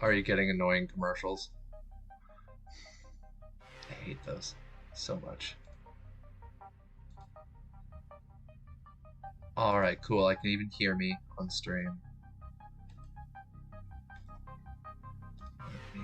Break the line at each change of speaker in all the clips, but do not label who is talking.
Are you getting annoying commercials? I hate those so much. Alright, cool. I can even hear me on stream. Let me...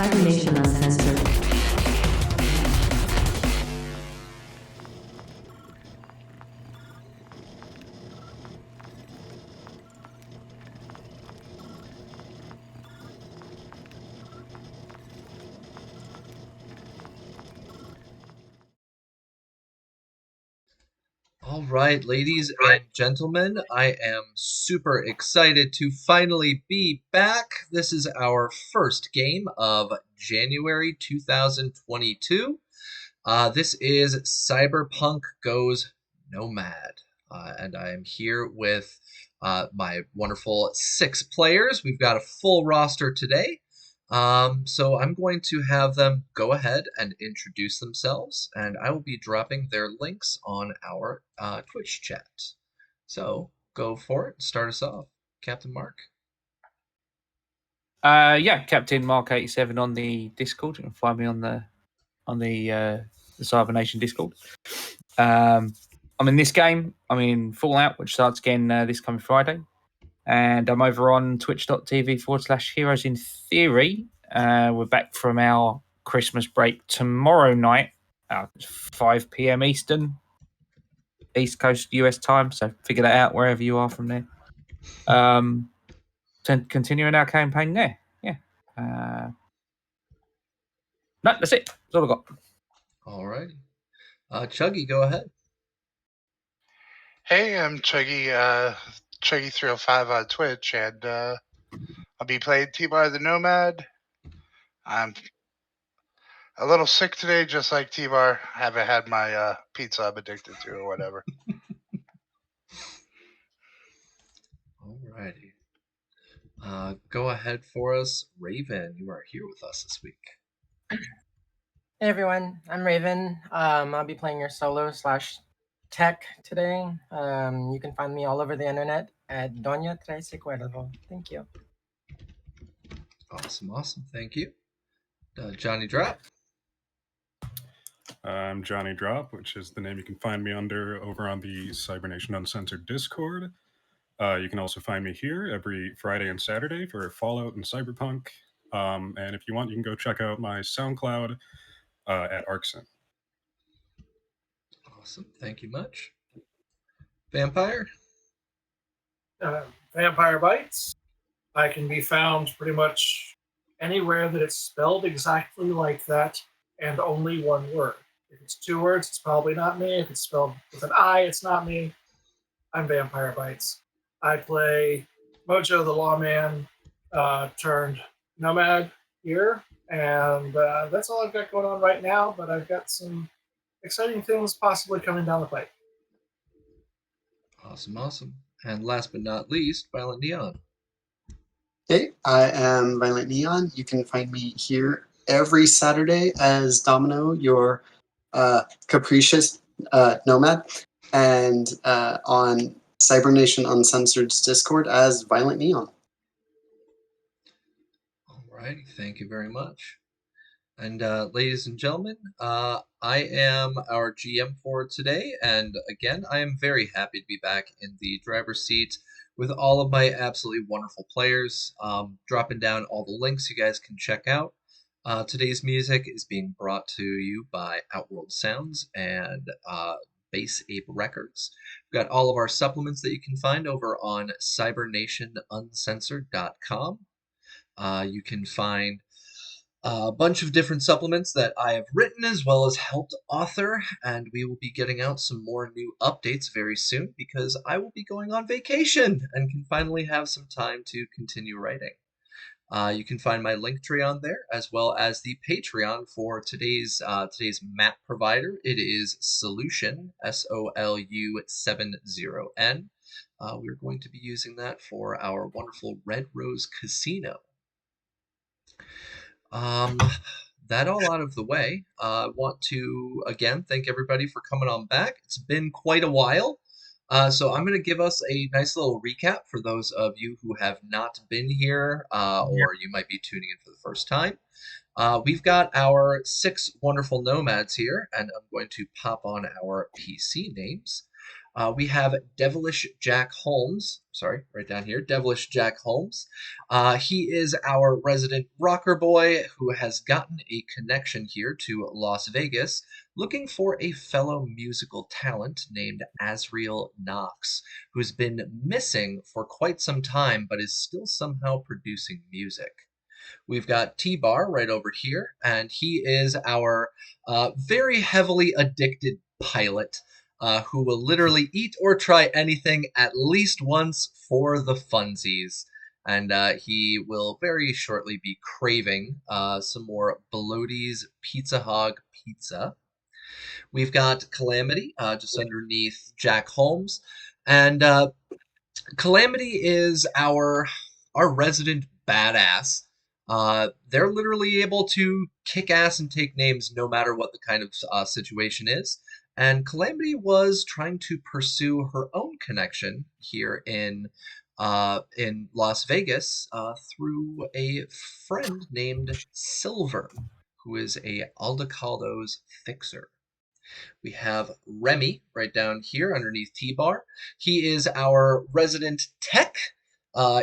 Cybernation Uncensored.
All right, ladies and gentlemen, I am super excited to finally be back. This is our first game of January 2022. This is Cyberpunk Goes Nomad. And I am here with my wonderful 6 players. We've got a full roster today. So I'm going to have them go ahead and introduce themselves, and I will be dropping their links on our Twitch chat. So go for it. Start us off, Captain Mark.
Yeah, Captain Mark 87 on the Discord. You can find me on the Cyber Nation Discord. I'm in this game. I'm in Fallout, which starts again this coming Friday. And I'm over on twitch.tv/heroes in theory. We're back from our Christmas break tomorrow night at 5 p.m. Eastern, East Coast US time. So figure that out wherever you are from there. Continuing our campaign there. Yeah. No, that's it. That's all I got.
All righty. Chuggy, go ahead.
Hey, I'm Chuggy, Chuggy305 on Twitch, and I'll be playing T-Bar the Nomad. I'm a little sick today, just like T-Bar. I haven't had my pizza I'm addicted to or whatever.
All righty. Go ahead for us, Raven. You are here with us this week.
Hey everyone, I'm Raven. I'll be playing your solo/tech today. You can find me all over the internet at Doña Trece Cuervo. Thank you.
Awesome. Thank you. Johnny Drop.
I'm Johnny Drop, which is the name you can find me under over on the Cybernation Uncensored Discord. You can also find me here every Friday and Saturday for Fallout and Cyberpunk. And if you want, you can go check out my SoundCloud at Arcsyn.
Awesome. Thank you much. Vampire.
Vampire Bites. I can be found pretty much anywhere that it's spelled exactly like that and only one word. If it's 2 words, it's probably not me. If it's spelled with an I, it's not me. I'm Vampire Bites. I play Mojo the Lawman turned Nomad here, and that's all I've got going on right now, but I've got some exciting things possibly coming down the pipe.
Awesome. And last but not least, Violent Neon.
Hey, I am Violent Neon. You can find me here every Saturday as Domino, your Capricious Nomad, and on Cybernation Uncensored's Discord as Violent Neon.
Alrighty, thank you very much. And ladies and gentlemen, I am our GM for today, and again, I am very happy to be back in the driver's seat with all of my absolutely wonderful players. Dropping down all the links you guys can check out. Today's music is being brought to you by Outworld Sounds and Base Ape Records. We've got all of our supplements that you can find over on cybernationuncensored.com. You can find a bunch of different supplements that I have written as well as helped author, and we will be getting out some more new updates very soon because I will be going on vacation and can finally have some time to continue writing. You can find my link tree on there as well as the Patreon for today's map provider. It is Solution, SOLU70N. We're going to be using that for our wonderful Red Rose Casino. That all out of the way, I want to again thank everybody for coming on back. It's been quite a while, so I'm going to give us a nice little recap for those of you who have not been here, or you might be tuning in for the first time. We've got our 6 wonderful nomads here, and I'm going to pop on our PC names. We have Devilish Jack Holmes. Sorry, right down here. Devilish Jack Holmes. He is our resident rocker boy who has gotten a connection here to Las Vegas, looking for a fellow musical talent named Asriel Knox, who's been missing for quite some time but is still somehow producing music. We've got T-Bar right over here, and he is our very heavily addicted pilot who will literally eat or try anything at least once for the funsies. And he will very shortly be craving some more Belodi's Pizza Hog pizza. We've got Calamity just underneath Jack Holmes. And Calamity is our resident badass. They're literally able to kick ass and take names no matter what the kind of situation is. And Calamity was trying to pursue her own connection here in Las Vegas through a friend named Silver, who is a Aldecaldo's fixer. We have Remy right down here underneath T-Bar. He is our resident tech.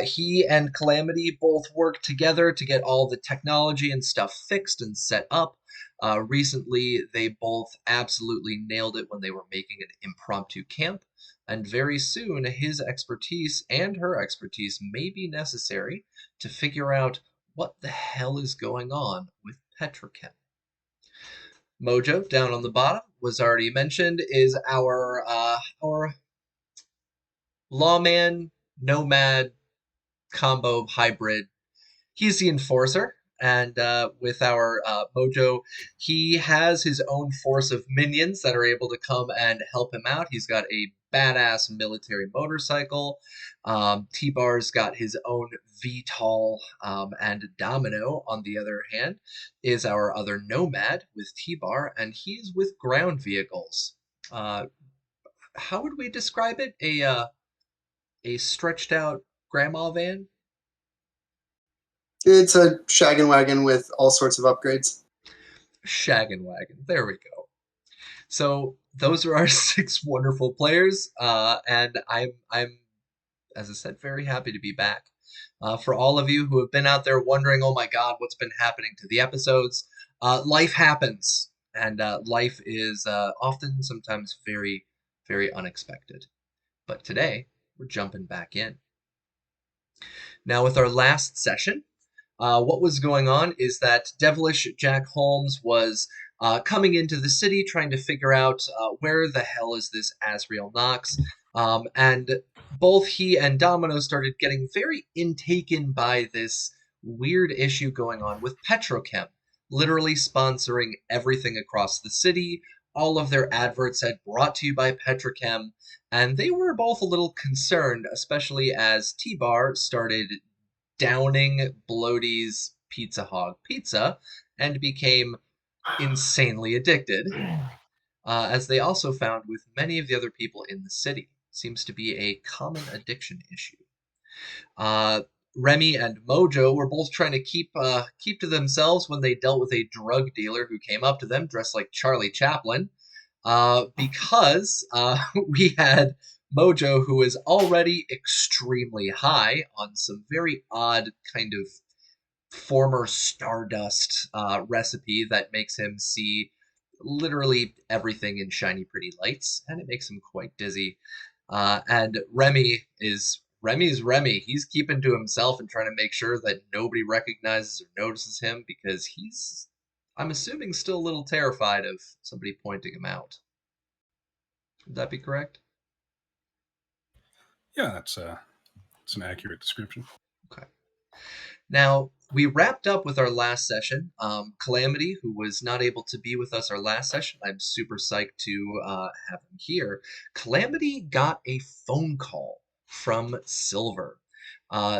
He and Calamity both work together to get all the technology and stuff fixed and set up. Recently, they both absolutely nailed it when they were making an impromptu camp. And very soon, his expertise and her expertise may be necessary to figure out what the hell is going on with Petrochem. Mojo down on the bottom was already mentioned is our lawman nomad combo hybrid. He's the enforcer, and with our Mojo, he has his own force of minions that are able to come and help him out. He's got a badass military motorcycle. T-Bar's got his own VTOL, and Domino, on the other hand, is our other Nomad with T-Bar, and he's with ground vehicles. How would we describe it? A stretched out grandma van?
It's a shaggin' wagon with all sorts of upgrades.
Shaggin' wagon. There we go. So those are our 6 wonderful players, and I'm, as I said, very happy to be back. For all of you who have been out there wondering, oh my God, what's been happening to the episodes? Life happens, and life is often, sometimes very, very unexpected. But today, we're jumping back in. Now, with our last session, what was going on is that Devilish Jack Holmes was coming into the city trying to figure out where the hell is this Asriel Knox. And both he and Domino started getting very intaken by this weird issue going on with Petrochem, literally sponsoring everything across the city. All of their adverts said brought to you by Petrochem, and they were both a little concerned, especially as T-Bar started downing Belodi's Pizza Hog pizza and became insanely addicted, as they also found with many of the other people in the city. Seems to be a common addiction issue. Remy and Mojo were both trying to keep to themselves when they dealt with a drug dealer who came up to them dressed like Charlie Chaplin, because we had Mojo, who is already extremely high on some very odd kind of former Stardust recipe that makes him see literally everything in shiny pretty lights, and it makes him quite dizzy. And Remy's Remy. He's keeping to himself and trying to make sure that nobody recognizes or notices him because he's, I'm assuming, still a little terrified of somebody pointing him out. Would that be correct?
Yeah, that's an accurate description.
Okay. Now, we wrapped up with our last session. Calamity, who was not able to be with us our last session, I'm super psyched to have him here. Calamity got a phone call from Silver.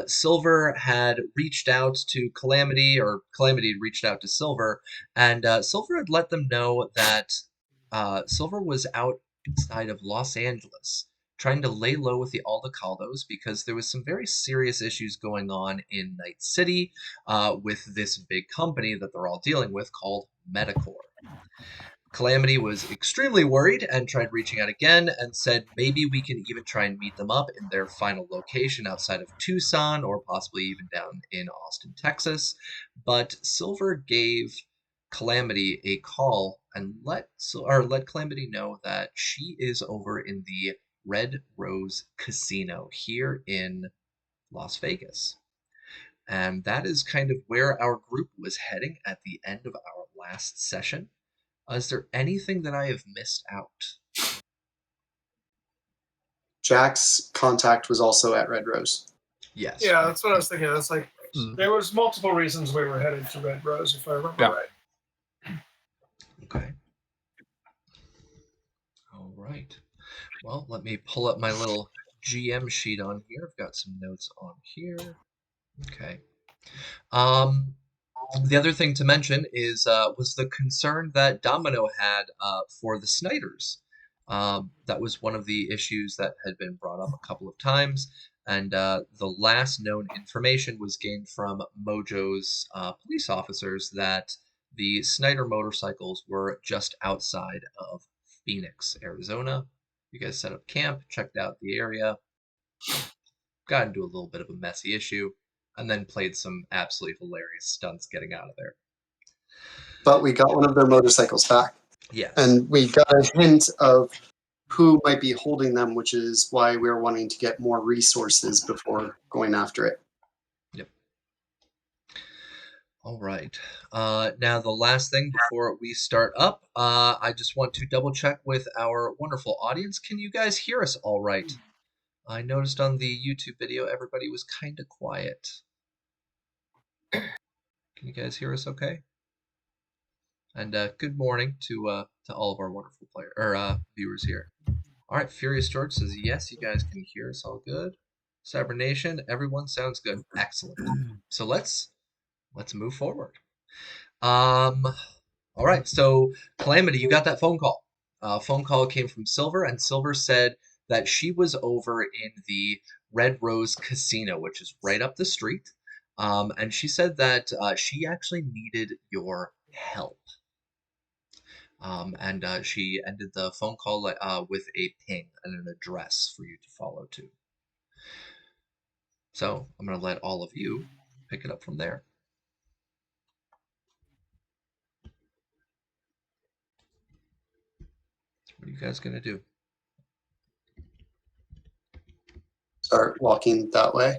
Silver had reached out to Calamity, or Calamity had reached out to Silver, and Silver had let them know that Silver was outside of Los Angeles trying to lay low with the Aldecaldos because there was some very serious issues going on in Night City with this big company that they're all dealing with called Metacore. Calamity was extremely worried and tried reaching out again and said maybe we can even try and meet them up in their final location outside of Tucson or possibly even down in Austin, Texas. But Silver gave Calamity a call and let Calamity know that she is over in the Red Rose Casino here in Las Vegas. And that is kind of where our group was heading at the end of our last session. Is there anything that I have missed out?
Jack's contact was also at Red Rose.
Yes.
Yeah, that's what I was thinking. It's like there was multiple reasons we were headed to Red Rose, if I remember right.
Okay. All right. Well, let me pull up my little GM sheet on here. I've got some notes on here. Okay. The other thing to mention is was the concern that Domino had for the Snyders. That was one of the issues that had been brought up a couple of times, and the last known information was gained from Mojo's police officers that the Snyder motorcycles were just outside of Phoenix, Arizona. You guys set up camp, checked out the area, got into a little bit of a messy issue, and then played some absolutely hilarious stunts getting out of there.
But we got one of their motorcycles back.
Yes.
And we got a hint of who might be holding them, which is why we're wanting to get more resources before going after it.
Yep. All right. Now, the last thing before we start up, I just want to double check with our wonderful audience. Can you guys hear us all right? I noticed on the YouTube video, everybody was kind of quiet. Can you guys hear us okay? And good morning to all of our wonderful viewers here. All right, Furious George says yes, you guys can hear us all good. Cyber Nation, everyone sounds good. Excellent. So let's move forward. All right, so Calamity, you got that phone call. Phone call came from Silver, and Silver said that she was over in the Red Rose Casino, which is right up the street. And she said that she actually needed your help. And she ended the phone call with a ping and an address for you to follow to. So I'm going to let all of you pick it up from there. What are you guys going to do?
Start walking that way.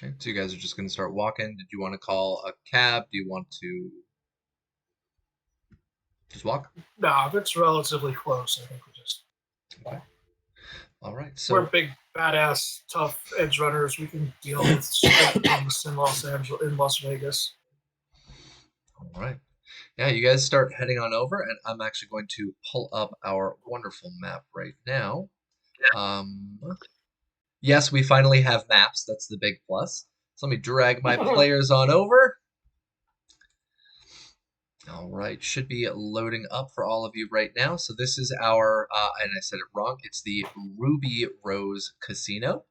Okay, so you guys are just going to start walking. Did you want to call a cab? Do you want to just walk?
No, if it's relatively close, I think we just
Okay. All right. So
we're big, badass, tough edge runners. We can deal with things in Las Vegas.
all right. Yeah, you guys start heading on over, and I'm actually going to pull up our wonderful map right now. Yes, we finally have maps. That's the big plus. So let me drag my players on over. All right, should be loading up for all of you right now. So this is our, and I said it wrong, it's the Ruby Rose Casino.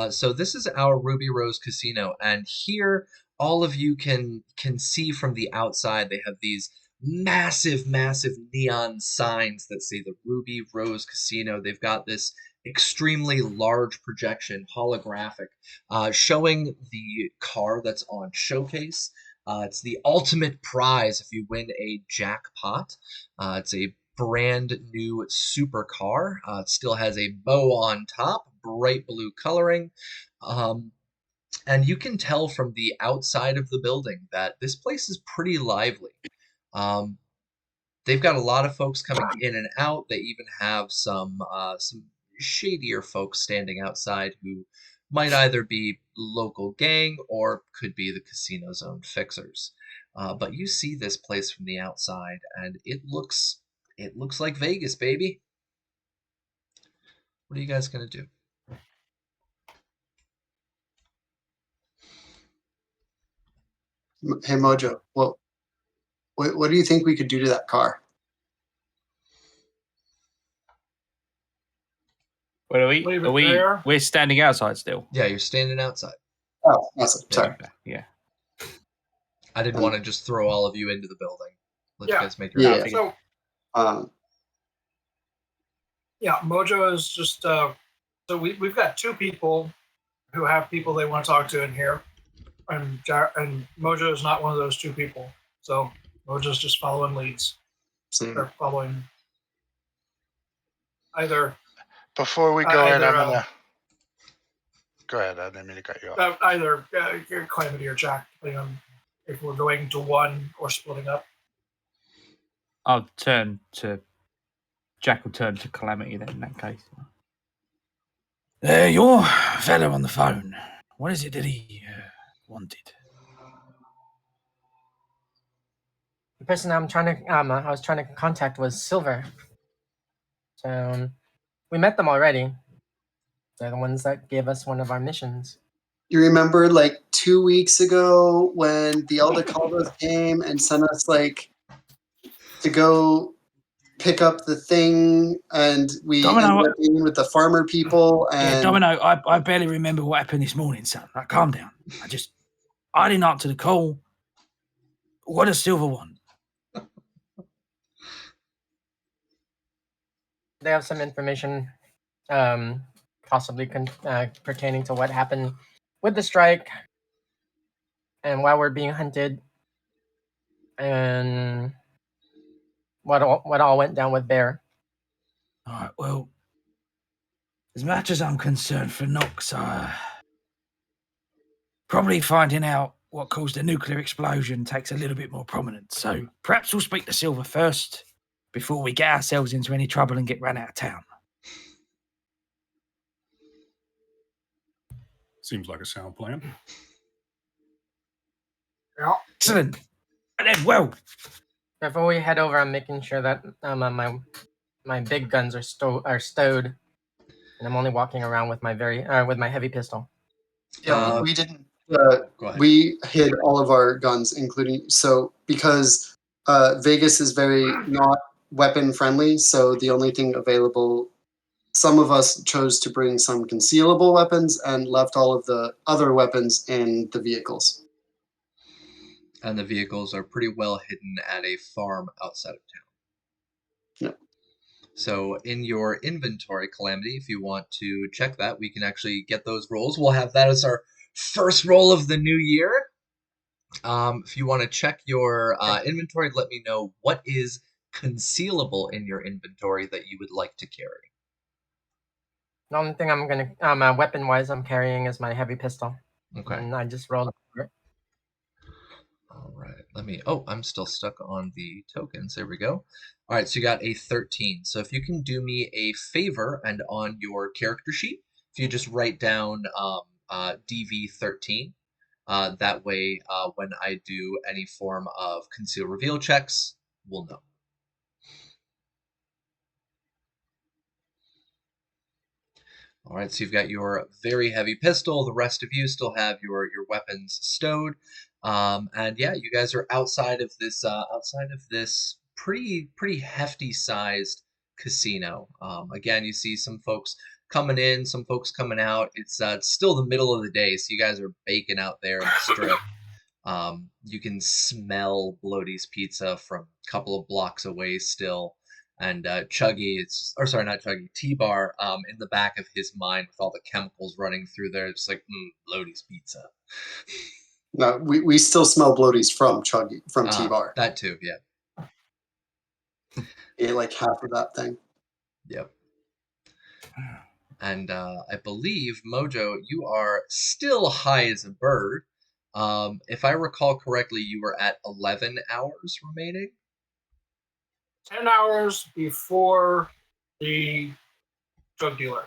So this is our Ruby Rose Casino, and here all of you can see from the outside, they have these massive neon signs that say the Ruby Rose Casino. They've got this extremely large projection, holographic, showing the car that's on showcase. It's the ultimate prize if you win a jackpot. It's a brand new supercar. It still has a bow on top, bright blue coloring. And you can tell from the outside of the building that this place is pretty lively. They've got a lot of folks coming in and out. They even have some shadier folks standing outside who might either be local gang or could be the casino's own fixers. But you see this place from the outside, and it looks like Vegas, baby. What are you guys gonna do?
Hey Mojo, what do you think we could do to that car?
What are we?
Leave it
Are we?
there.
We're standing outside still.
Yeah, you're standing outside.
Oh, awesome. Sorry.
Yeah.
I didn't want to just throw all of you into the building. Let you
Yeah.
guys make your
Yeah.
own.
So Yeah, Mojo is just so we've got two people who have people they want to talk to in here, and Mojo is not one of those two people. So Mojo's just following leads. Or following either.
Before we go in, I'm gonna go ahead. I didn't mean to cut you off.
Either Calamity or Jack, depending on if we're going to one or splitting up.
I'll turn to Jack. Will turn to Calamity then. In that case, your fellow on the phone. What is it that he wanted?
The person I was trying to contact was Silver. So we met them already. They're the ones that gave us one of our missions.
You remember, like 2 weeks ago, when the Aldecaldos came and sent us like to go pick up the thing, and we ended up being with the farmer people. And
yeah, Domino, I barely remember what happened this morning, son. Right, calm down. I didn't answer the call. What does Silver want?
They have some information, possibly pertaining to what happened with the strike, and why we're being hunted, and what all went down with Bear.
All right. Well, as much as I'm concerned for Nox, probably finding out what caused the nuclear explosion takes a little bit more prominence. So perhaps we'll speak to Silver first before we get ourselves into any trouble and get run out of town.
Seems like a sound plan.
Yeah.
Excellent. And then, well,
before we head over, I'm making sure that my big guns are stowed, and I'm only walking around with my with my heavy pistol.
Yeah, we didn't. We hid all of our guns, including because Vegas is very not weapon friendly. So the only thing available, some of us chose to bring some concealable weapons and left all of the other weapons in the vehicles.
And the vehicles are pretty well hidden at a farm outside of town.
No.
So in your inventory, Calamity, if you want to check that, we can actually get those rolls. We'll have that as our first roll of the new year. If you want to check your inventory, let me know what is concealable in your inventory that you would like to carry.
The only thing I'm gonna weapon-wise I'm carrying is my heavy pistol.
Okay.
And I just rolled for it.
All right, I'm still stuck on the tokens. There we go. All right, so you got a 13. So if you can do me a favor and on your character sheet, if you just write down DV13, that way when I do any form of conceal reveal checks, we'll know. All right, so you've got your very heavy pistol. The rest of you still have your weapons stowed. And yeah, you guys are outside of this pretty hefty sized casino. Again, you see some folks coming in, some folks coming out. It's still the middle of the day, so you guys are baking out there in the strip. You can smell Bloaty's Pizza from a couple of blocks away still. And Chuggy, not Chuggy, T-Bar in the back of his mind with all the chemicals running through there. It's like, Bloaty's Pizza.
No, we still smell Bloaties from Chuggy, from T-Bar.
That too, yeah.
Ate like half of that thing.
Yep. And I believe, Mojo, you are still high as a bird. If I recall correctly, you were at 11 hours remaining.
10 hours before the drug dealer.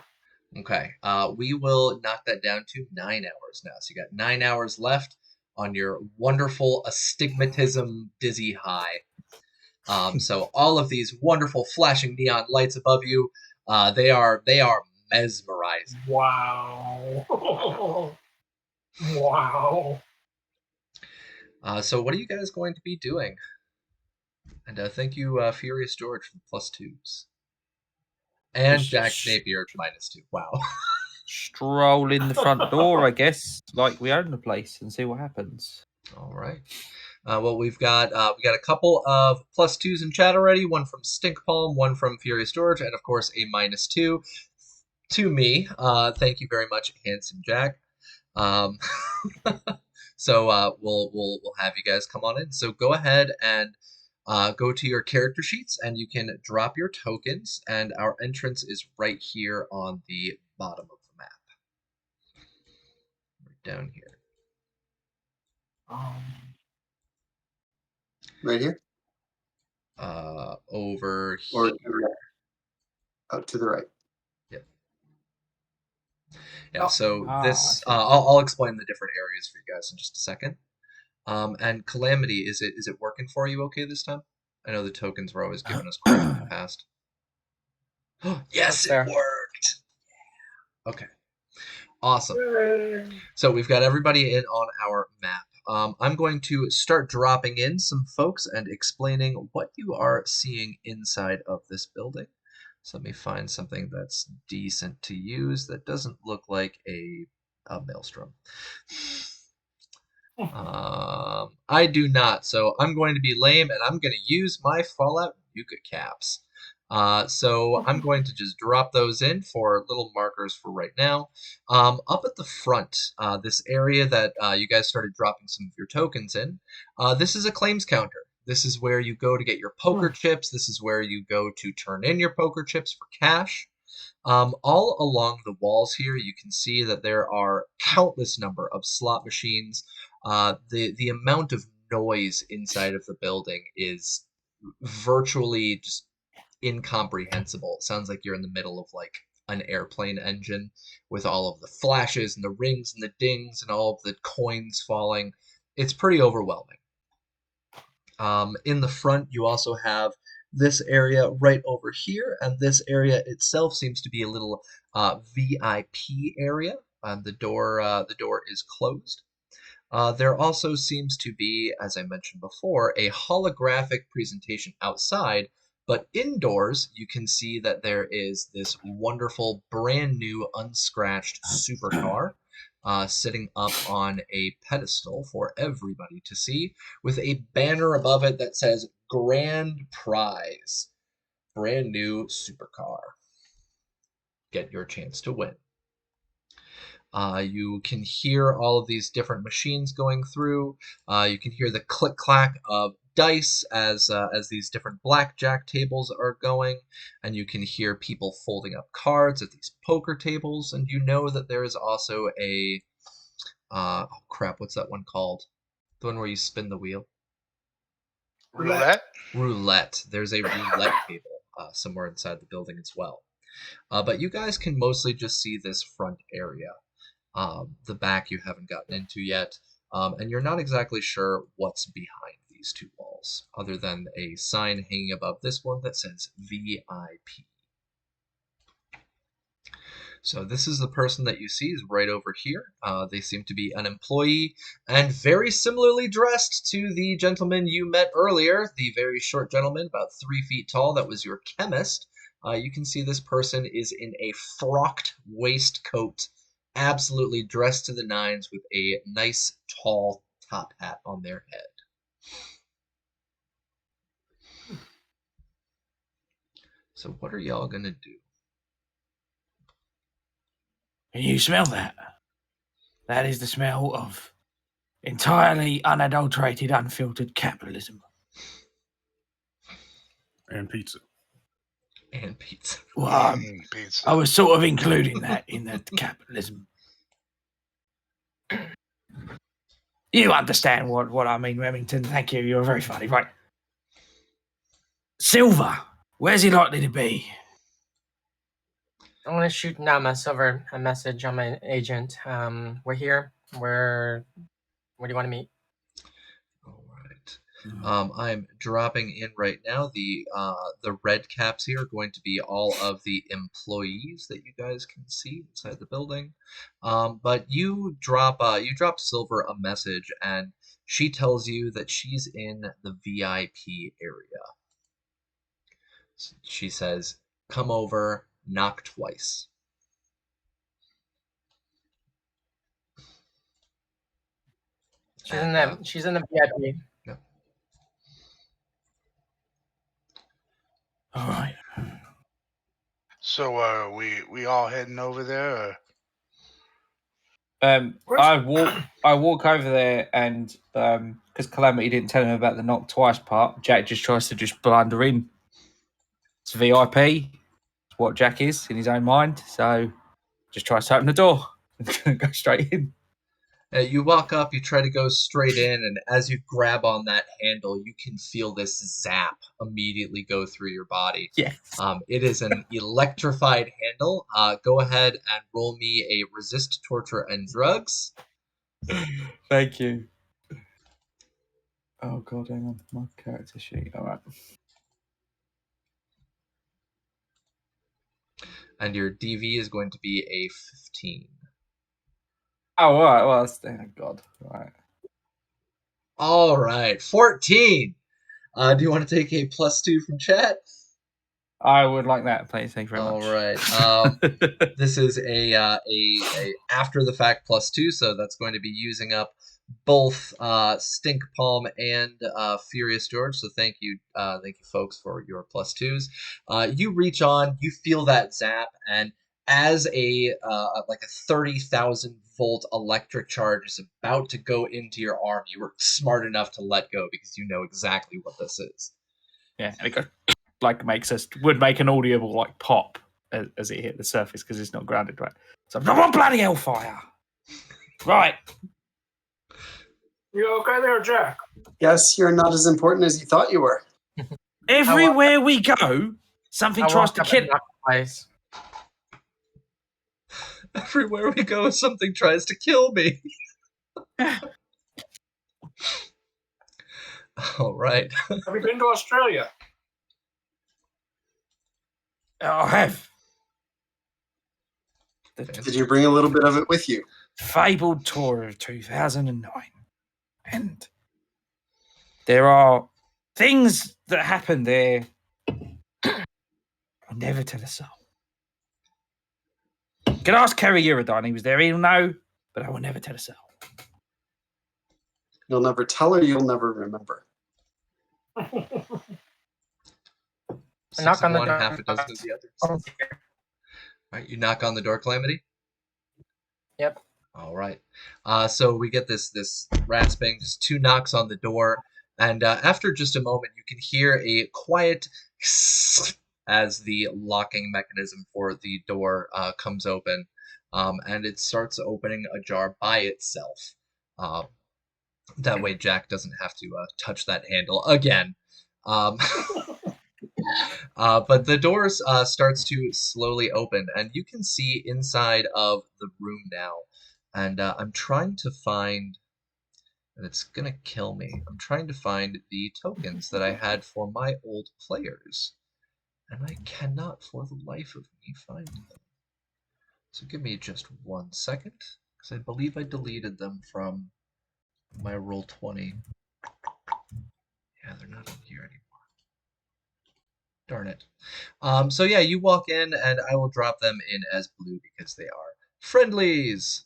Okay. We will knock that down to 9 hours now. So you got 9 hours left on your wonderful astigmatism dizzy high. So all of these wonderful flashing neon lights above you, they are mesmerizing.
Wow. Wow.
So what are you guys going to be doing? And thank you, Furious George, for the +2s. And Jack Napier -2. Wow.
Stroll in the front door, I guess, like we own the place, and see what happens.
All right. Well, we got a couple of +2s in chat already. One from Stink Palm, one from Furious George, and of course a -2 to me. Thank you very much, Handsome Jack. Um, so we'll have you guys come on in. So go ahead and go to your character sheets, and you can drop your tokens. And our entrance is right here on the bottom of the map, right down here.
Right here?
Over
Or
here.
to the right? Oh, to the right.
Yep. Yeah. So
I
this,
see.
I'll explain the different areas for you guys in just a second. And Calamity, is it working for you okay this time? I know the tokens were always giving us crap in the past. Yes,
That's
it
fair.
worked. Okay. Awesome.
Yay.
So we've got everybody in on our map. I'm going to start dropping in some folks and explaining what you are seeing inside of this building. So let me find something that's decent to use that doesn't look like a maelstrom. I do not, so I'm going to be lame and I'm going to use my Fallout Nuka caps. So I'm going to just drop those in for little markers for right now. Up at the front, this area that you guys started dropping some of your tokens in, this is a claims counter. This is where you go to get your poker chips. This is where you go to turn in your poker chips for cash. All along the walls here, you can see that there are countless number of slot machines. The amount of noise inside of the building is virtually just incomprehensible. It sounds like you're in the middle of like an airplane engine with all of the flashes and the rings and the dings and all of the coins falling. It's pretty overwhelming. In the front, you also have this area right over here, and this area itself seems to be a little VIP area. The door is closed. There also seems to be, as I mentioned before, a holographic presentation outside, but indoors you can see that there is this wonderful, brand new, unscratched supercar sitting up on a pedestal for everybody to see, with a banner above it that says Grand Prize. Brand new supercar. Get your chance to win. You can hear all of these different machines going through. You can hear the click-clack of dice as these different blackjack tables are going, and you can hear people folding up cards at these poker tables, and you know that there is also a oh crap, what's that one called? The one where you spin the wheel?
Roulette?
Roulette. There's a roulette table somewhere inside the building as well. But you guys can mostly just see this front area. The back you haven't gotten into yet, and you're not exactly sure what's behind these two walls, other than a sign hanging above this one that says VIP. So this is the person that you see is right over here. They seem to be an employee and very similarly dressed to the gentleman you met earlier, the very short gentleman, about 3 feet tall, that was your chemist. You can see this person is in a frocked waistcoat, absolutely dressed to the nines with a nice tall top hat on their head. So what are y'all gonna do?
Can you smell that? That is the smell of entirely unadulterated, unfiltered capitalism.
And pizza.
And pizza.
Well,
Pizza.
I was sort of including that in the capitalism. You understand what I mean, Remington. Thank you. You're very funny. Right. Silver, where's he likely to be?
I'm gonna shoot Nama Silver a message on my agent. We're here. Where do you want to meet?
All right. I'm dropping in right now. The red caps here are going to be all of the employees that you guys can see inside the building. But you drop Silver a message, and she tells you that she's in the VIP area. She says, "Come over, knock twice."
She's in the VIP.
Yeah.
All right.
So we all heading over there? Or?
I walk over there, and because Calamity didn't tell him about the knock twice part, Jack just tries to just blunder in. It's VIP. It's what Jack is in his own mind. So just tries to open the door and go straight in.
You walk up, you try to go straight in, and as you grab on that handle, you can feel this zap immediately go through your body.
Yes.
It is an electrified handle. Go ahead and roll me a resist torture and drugs.
Thank you. Oh god, hang on, my character sheet. All right.
And your DV is going to be a 15.
Oh, all right. Well, thank God. All right.
All right, 14. Do you want to take a +2 from chat?
I would like that, please. Thank you very much.
All right. This is a after the fact +2, so that's going to be using up both Stink Palm and Furious George. So thank you folks for your +2s. You reach on, you feel that zap, and as a 30,000 volt electric charge is about to go into your arm, you were smart enough to let go because you know exactly what this is.
Yeah, and it goes, would make an audible like pop as it hit the surface because it's not grounded right. So what bloody hellfire! Right.
You okay there, Jack?
Yes, you're not as important as you thought you were.
Everywhere we go, something tries to kill.
Twice.
Everywhere we go, something tries to kill me. All right.
Have you been to Australia?
I have.
Did you bring a little bit of it with you?
Fabled tour of 2009. And there are things that happen there I'll never tell a soul. Can ask Kerry Uridine, he was there, he'll know, but I will never tell a soul.
You'll never tell her, you'll never remember.
Knock on the
One,
door.
half a dozen of the others. All right, you knock on the door, Calamity?
Yep.
All right. So we get this rasping, just 2 knocks on the door, and after just a moment, you can hear a quiet as the locking mechanism for the door comes open, and it starts opening ajar by itself. That way, Jack doesn't have to touch that handle again. But the doors starts to slowly open, and you can see inside of the room now. And I'm trying to find, and it's gonna kill me. I'm trying to find the tokens that I had for my old players, and I cannot for the life of me find them. So give me just 1 second, because I believe I deleted them from my Roll20. Yeah, they're not in here anymore. Darn it. So yeah, you walk in, and I will drop them in as blue because they are friendlies.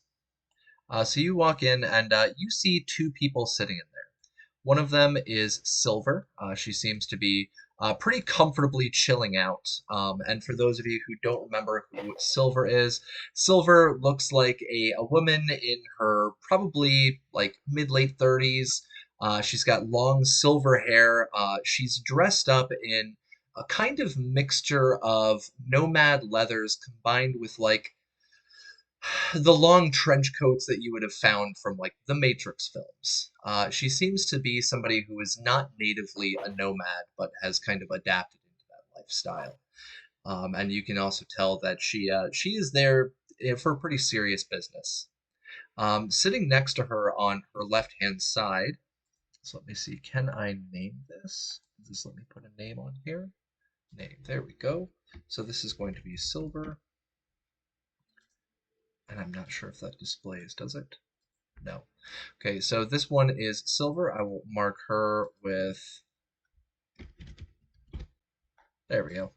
So you walk in, and you see 2 people sitting in there. One of them is Silver. She seems to be pretty comfortably chilling out. And for those of you who don't remember who Silver is, Silver looks like a woman in her probably like mid-late 30s. She's got long silver hair. She's dressed up in a kind of mixture of Nomad leathers combined with like the long trench coats that you would have found from like the Matrix films. She seems to be somebody who is not natively a nomad, but has kind of adapted into that lifestyle. And you can also tell that she is there for pretty serious business. Sitting next to her on her left-hand side, so let me see, can I name this? Just let me put a name on here. Name, there we go. So this is going to be Silver. And I'm not sure if that displays, does it? No. Okay, so this one is Silver. I will mark her with... There we go.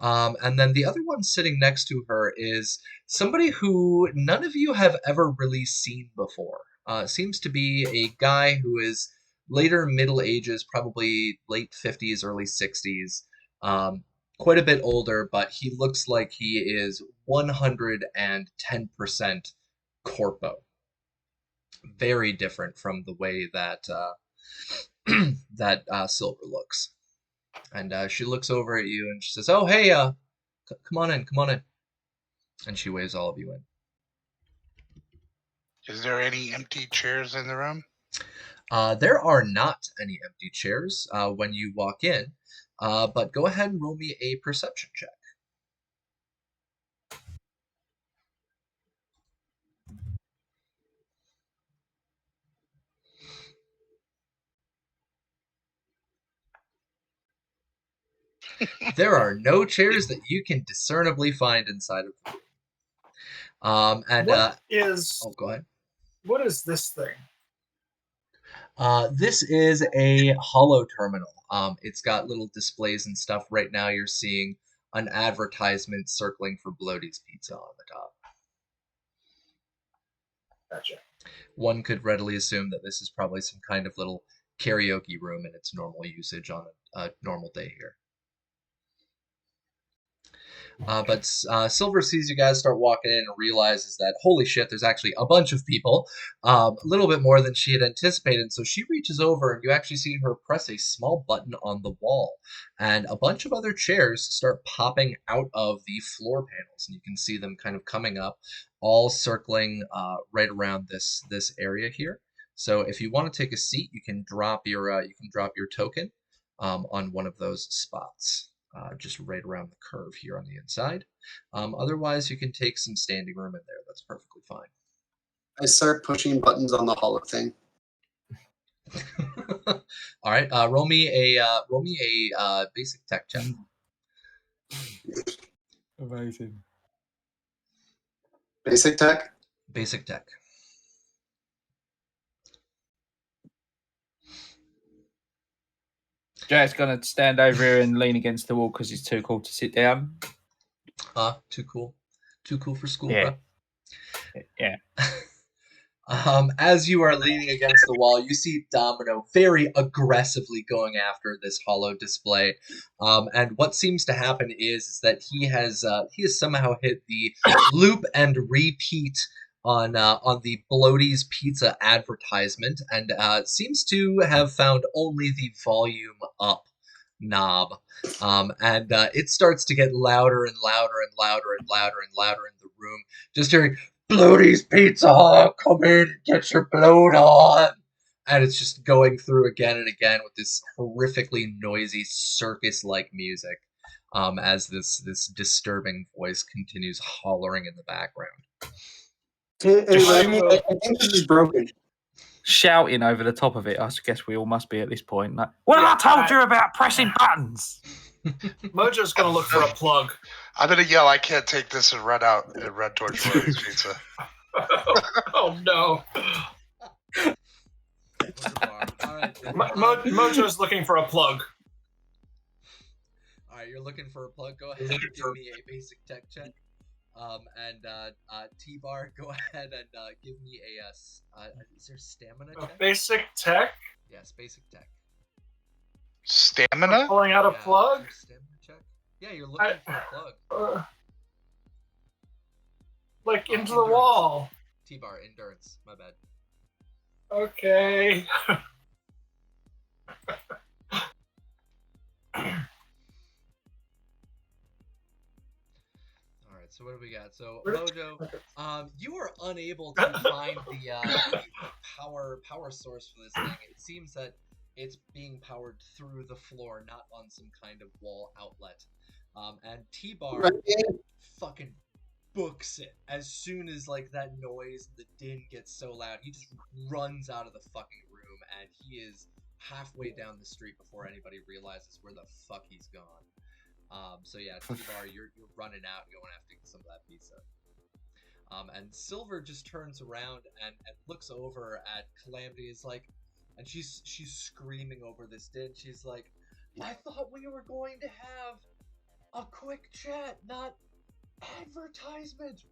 And then the other one sitting next to her is somebody who none of you have ever really seen before. Seems to be a guy who is later middle ages, probably late 50s, early 60s. quite a bit older, but he looks like he is 110% corpo. Very different from the way that that Silver looks. And she looks over at you and she says, "Oh, hey, come on in, come on in." And she waves all of you in.
Is there any empty chairs in the room?
There are not any empty chairs when you walk in, but go ahead and roll me a perception check. There are no chairs that you can discernibly find inside of the room.
What is
Oh, go ahead.
what is this thing?
This is a Holo Terminal. It's got little displays and stuff. Right now you're seeing an advertisement circling for Bloaty's Pizza on the top.
Gotcha.
One could readily assume that this is probably some kind of little karaoke room in its normal usage on a normal day here. But Silver sees you guys start walking in and realizes that, holy shit, there's actually a bunch of people, a little bit more than she had anticipated. So she reaches over and you actually see her press a small button on the wall. And a bunch of other chairs start popping out of the floor panels. And you can see them kind of coming up, all circling right around this area here. So if you want to take a seat, you can drop your token on one of those spots. Just right around the curve here on the inside. Otherwise, you can take some standing room in there. That's perfectly fine.
I start pushing buttons on the hollow thing.
All right. Roll me a basic tech check.
Amazing.
Basic tech?
Basic tech.
Jack's gonna stand over here and lean against the wall because he's too cool to sit down.
Too cool. Too cool for school,
Yeah.
bro.
Yeah.
As you are leaning against the wall, you see Domino very aggressively going after this Holo display. And what seems to happen is that he has somehow hit the loop and repeat on the Bloaty's Pizza advertisement, and seems to have found only the volume up knob. And it starts to get louder and louder and louder and louder and louder in the room. Just hearing, "Bloaty's Pizza, come in and get your bloat on." And it's just going through again and again with this horrifically noisy circus-like music as this disturbing voice continues hollering in the background.
I think this is broken.
Shouting over the top of it, I guess we all must be at this point. Like, what have I told you about pressing buttons?
Mojo's gonna look for a plug.
I'm gonna yell, "I can't take this," and run out and run towards Bloaty's Pizza.
Oh no.
All right.
Mojo's looking for a plug.
All right, you're looking for a plug. Go ahead and give me a basic tech check. And T-Bar, go ahead and give me a is there stamina check?
Basic tech?
Yes, basic tech.
Stamina?
Pulling out a plug?
Stamina check? Yeah, you're looking for a plug.
Like into
Endurance.
the wall.
T-Bar, endurance. My bad.
Okay.
So what do we got? So Mojo, you are unable to find the power source for this thing. It seems that it's being powered through the floor, not on some kind of wall outlet. And T-Bar fucking books it as soon as like that noise, the din gets so loud. He just runs out of the fucking room, and he is halfway down the street before anybody realizes where the fuck he's gone. So yeah, T-Bar, you're running out, going after some of that pizza. And Silver just turns around and looks over at Calamity. Is like, and she's screaming over this din. She's like, "I thought we were going to have a quick chat, not advertisement.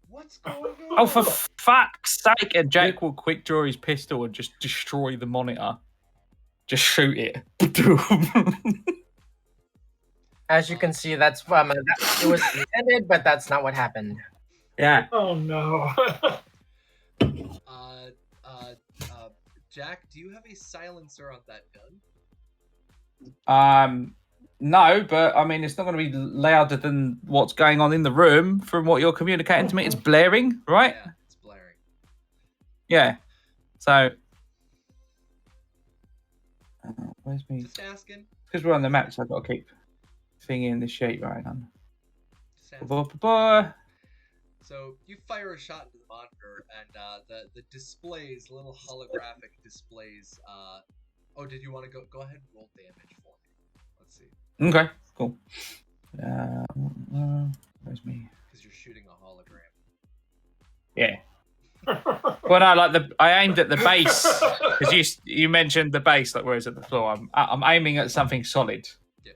What's going on?"
Oh, for fuck's sake! And Jake will quick draw his pistol and just destroy the monitor. Just shoot it.
As you can see, that's it was intended, but that's not what happened.
Yeah.
Oh no.
Jack, do you have a silencer on that gun?
No, but I mean, it's not going to be louder than what's going on in the room from what you're communicating to me. It's blaring, right?
Yeah, it's blaring.
Yeah. So, where's me?
Just asking.
Because we're on the map, so I've got to keep thinking the sheet right on.
Just asking. So you fire a shot into the monitor, and the displays, little holographic displays. Oh, did you want to go ahead and roll damage for me? Let's see.
Okay, cool. Where's me?
Because you're shooting a hologram.
Yeah. Well, no, like I aimed at the base because you mentioned the base, like where it's at the floor. I'm aiming at something solid.
Yeah.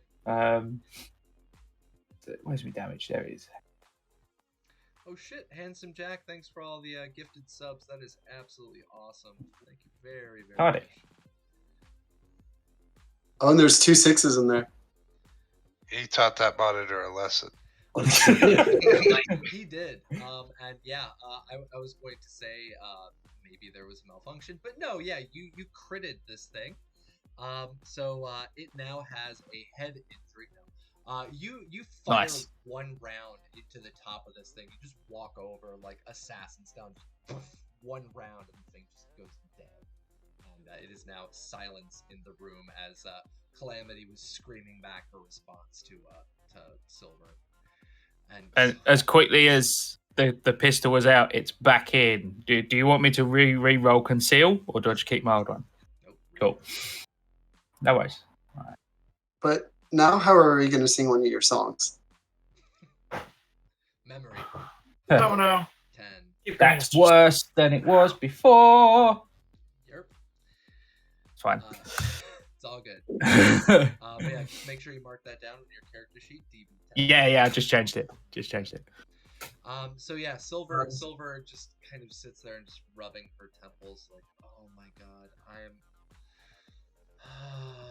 Where's my damage? There it is.
Oh shit, Handsome Jack! Thanks for all the gifted subs. That is absolutely awesome. Thank you very, very much.
Oh, and there's 2 6s in there.
He taught that monitor a lesson.
He did. And yeah, I was going to say maybe there was a malfunction, but no, yeah, you critted this thing. So it now has a head injury now. You fire one round into the top of this thing. You just walk over like assassins down, just one round, and the thing just goes dead. And it is now silence in the room as Calamity was screaming back her response to Silver.
And as quickly as the pistol was out, it's back in. Do you want me to re-roll conceal, or do I just keep my old one?
Nope.
Cool. No worries. All right.
But now, how are we going to sing one of your songs?
Memory.
Oh no.
10.
That's worse than it was before.
Yep.
It's fine.
It's all good. But yeah, just make sure you mark that down on your character sheet. DB10.
Yeah, I just changed it.
So yeah, Silver just kind of sits there and just rubbing her temples, like, oh my god,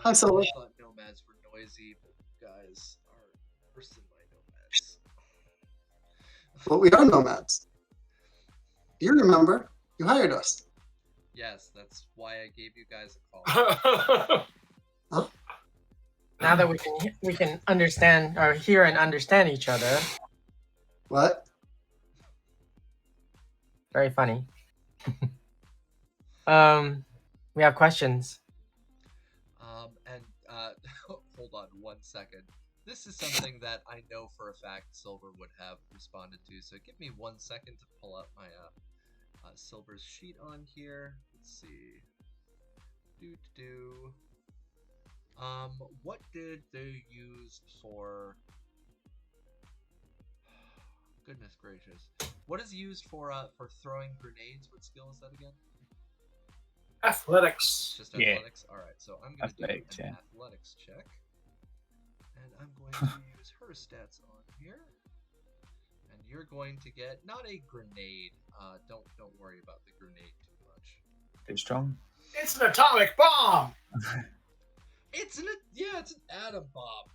Hi, Silver.
I thought nomads were noisy, but you guys are worse than my nomads.
Well, we are nomads. You remember? You hired us.
Yes, that's why I gave you guys a call.
Huh?
Now that we can understand or hear and understand each other.
What?
Very funny. We have questions.
Hold on 1 second. This is something that I know for a fact Silver would have responded to, so give me 1 second to pull up my Silver's sheet on here. Let's see. What did they use for... Goodness gracious. What is used for throwing grenades? What skill is that again?
Athletics.
Just athletics? Yeah. Alright, so I'm going to do an athletics check. And I'm going to use her stats on here. And you're going to get, not a grenade. Don't worry about the grenade too much.
Too strong?
It's an atomic bomb!
It's an atom bomb.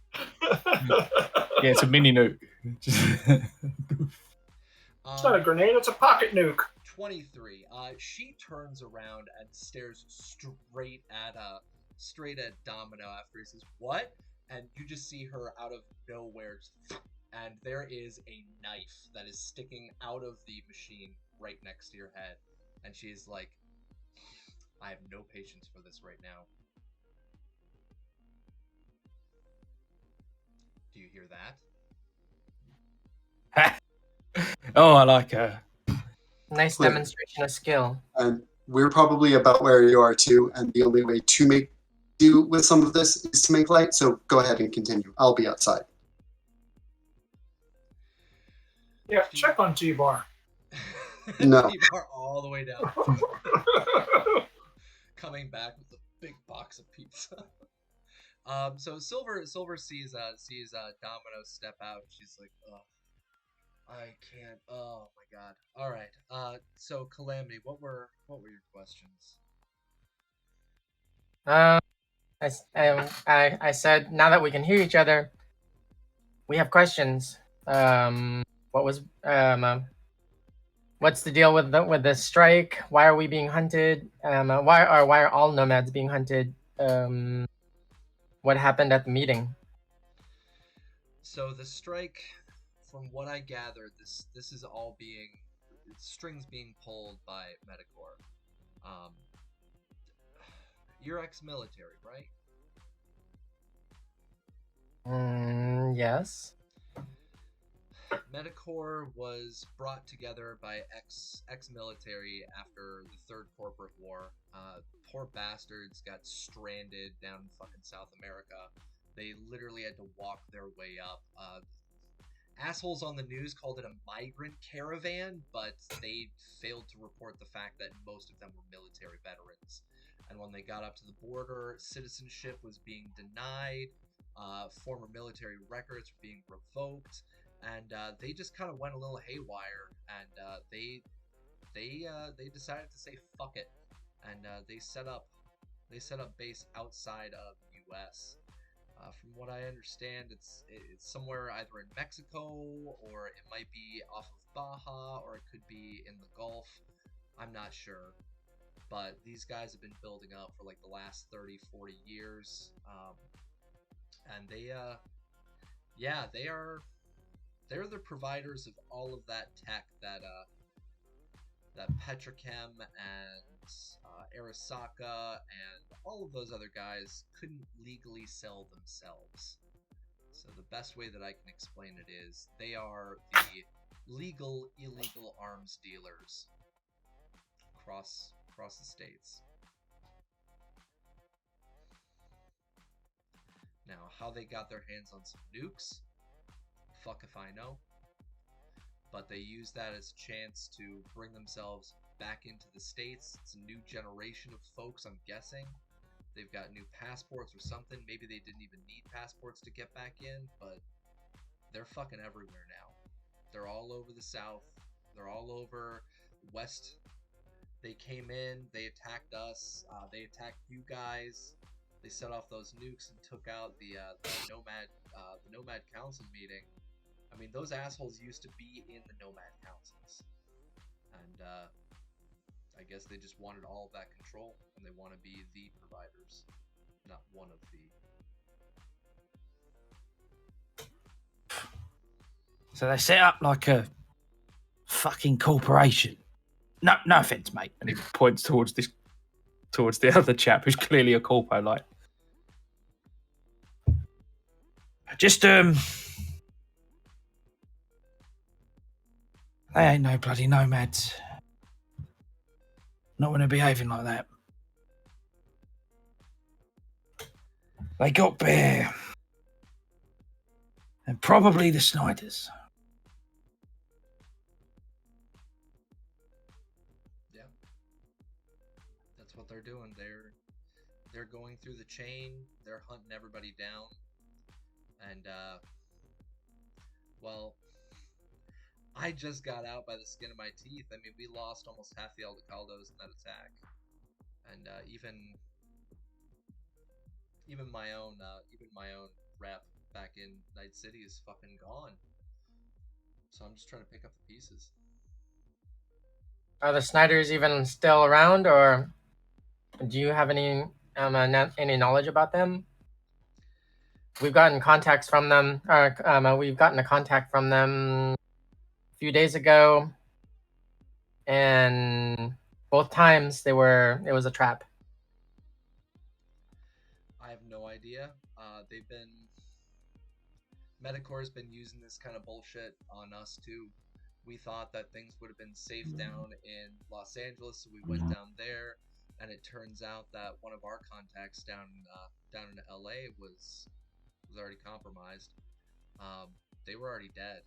Yeah, it's a mini nuke.
It's not a grenade, it's a pocket nuke.
23. She turns around and stares straight at Domino after he says, "What?" And you just see her out of nowhere, and there is a knife that is sticking out of the machine right next to your head. And she's like, I have no patience for this right now. Do you hear that?
Oh, I like her.
Nice demonstration of skill.
And we're probably about where you are too, and the only way to do with some of this is to make light, so go ahead and continue. I'll be outside.
Yeah, check on T-Bar.
No.
T-Bar all the way down. Coming back with a big box of pizza. So Silver sees Domino step out. She's like, "Oh, I can't. Oh my god. All right. So Calamity, what were your questions?"
I said, now that we can hear each other, we have questions. What was what's the deal with the strike? Why are we being hunted? Why are all nomads being hunted? What happened at the meeting?
So the strike, from what I gather, this is all being strings being pulled by Metacore. You're ex-military, right?
Yes.
Metacore was brought together by ex-military after the Third Corporate War. Poor bastards got stranded down in fucking South America. They literally had to walk their way up. Assholes on the news called it a migrant caravan, but they failed to report the fact that most of them were military veterans. And when they got up to the border, citizenship was being denied, former military records were being revoked, and they just kind of went a little haywire, and they decided to say fuck it, and they set up base outside of the U.S. From what I understand, it's somewhere either in Mexico, or it might be off of Baja, or it could be in the Gulf. I'm not sure. But these guys have been building up for like the last 30, 40 years. And they're the providers of all of that tech that Petrochem and Arasaka and all of those other guys couldn't legally sell themselves. So the best way that I can explain it is they are the legal illegal arms dealers across the states. Now, how they got their hands on some nukes, fuck if I know. But they use that as a chance to bring themselves back into the States. It's a new generation of folks, I'm guessing. They've got new passports or something. Maybe they didn't even need passports to get back in, but they're fucking everywhere now. They're all over the South. They're all over West. They came in, they attacked us, they attacked you guys. They set off those nukes and took out the Nomad Council meeting. I mean, those assholes used to be in the Nomad Councils. And I guess they just wanted all of that control, and they want to be the providers, not one of the.
So they set up like a fucking corporation. No offense, mate. And he points towards the other chap who's clearly a corpo. Like, just they ain't no bloody nomads. Not when they're behaving like that. They got Bear. And probably the Snyders.
Yeah. That's what they're doing. They're going through the chain. They're hunting everybody down. And, well, I just got out by the skin of my teeth. I mean, we lost almost half the Aldecaldos in that attack. And, even my own rep back in Night City is fucking gone. So I'm just trying to pick up the pieces.
Are the Snyders even still around, or do you have any knowledge about them? We've gotten contacts from them, or we've gotten a contact from them a few days ago, and both times it was a trap.
I have no idea. Metacore's been using this kind of bullshit on us too. We thought that things would have been safe down in Los Angeles, so we went down there, and it turns out that one of our contacts down in LA was already compromised. They were already dead,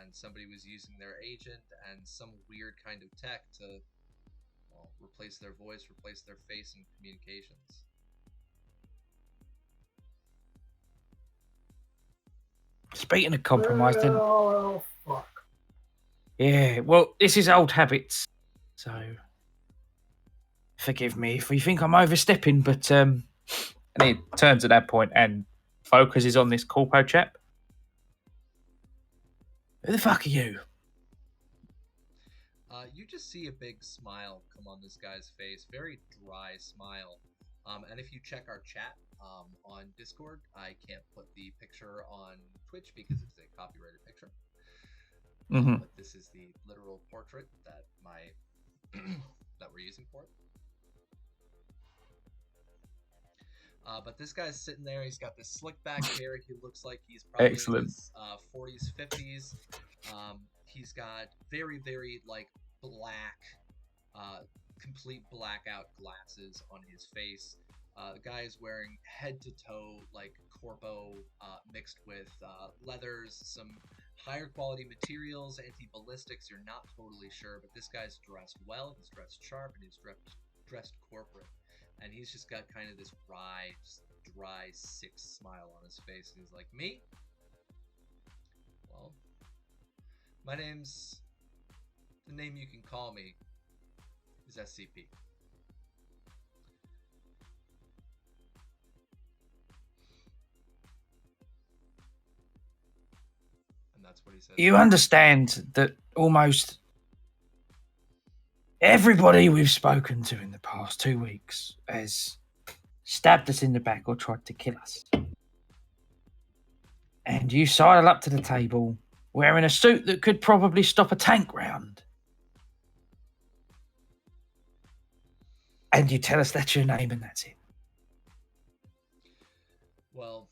and somebody was using their agent and some weird kind of tech to replace their voice, replace their face in communications.
Speaking of compromised,
Oh, fuck.
yeah, well, this is old habits, so forgive me if you think I'm overstepping, but and he turns at that point and focuses on this corpo chap. Who the fuck are you?
You just see a big smile come on this guy's face, very dry smile. And if you check our chat on Discord, I can't put the picture on Twitch because it's a copyrighted picture.
Mm-hmm.
But this is the literal portrait that that we're using for it. But this guy's sitting there. He's got this slick back hair. He looks like he's probably
Excellent.
in his 40s, 50s. He's got very, very like black, complete blackout glasses on his face. The guy is wearing head to toe like corpo mixed with leathers, some higher quality materials, anti-ballistics. You're not totally sure, but this guy's dressed well. He's dressed sharp, and he's dressed corporate. And he's just got kind of this wry, just dry, sick smile on his face. And he's like, me? Well, my name's... The name you can call me is SCP. And that's what he says.
You understand that almost everybody we've spoken to in the past 2 weeks has stabbed us in the back or tried to kill us. And you sidle up to the table wearing a suit that could probably stop a tank round. And you tell us that's your name and that's it.
Well,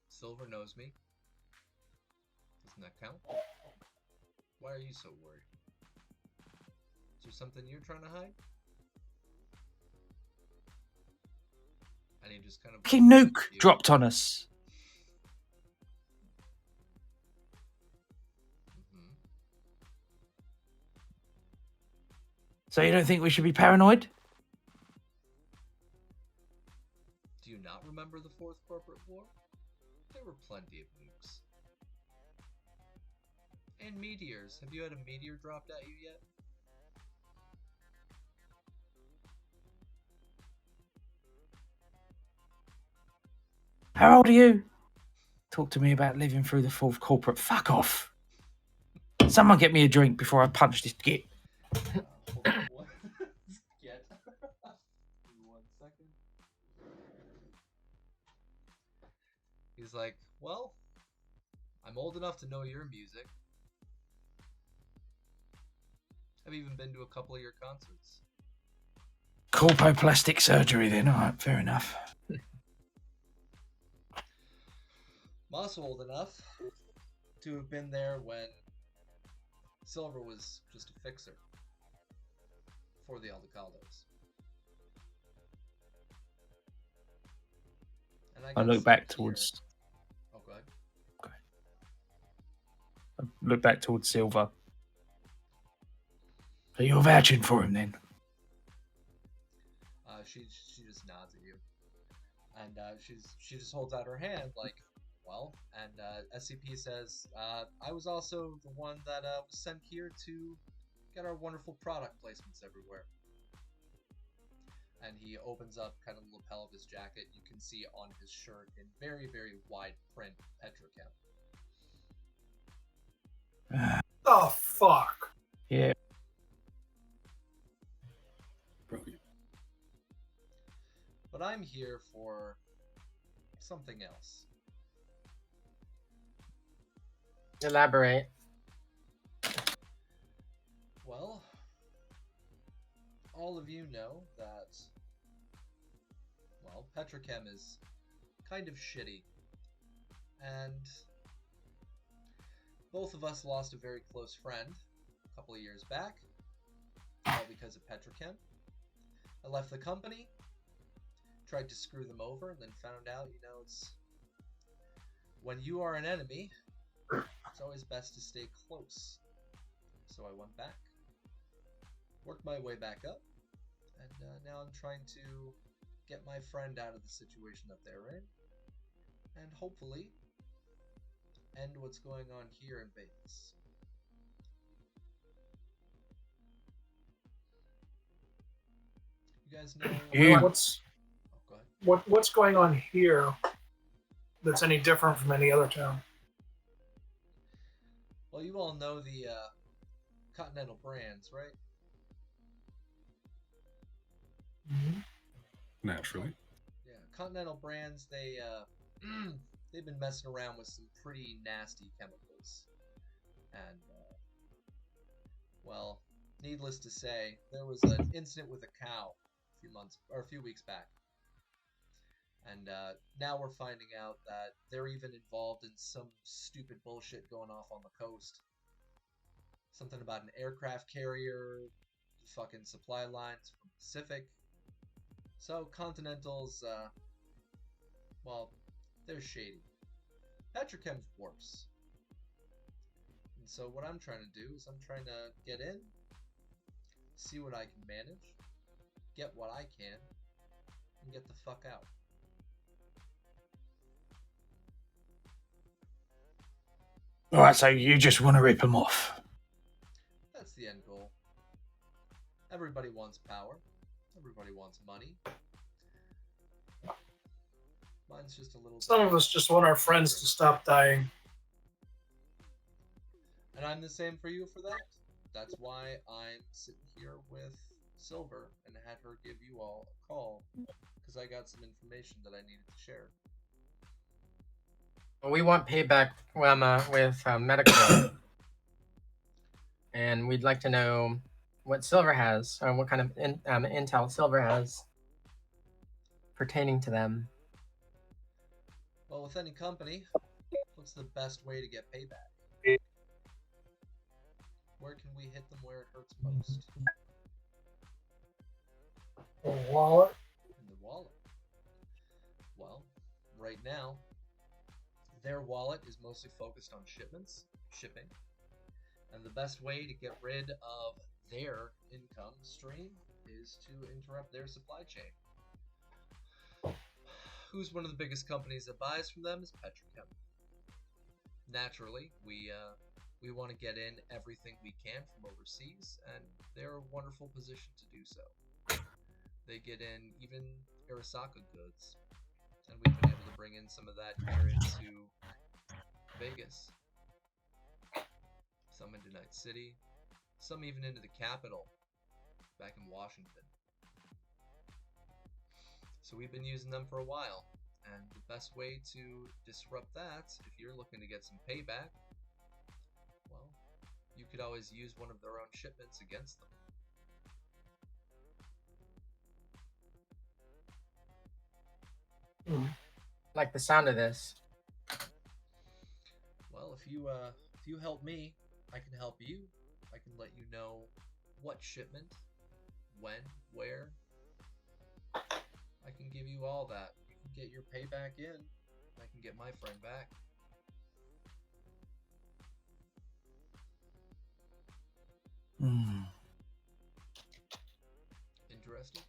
Silver knows me. Doesn't that count? Why are you so worried? Is there something you're trying to hide? And he just kind of...
Fucking nuke dropped on us.
Mm-hmm.
So you don't think we should be paranoid?
Do you not remember the Fourth Corporate War? There were plenty of nukes. And meteors. Have you had a meteor dropped at you yet?
How old are you? Talk to me about living through the fourth corporate. Fuck off. Someone get me a drink before I punch this git.
Hold on, what? Get. Give me 1 second. He's like, well, I'm old enough to know your music. I've even been to a couple of your concerts.
Corpoplastic surgery then. All right, fair enough.
I'm also old enough to have been there when Silver was just a fixer for the Aldecaldos. And
I
got
look
sent
back
here-
towards.
Oh, go ahead.
I look back towards Silver. So you're vouching for him then?
She just nods at you, and she just holds out her hand like, well. And SCP says, I was also the one that was sent here to get our wonderful product placements everywhere. And he opens up kind of the lapel of his jacket. You can see on his shirt in very, very wide print Petrochem.
Oh, fuck.
Yeah.
Brilliant.
But I'm here for something else.
Elaborate.
Well, all of you know that, well, Petrochem is kind of shitty. And both of us lost a very close friend a couple of years back, all because of Petrochem. I left the company, tried to screw them over, and then found out, it's when you are an enemy, it's always best to stay close. So I went back, worked my way back up, and now I'm trying to get my friend out of the situation that they're in, and hopefully end what's going on here in Vegas. You guys know...
Yeah.
What's
Oh, go ahead.
what's going on here that's any different from any other town?
Well, Well, you all know the Continental Brands, right?
Naturally.
Yeah, Continental Brands. They've been messing around with some pretty nasty chemicals, and well, needless to say, there was an incident with a cow a few weeks back, and now we're finding out that they're even involved in some stupid bullshit going off on the coast. Something about an aircraft carrier, fucking supply lines from Pacific. So Continental's, well, they're shady. Petrochem's worse. And so what I'm trying to do is I'm trying to get in, see what I can manage, get what I can, and get the fuck out.
Alright, so you just want to rip them off.
That's the end goal. Everybody wants power. Everybody wants money. Mine's just a little...
Some of us just want our friends to stop dying.
And I'm the same for you for that. That's why I'm sitting here with Silver and had her give you all a call, because I got some information that I needed to share.
We want payback with medical, and we'd like to know what Silver has, or what kind of intel Silver has pertaining to them.
Well, with any company, what's the best way to get payback? Where can we hit them where it hurts most?
A wallet.
In the wallet. Well, right now, their wallet is mostly focused on shipping, and the best way to get rid of their income stream is to interrupt their supply chain. Who's one of the biggest companies that buys from them is Petrochem. Naturally, we want to get in everything we can from overseas, and they're a wonderful position to do so. They get in even Arasaka goods, and we've been able to bring in some of that here into Vegas, some into Night City, some even into the capital, back in Washington. So we've been using them for a while, and the best way to disrupt that, if you're looking to get some payback, well, you could always use one of their own shipments against them.
Like the sound of this.
Well, if you help me, I can help you. I can let you know what shipment, when, where. I can give you all that. You can get your payback in. I can get my friend back. Interested?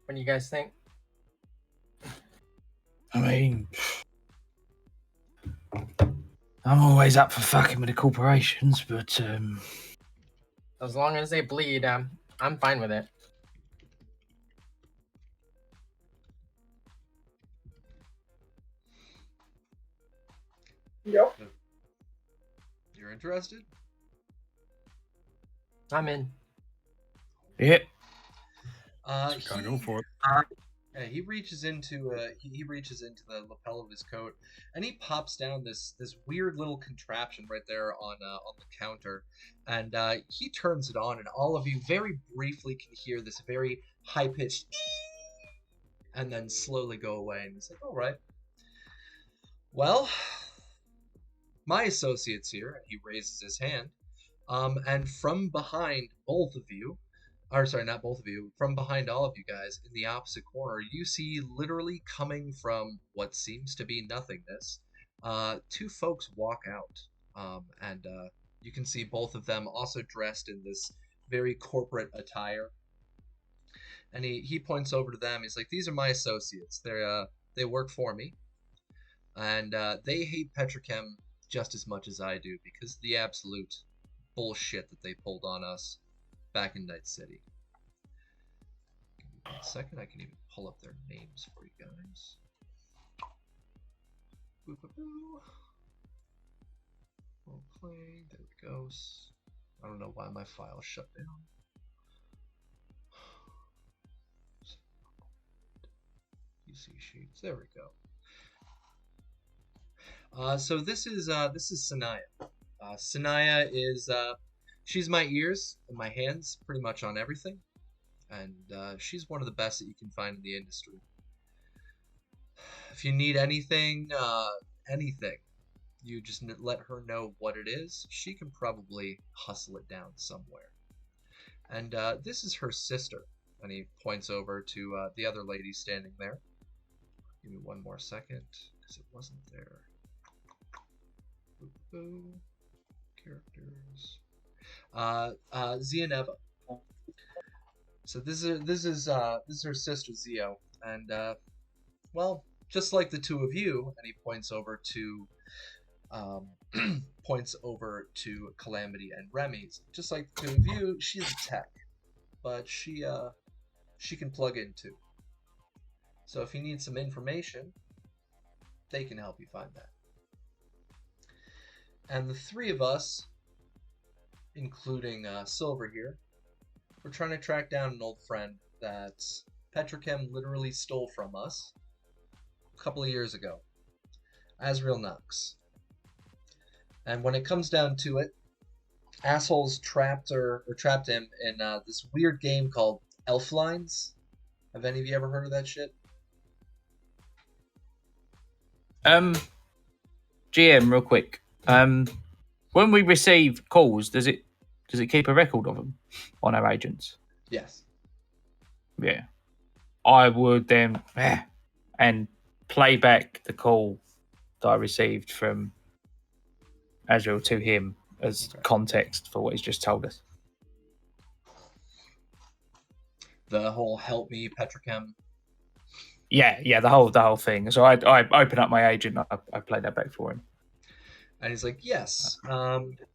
What do you guys think?
I mean, I'm always up for fucking with the corporations, but
As long as they bleed, I'm fine with it.
Yep.
You're interested?
I'm in.
yeah.
Gotta go for it.
Yeah, he reaches into the lapel of his coat, and he pops down this weird little contraption right there on the counter, and he turns it on, and all of you very briefly can hear this very high pitched, and then slowly go away. And he's like, "All right, well, my associates here." And he raises his hand, and from behind both of you. Or sorry, not both of you, from behind all of you guys in the opposite corner, you see literally coming from what seems to be nothingness, two folks walk out, and you can see both of them also dressed in this very corporate attire. And he points over to them. He's like, "These are my associates. They work for me, and they hate Petrochem just as much as I do because of the absolute bullshit that they pulled on us back in Night City." Give me 1 second, I can even pull up their names for you guys. Boo-boo-boo. Role play. There it goes. I don't know why my file shut down. PC sheets. There we go. So this is Sanaya. Sanaya is she's my ears and my hands pretty much on everything, and she's one of the best that you can find in the industry. If you need anything, anything, you just let her know what it is. She can probably hustle it down somewhere. And this is her sister, and he points over to the other lady standing there. Give me one more second, because it wasn't there. Boo. Characters. Zianeva. So this is her sister Zio, and well, just like the two of you, and he points over to Calamity and Remy's. Just like the two of you, she's a tech, but she can plug in too. So if you need some information, they can help you find that. And the three of us, including Silver here, we're trying to track down an old friend that Petrochem literally stole from us a couple of years ago. Asriel Knox. And when it comes down to it, assholes trapped him in this weird game called Elflines. Have any of you ever heard of that shit?
GM, real quick. When we receive calls, does it keep a record of them on our agents?
Yes.
Yeah. I would then and play back the call that I received from Azrael to him as context for what he's just told us.
The whole help me Petrochem.
Yeah, the whole thing. So I open up my agent, I play that back for him.
And he's like, yes,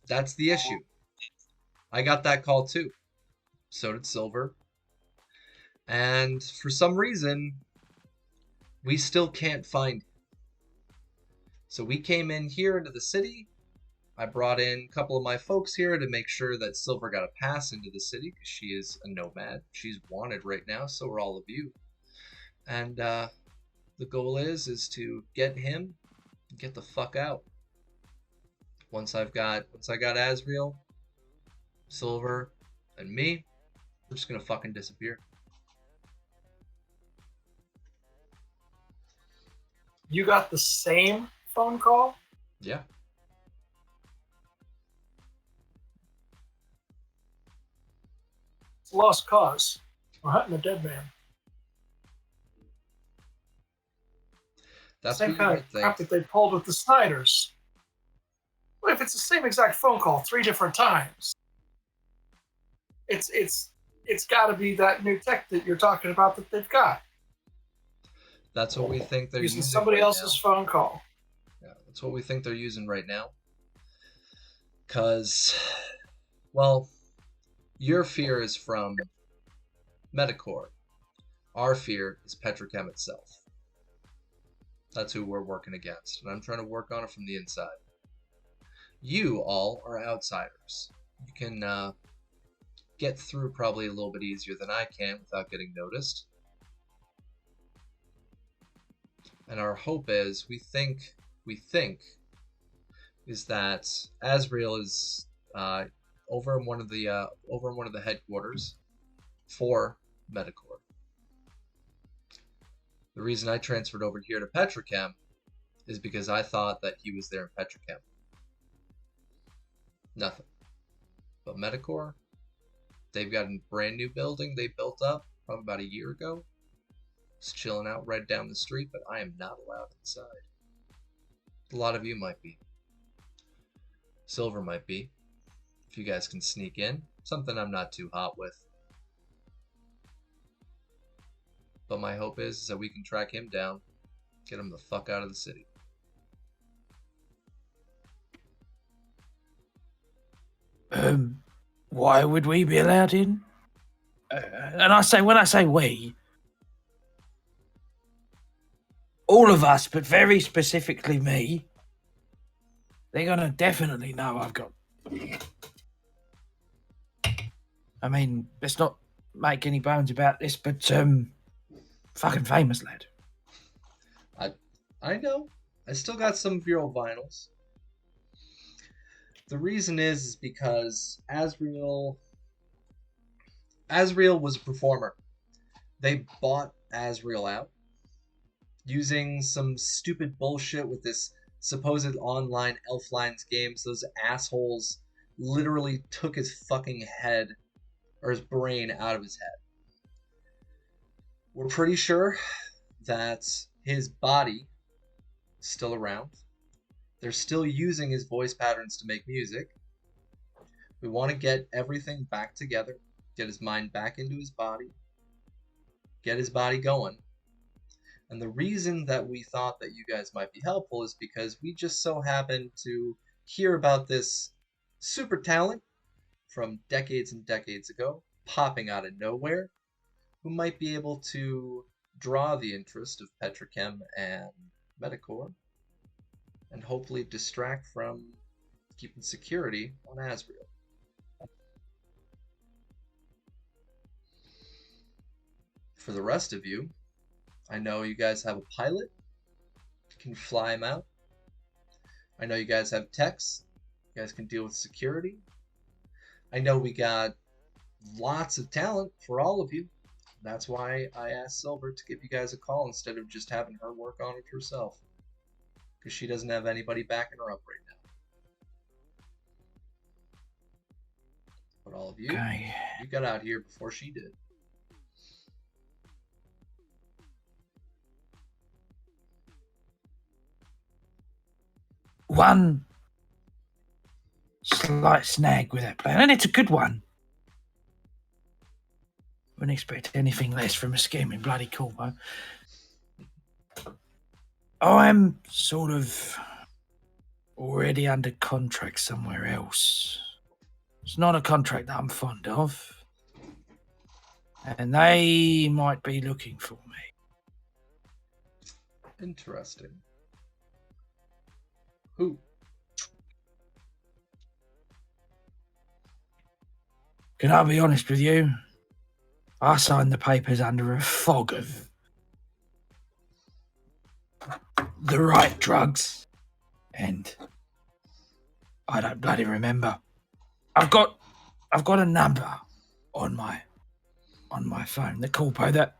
that's the issue. I got that call too. So did Silver. And for some reason, we still can't find him. So we came in here into the city. I brought in a couple of my folks here to make sure that Silver got a pass into the city, because she is a nomad. She's wanted right now, so are all of you. And the goal is to get him, get the fuck out. Once I got Asriel, Silver, and me, we're just gonna fucking disappear.
You got the same phone call?
Yeah.
It's a lost cause. We're hunting a dead man.
That's
same
what you
kind
might
of crap
think.
that they pulled with the Snyders. Well, if it's the same exact phone call 3 different times, it's got to be that new tech that you're talking about that they've got.
That's what we think they're
using
using
somebody
right
else's
now.
phone call.
Yeah, that's what we think they're using right now. Because, well, your fear is from Medicore. Our fear is Petrochem itself. That's who we're working against, and I'm trying to work on it from the inside. You all are outsiders. You can get through probably a little bit easier than I can without getting noticed. And our hope is, we think, is that Asriel is over in one of the headquarters for Medicore. The reason I transferred over here to Petrochem is because I thought that he was there in Petrochem. Nothing. But Medicore, they've got a brand new building they built up probably about a year ago. It's chilling out right down the street, but I am not allowed inside. A lot of you might be. Silver might be. If you guys can sneak in. Something I'm not too hot with. But my hope is that we can track him down. Get him the fuck out of the city.
Why would we be allowed in? And when I say we, all of us, but very specifically me, they're gonna definitely know I've got. I mean, let's not make any bones about this, but fucking famous lad.
I know. I still got some of your old vinyls. The reason is because Asriel was a performer. They bought Asriel out using some stupid bullshit with this supposed online Elflines games. Those assholes literally took his fucking head or his brain out of his head. We're pretty sure that his body is still around. They're still using his voice patterns to make music. We want to get everything back together, get his mind back into his body, get his body going. And the reason that we thought that you guys might be helpful is because we just so happened to hear about this super talent from decades and decades ago, popping out of nowhere, who might be able to draw the interest of Petrochem and Metacore, and hopefully distract from keeping security on Asriel. For the rest of you, I know you guys have a pilot, can fly him out. I know you guys have techs, you guys can deal with security. I know we got lots of talent for all of you. That's why I asked Silver to give you guys a call instead of just having her work on it herself. Because she doesn't have anybody backing her up right now. But all of you, you got out here before she did.
One slight snag with that plan, and it's a good one. Wouldn't expect anything less from a scheming bloody corpo. I'm sort of already under contract somewhere else. It's not a contract that I'm fond of. And they might be looking for me.
Interesting. Who?
Can I be honest with you? I signed the papers under a fog of the right drugs, and I don't bloody remember. I've got a number on my phone, the corpo that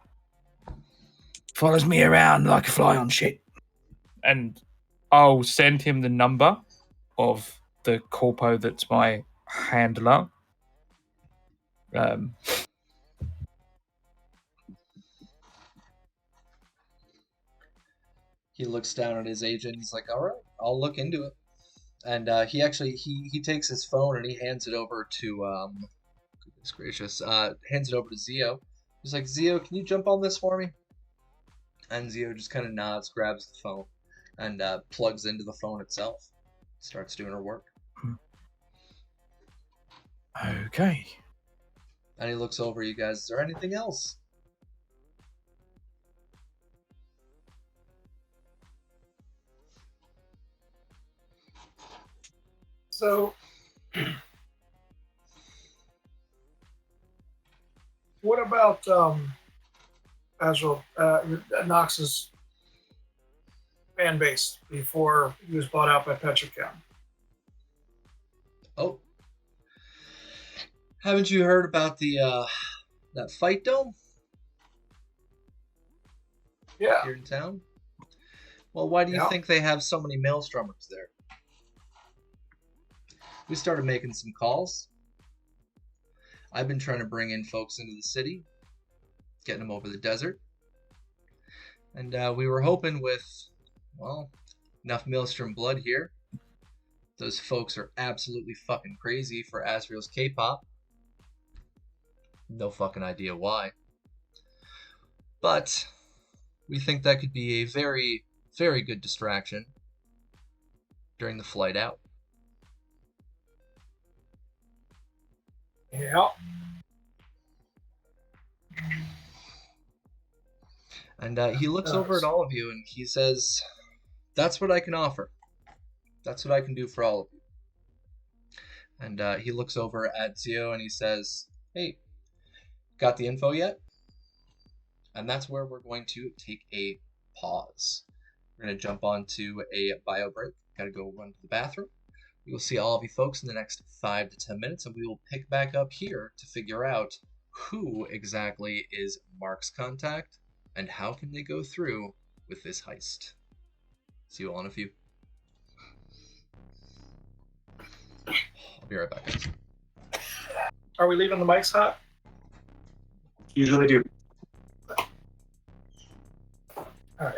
follows me around like a fly on shit. And I'll send him the number of the corpo that's my handler.
He looks down at his agent. He's like, "All right, I'll look into it." And he actually he takes his phone and he hands it over to goodness gracious, hands it over to Zio. He's like, "Zio, can you jump on this for me?" And Zio just kind of nods, grabs the phone, and plugs into the phone itself. Starts doing her work.
Okay.
And he looks over you guys. Is there anything else?
So, what about Azrael, Nox's fan base before he was bought out by Petrochem?
Oh, haven't you heard about the that fight dome?
Yeah.
Here in town? Well, why do you think they have so many maelstromers there? We started making some calls. I've been trying to bring in folks into the city, getting them over the desert. And we were hoping with, well, enough maelstrom blood here. Those folks are absolutely fucking crazy for Asriel's K-pop. No fucking idea why. But we think that could be a very, very good distraction during the flight out.
Yeah.
And he looks over at
Nice.
all of you and he says, "That's what I can offer. That's what I can do for all of you." And he looks over at Zio and he says, "Hey, got the info yet?" And that's where we're going to take a pause. We're going to jump onto a bio break. Got to go run to the bathroom. We will see all of you folks in the next 5 to 10 minutes, and we will pick back up here to figure out who exactly is Mark's contact and how can they go through with this heist. See you all in a few. I'll be right back, guys.
Are we leaving the mics hot?
Usually do.
All right.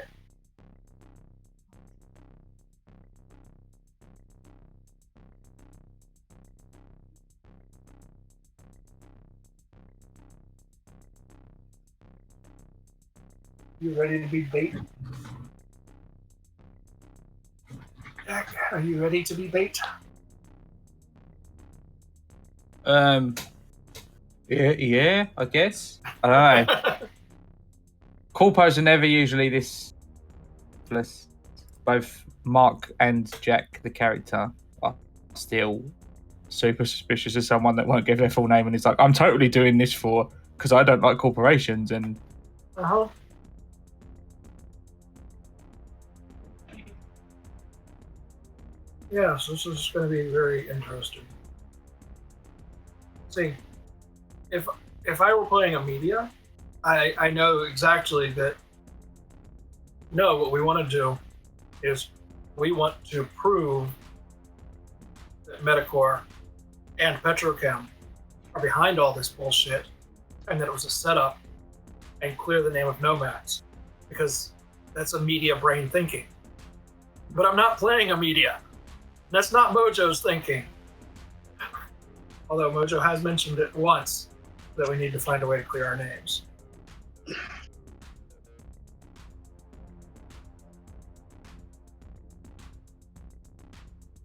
You ready to be bait? Jack, are you ready to be bait?
Yeah, I guess. I don't know. Corpos are never usually this. Both Mark and Jack, the character, are still super suspicious of someone that won't give their full name and is like, "I'm totally doing this because I don't like corporations." And
Uh-huh. Yeah, so this is going to be very interesting. See, if I were playing a media, I know exactly that. No, what we want to do is we want to prove that Metacore and Petrochem are behind all this bullshit, and that it was a setup, and clear the name of Nomads, because that's a media brain thinking. But I'm not playing a media. That's not Mojo's thinking. Although Mojo has mentioned it once, that we need to find a way to clear our names.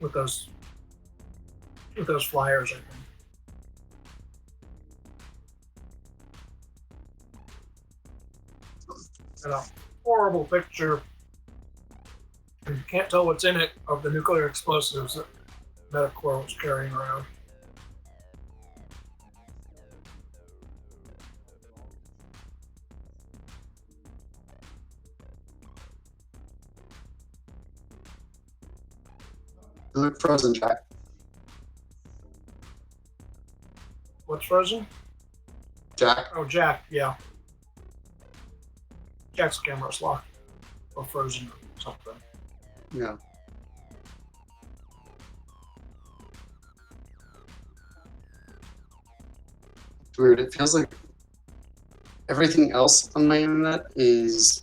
With those flyers, I think. And a horrible picture. You can't tell what's in it of the nuclear explosives that Metacore was carrying around.
You look frozen, Jack.
What's frozen?
Jack.
Oh, Jack, yeah. Jack's camera's locked. Or frozen or something.
Yeah. It's weird. It feels like everything else on my internet is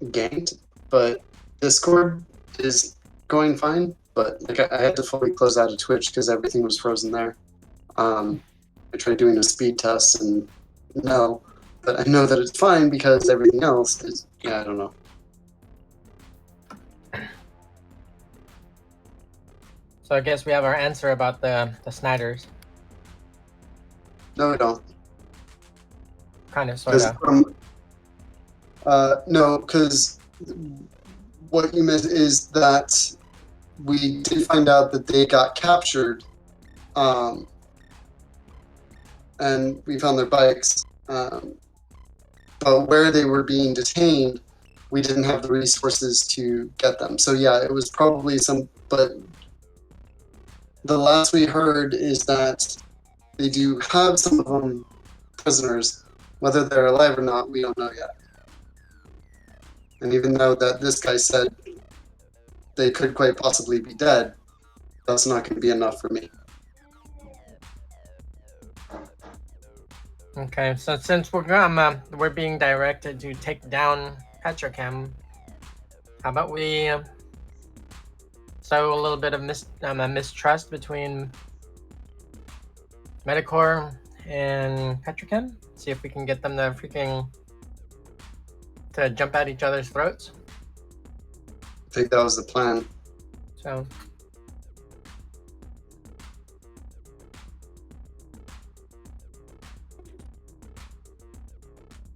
ganked, but Discord is going fine. But like I had to fully close out of Twitch because everything was frozen there. I tried doing a speed test and no, but I know that it's fine because everything else is. Yeah, I don't know.
So I guess we have our answer about the Snyders.
No, I don't.
Kind of, sort of.
No, because what you meant is that we did find out that they got captured, and we found their bikes. But where they were being detained, we didn't have the resources to get them. So yeah, it was probably some. But the last we heard is that they do have some of them prisoners. Whether they're alive or not, we don't know yet. And even though that this guy said they could quite possibly be dead, that's not going to be enough for me.
Okay, so since we're being directed to take down Petrochem, how about we sow a little bit of mistrust between Metacore and Petrochem? See if we can get them to jump at each other's throats.
I think that was the plan.
So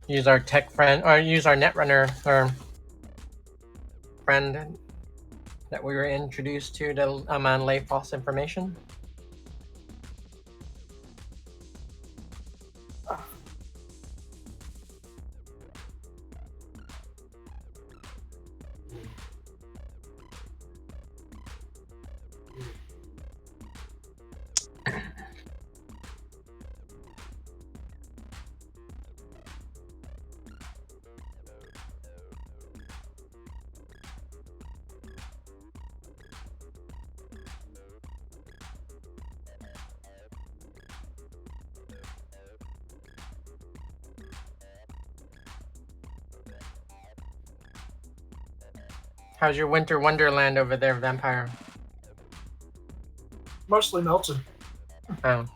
use our tech friend, or use our netrunner or friend that we were introduced to lay false information. How's your winter wonderland over there, Vampire?
Mostly melted.
Oh,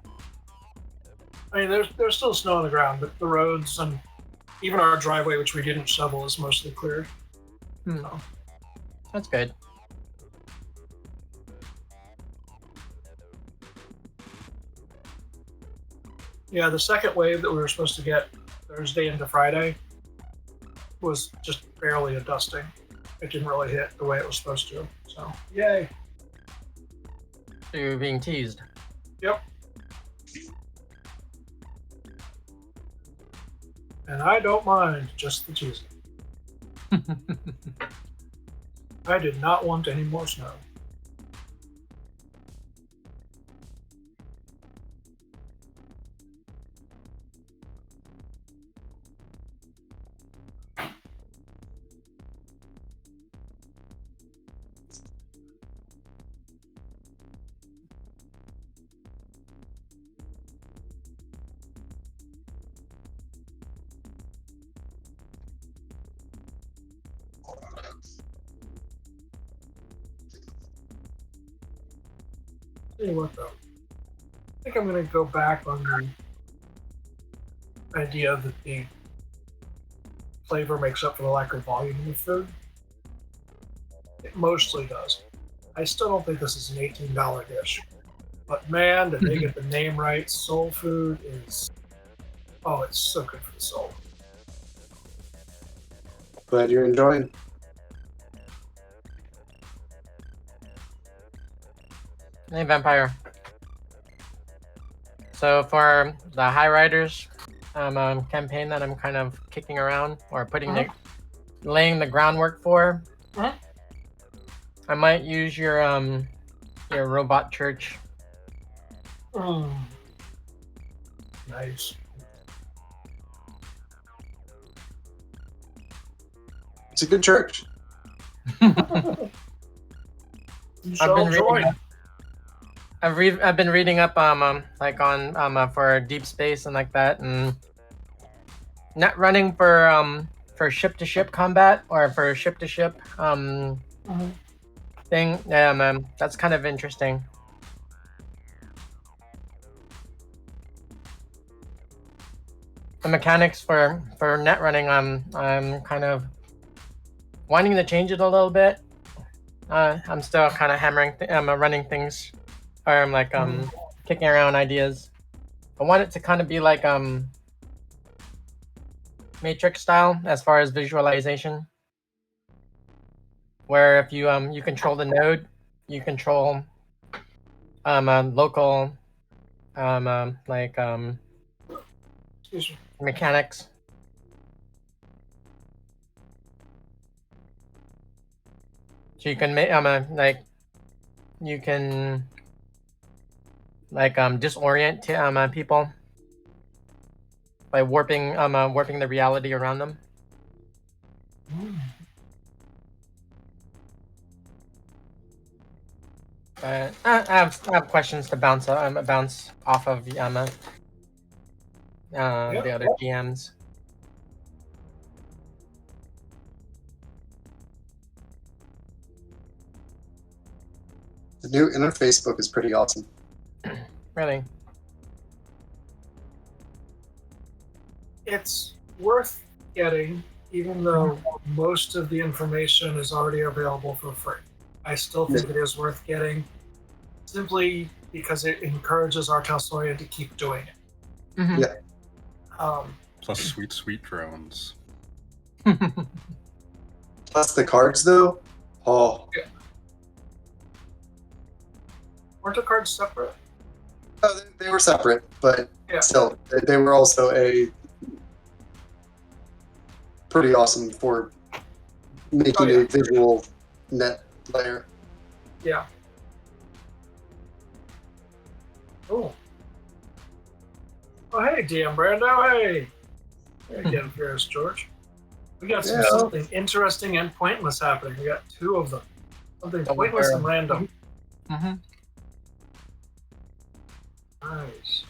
I mean, there's still snow on the ground, but the roads and even our driveway, which we didn't shovel, is mostly cleared. So,
that's good.
yeah, the second wave that we were supposed to get Thursday into Friday was just barely a dusting. It didn't really hit the way it was supposed to. So, yay.
So you're being teased.
Yep. And I don't mind, just the teasing. I did not want any more snow. Tell you what, though. I think I'm going to go back on the idea that the flavor makes up for the lack of volume in the food. It mostly does. I still don't think this is an $18 dish. But man, did they get the name right. Soul food is... Oh, it's so good for the soul.
Glad you're enjoying.
Hey, Vampire. So for the High Riders campaign that I'm kind of kicking around or laying the groundwork for, I might use your robot church.
Nice.
It's a good church.
You shall join.
I've been reading up like on for deep space and like that, and not running for ship to ship combat or for ship to ship thing. That's kind of interesting. The mechanics for net running, I'm kind of wanting to change it a little bit. I'm still kind of running things, or I'm like kicking around ideas. I want it to kind of be like Matrix style as far as visualization, where if you you control the node, you control local mechanics. So you can make you can disorient people by warping the reality around them. I have questions to bounce off of the other GMs.
The new interface book is pretty awesome.
Really?
It's worth getting, even though most of the information is already available for free. I still think it is worth getting, simply because it encourages our Talsorian to keep doing it.
Yeah.
plus sweet, sweet drones.
Plus the cards, though. Oh,
Weren't the cards separate?
oh, they were separate, but
Yeah.
still, they were also a pretty awesome for making
yeah.
a visual net layer.
Yeah. Oh. Oh, hey, DM Brando. Hey. Hey again, Ferris George. We got something interesting and pointless happening. We got two of them. Something pointless and random.
Mm-hmm.
Nice.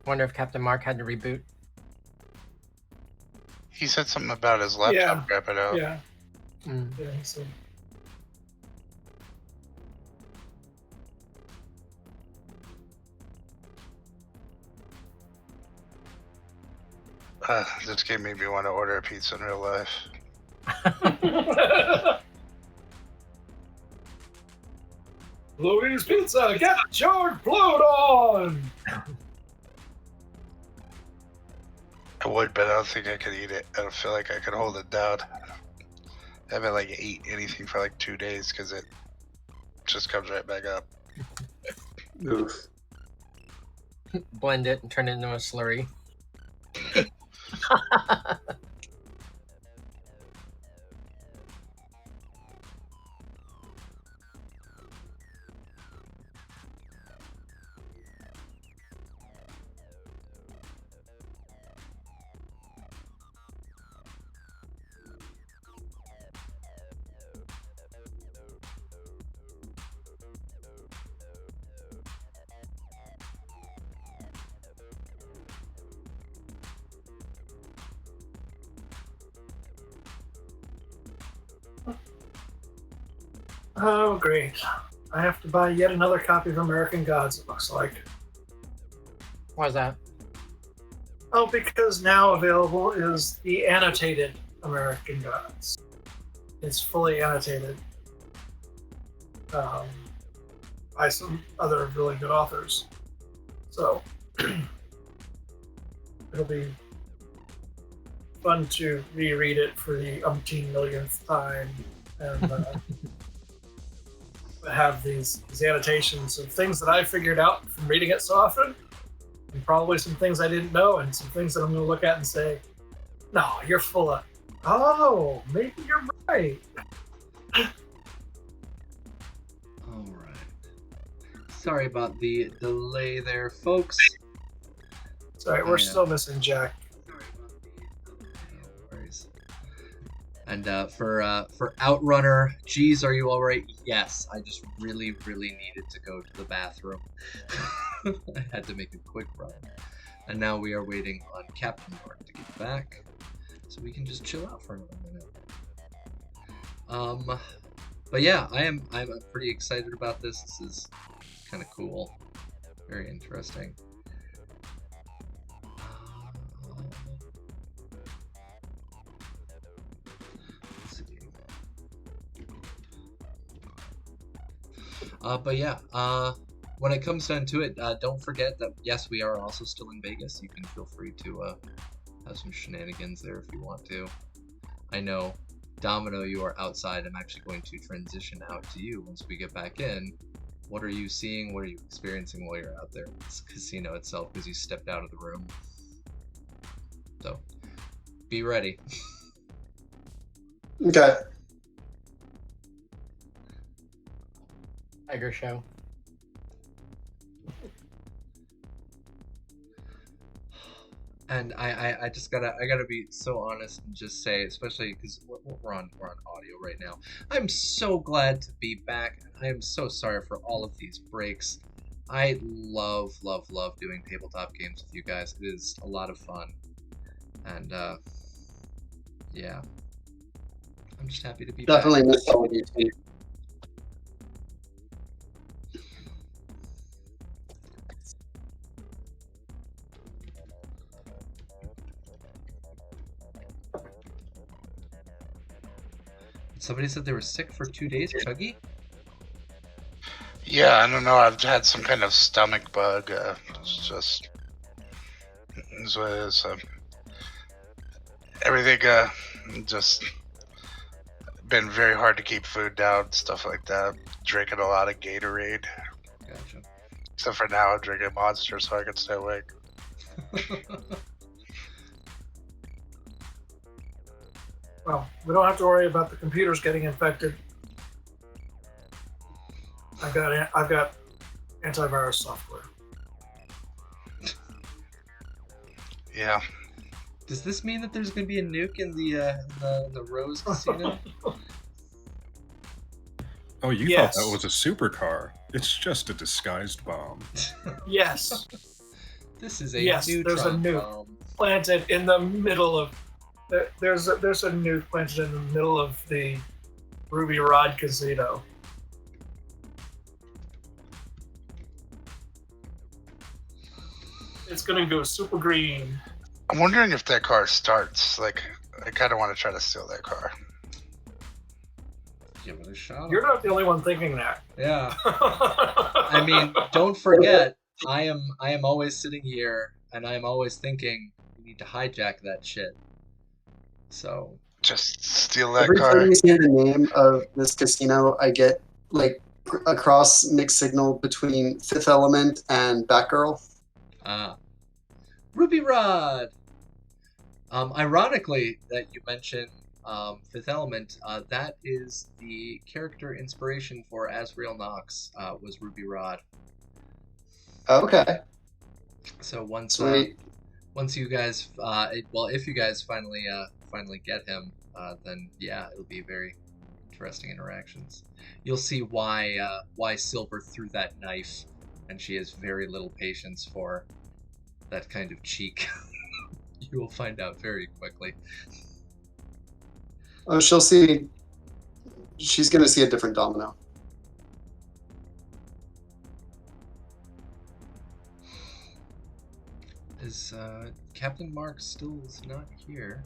Wonder if Captain Mark had to reboot.
He said something about his laptop wrapping out.
Yeah.
Mm.
Yeah, he said.
This game made me want to order a pizza in real life.
Louis Pizza, get your blood on!
I would, but I don't think I could eat it. I don't feel like I could hold it down. I haven't ate anything for 2 days because it just comes right back up.
Oof.
Blend it and turn it into a slurry.
Oh, great. I have to buy yet another copy of American Gods, it looks like.
Why's that?
Oh, because now available is the annotated American Gods. It's fully annotated by some other really good authors. So it'll be fun to reread it for the umpteen millionth time and have these annotations of things that I figured out from reading it so often, and probably some things I didn't know, and some things that I'm going to look at and say, no, you're full of, oh, maybe you're right.
All right. Sorry about the delay there, folks.
Sorry, we're still missing Jack.
No worries. And for Outrunner, geez, are you all right? Yes, I just really needed to go to the bathroom. I had to make a quick run. And now we are waiting on Captain Mark to get back, so we can just chill out for another minute. But yeah, I'm pretty excited about this. This is kind of cool, very interesting. But yeah, when it comes down to it, don't forget that yes, we are also still in Vegas. You can feel free to have some shenanigans there if you want to. I know, Domino, you are outside. I'm actually going to transition out to you once we get back in. What are you seeing? What are you experiencing while you're out there? It's casino itself because you stepped out of the room. So, be ready.
Okay.
Tiger show.
And I just gotta be so honest and just say, especially because we're on audio right now. I'm so glad to be back, and I am so sorry for all of these breaks. I love doing tabletop games with you guys. It is a lot of fun, and yeah, I'm just happy to be back.
Definitely miss all of you too.
Somebody said they were sick for 2 days, Chuggy?
Yeah, I don't know. I've had some kind of stomach bug. It's just is what it is. Everything just been very hard to keep food down, stuff like that. Drinking a lot of Gatorade.
Gotcha.
Except for now, I'm drinking Monster so I can stay awake.
Well, we don't have to worry about the computers getting infected. I've got antivirus software.
Yeah.
Does this mean that there's going to be a nuke in the Rose Casino?
Oh, you
Yes.
thought that was a supercar. It's just a disguised bomb.
Yes,
This is a
Yes, there's a
neutron
nuke.
bomb.
planted in the middle of. There's a nuke planted in the middle of the Ruby Rod Casino. It's gonna go super green.
I'm wondering if that car starts. Like, I kind of want to try to steal that car.
Give it a shot.
You're not the only one thinking that.
Yeah. I mean, don't forget, I am always sitting here and I am always thinking we need to hijack that shit. So
Just steal that
Every
car.
time you say the name of this casino, I get like a cross mixed signal between Fifth Element and Batgirl.
Ruby Rod. Ironically, that you mentioned Fifth Element, that is the character inspiration for Azrael Knox. Was Ruby Rod.
Okay,
So once
sweet.
once you guys, if you guys finally get him, then yeah, it'll be very interesting interactions. You'll see why Silver threw that knife, and she has very little patience for that kind of cheek. You will find out very quickly.
Oh, she'll see. She's gonna see a different Domino.
Is Captain Mark still is not here?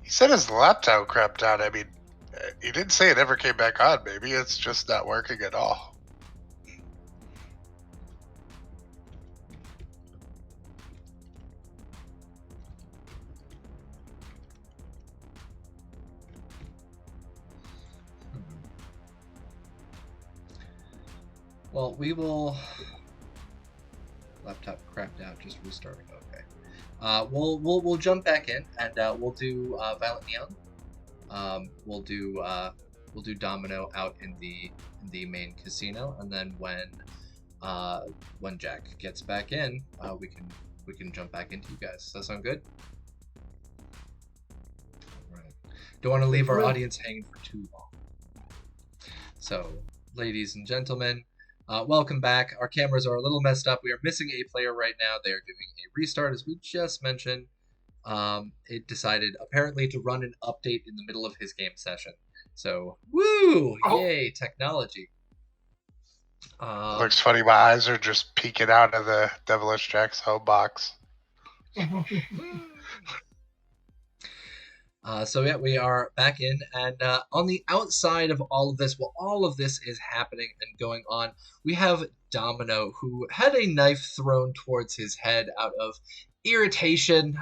He said his laptop crapped out. I mean, he didn't say it ever came back on. Maybe it's just not working at all.
Well, we will. Laptop crapped out. Just restarting. Okay. We'll jump back in and we'll do Violet Neon. We'll do Domino out in the main casino, and then when Jack gets back in, we can jump back into you guys. Does that sound good? All right. Don't want to leave our audience hanging for too long. So, ladies and gentlemen, welcome back. Our cameras are a little messed up. We are missing a player right now. They are doing a restart, as we just mentioned. It decided apparently to run an update in the middle of his game session. So, woo! Yay, technology.
Looks funny. My eyes are just peeking out of the Devilish Jack's home box.
So yeah, we are back in, and on the outside of all of this, while all of this is happening and going on, we have Domino, who had a knife thrown towards his head out of irritation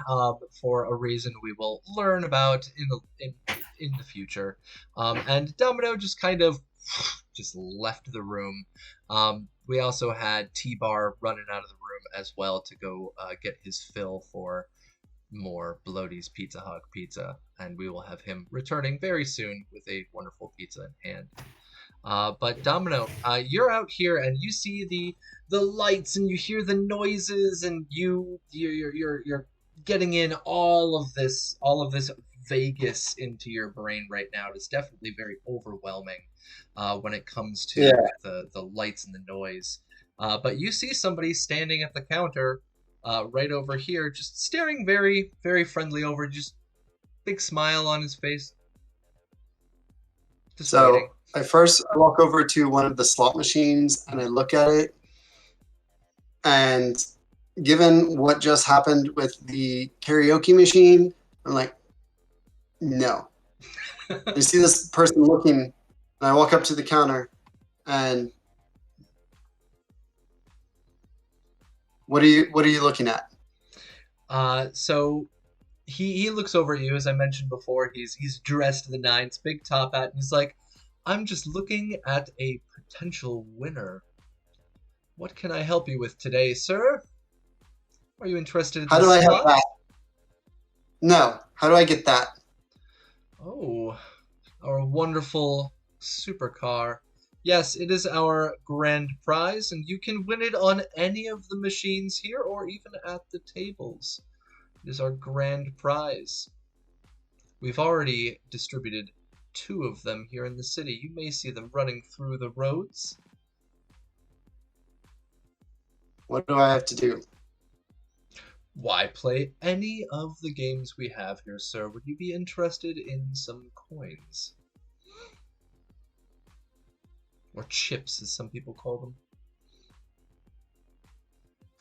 for a reason we will learn about in the future. And Domino just kind of just left the room. We also had T-Bar running out of the room as well to go get his fill for more Bloaty's Pizza Hut pizza, and we will have him returning very soon with a wonderful pizza in hand. But Domino, you're out here and you see the lights and you hear the noises and you're getting in all of this Vegas into your brain right now. It's definitely very overwhelming when it comes to
Yeah.
the lights and the noise. But you see somebody standing at the counter right over here, just staring very, very friendly over, just big smile on his face. Just waiting.
So I walk over to one of the slot machines and I look at it. And given what just happened with the karaoke machine, I'm like, no. You see this person looking, and I walk up to the counter, and what are you looking at?
So he looks over at you, as I mentioned before. He's dressed to the nines, big top hat, and he's like, "I'm just looking at a potential winner. What can I help you with today, sir? Are you interested in
How
the
do I have
slot?"
that? No. How do I get that?
Oh, our wonderful supercar. Yes, it is our grand prize, and you can win it on any of the machines here or even at the tables. It is our grand prize. We've already distributed 2 of them here in the city. You may see them running through the roads.
What do I have to do?
Why play any of the games we have here, sir? Would you be interested in some coins? Or chips, as some people call them.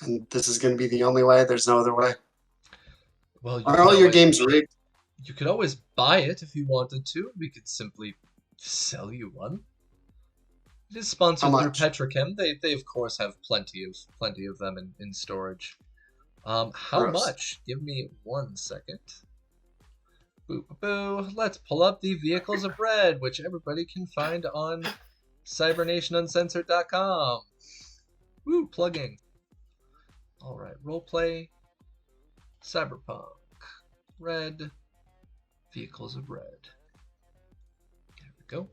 And this is going to be the only way? There's no other way?
Well, you
Are
could
all your
always,
games rigged?
you could always buy it if you wanted to. We could simply sell you one. It is sponsored
How
through
much?
Petrochem. They of course have plenty of them in storage. How
Gross.
much? Give me 1 second. Boo boo boo. Let's pull up the Vehicles of Bread, which everybody can find on CybernationUncensored.com. Woo, plugging. Alright, roleplay. Cyberpunk. Red. Vehicles of Red. There we go.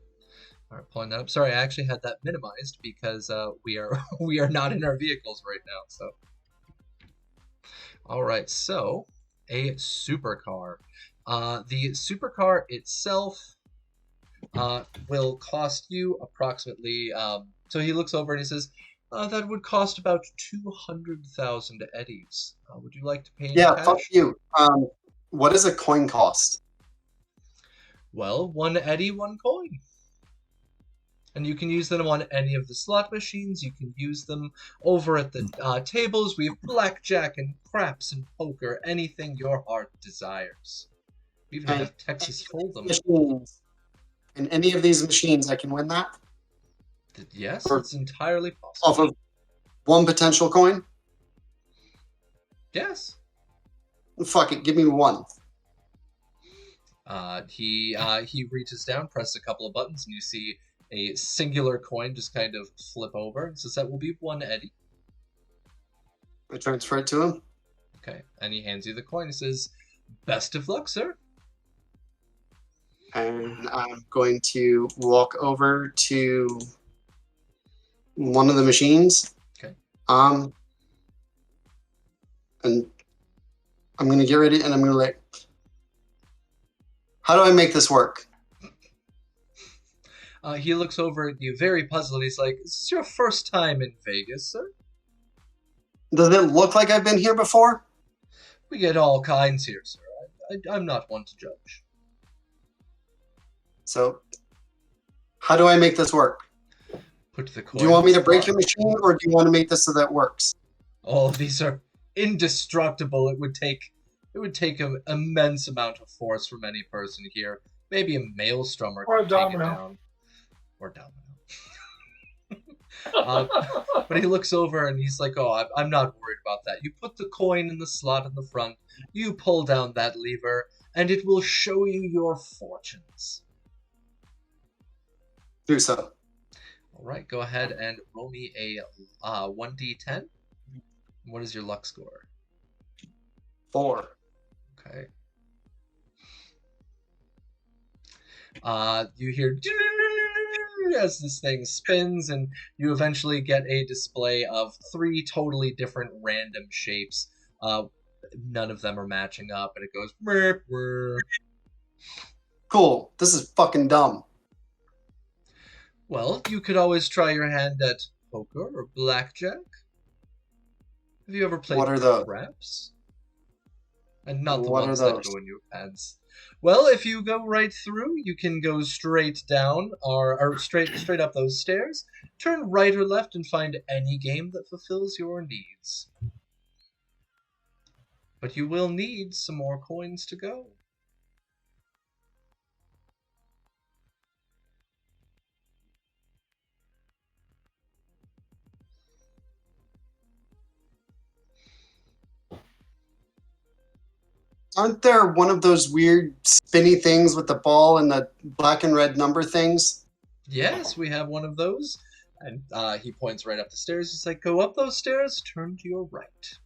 Alright, pulling that up. Sorry, I actually had that minimized because we are not in our vehicles right now, so. Alright, so a supercar. The supercar itself will cost you approximately. So he looks over and he says, "That would cost about 200,000 eddies. Would you like to pay in
Yeah,
cash?"
fuck you. What does a coin cost?
Well, 1 eddy, 1 coin. And you can use them on any of the slot machines. You can use them over at the tables. We have blackjack and craps and poker, anything your heart desires. We even
And
have Texas Hold'em.
Machines. In any of these machines, I can win that?
Yes,
Or
it's entirely possible.
off of one potential coin?
Yes.
Fuck it, give me 1.
He reaches down, presses a couple of buttons, and you see a singular coin just kind of flip over. And says that will be 1 eddy.
I transfer it to him.
Okay, and he hands you the coin. He says, "Best of luck, sir."
And I'm going to walk over to one of the machines.
Okay.
And I'm going to get ready and I'm going to like, how do I make this work?
He looks over at you very puzzled. He's like, "Is this your first time in Vegas, sir?"
Does it look like I've been here before?
We get all kinds here, sir. I'm not one to judge.
So, how do I make this work?
Put the coin.
Do you want me
in
to
the
break
slot.
your machine or do you want to make this so that works?
All of these are indestructible. It would take an immense amount of force from any person here. Maybe a maelstrom
Or a
could take it
domino.
down. Or domino. But he looks over and he's like, "Oh, I'm not worried about that. You put the coin in the slot in the front, you pull down that lever, and it will show you your fortunes."
Do so.
All right, go ahead and roll me a 1d10. What is your luck score?
4.
Okay. You hear as this thing spins, and you eventually get a display of 3 totally different random shapes. None of them are matching up, and it goes. "Merp, merp."
Cool. This is fucking dumb.
Well, you could always try your hand at poker or blackjack. Have you ever played
What are those?
craps? And not the
What are
ones that
those?
go in your pads. Well, if you go right through, you can go straight down or straight up those stairs, turn right or left, and find any game that fulfills your needs. But you will need some more coins to go.
Aren't there one of those weird spinny things with the ball and the black and red number things?
Yes, we have one of those. And he points right up the stairs. He's like, go up those stairs, turn to your right.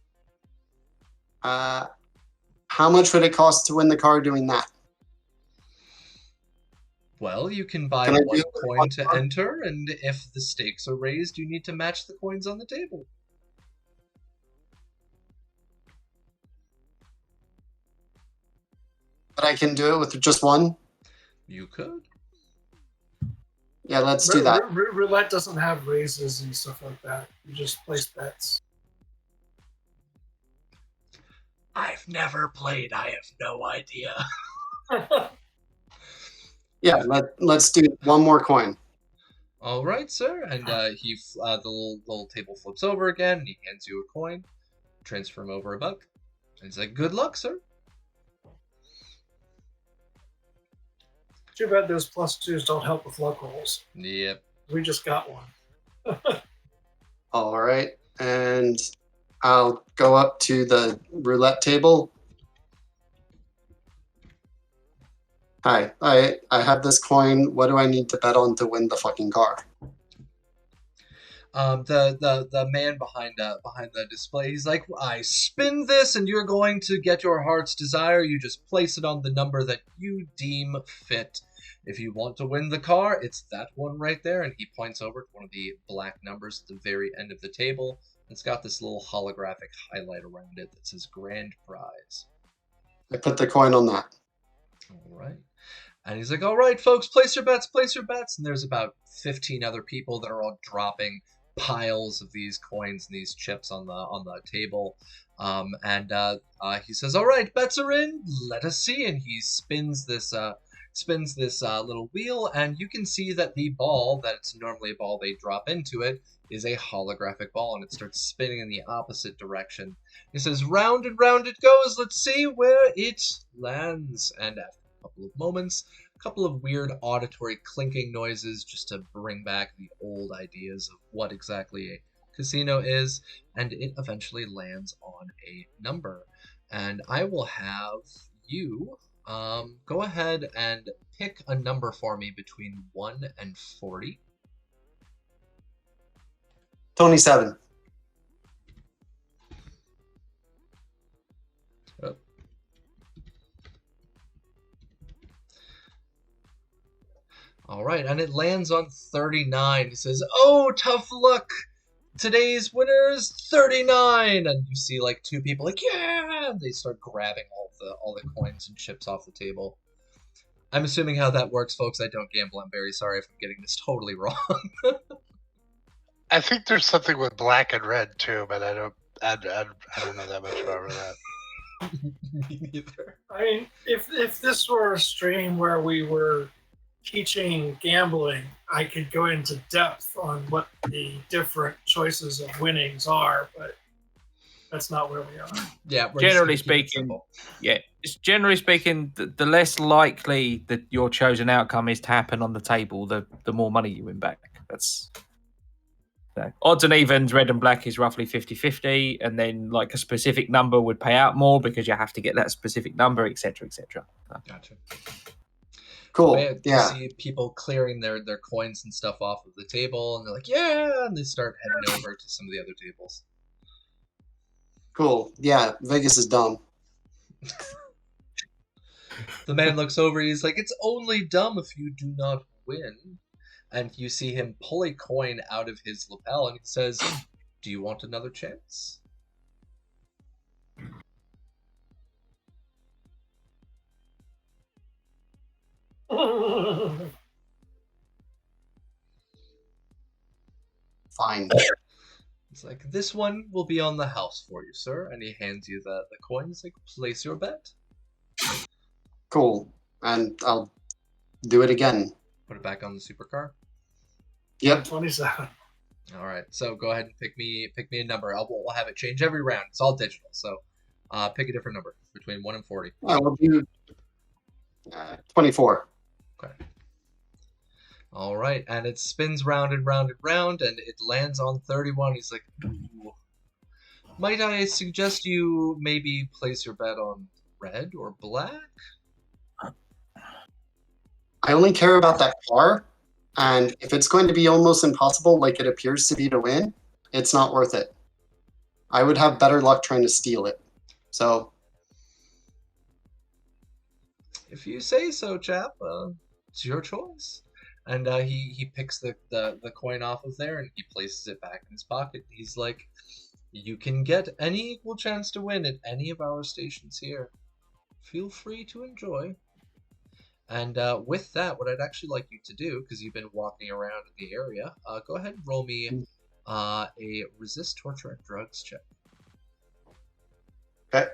How much would it cost to win the car doing that?
Well, you can buy
Can I
one
do it with
coin
one
to
card?
enter, and if the stakes are raised, you need to match the coins on the table.
But I can do it with just one?
You could.
Yeah, let's do that.
Roulette doesn't have raises and stuff like that. You just place bets.
I've never played. I have no idea.
Yeah, let's do one more coin.
All right, sir. And the little table flips over again, and he hands you a coin. Transfer him over a buck. And he's like, good luck, sir.
Too bad those +2s don't help with luck rolls.
Yep.
We just got one.
All right, and I'll go up to the roulette table. Hi, I have this coin. What do I need to bet on to win the fucking car?
The man behind the display, he's like, I spin this, and you're going to get your heart's desire. You just place it on the number that you deem fit. If you want to win the car, it's that one right there. And he points over to one of the black numbers at the very end of the table. It's got this little holographic highlight around it that says grand prize.
I put the coin on that.
All right. And he's like, all right, folks, place your bets, place your bets. And there's about 15 other people that are all dropping piles of these coins and these chips on the table. He says, all right, bets are in. Let us see. And he spins this little wheel, and you can see that the ball, that's normally a ball they drop into it, is a holographic ball, and it starts spinning in the opposite direction. He says, round and round it goes. Let's see where it lands. And after a couple of moments, a couple of weird auditory clinking noises just to bring back the old ideas of what exactly a casino is, and it eventually lands on a number. And I will have you go ahead and pick a number for me between 1 and 40.
27.
Oh. All right, and it lands on 39. It says, oh, tough luck. Today's winner is 39. And you see like 2 people like, yeah, and they start grabbing all the coins and chips off the table. I'm assuming how that works, folks. I don't gamble. I'm very sorry if I'm getting this totally wrong.
I think there's something with black and red too, but I don't know that much about that.
Me neither.
I mean, if this were a stream where we were teaching gambling, I could go into depth on what the different choices of winnings are, but that's not where we are.
Yeah,
Generally speaking, generally speaking, the less likely that your chosen outcome is to happen on the table, the more money you win back. That's odds and evens, red and black is roughly 50-50, and then like a specific number would pay out more because you have to get that specific number, etc., etc.
Gotcha.
Cool.
You see people clearing their coins and stuff off of the table, and they're like, yeah, and they start heading over to some of the other tables.
Cool. Yeah, Vegas is dumb.
The man looks over, he's like, it's only dumb if you do not win. and you see him pull a coin out of his lapel, and he says, "Do you want another chance?"
Fine.
It's like, "This one will be on the house for you, sir." And he hands you the coin. He's like, "Place your bet."
Cool. And I'll do it again.
Put it back on the supercar.
Yep.
27.
All right, so go ahead and pick me a number. We'll have it change every round. It's all digital, so pick a different number between 1 and 40.
I will do 24.
Okay. All right, and it spins round and round and round, and it lands on 31. He's like, "Ooh. Might I suggest you maybe place your bet on red or black?"
I only care about that car, and if it's going to be almost impossible like it appears to be to win, it's not worth it. I would have better luck trying to steal it. So,
If you say so, chap, it's your choice. And he picks the coin off of there, and he places it back in his pocket. He's like, "You can get any equal chance to win at any of our stations here. Feel free to enjoy." And with that, what I'd actually like you to do, because you've been walking around in the area, go ahead and roll me a resist torture and drugs check.
okay,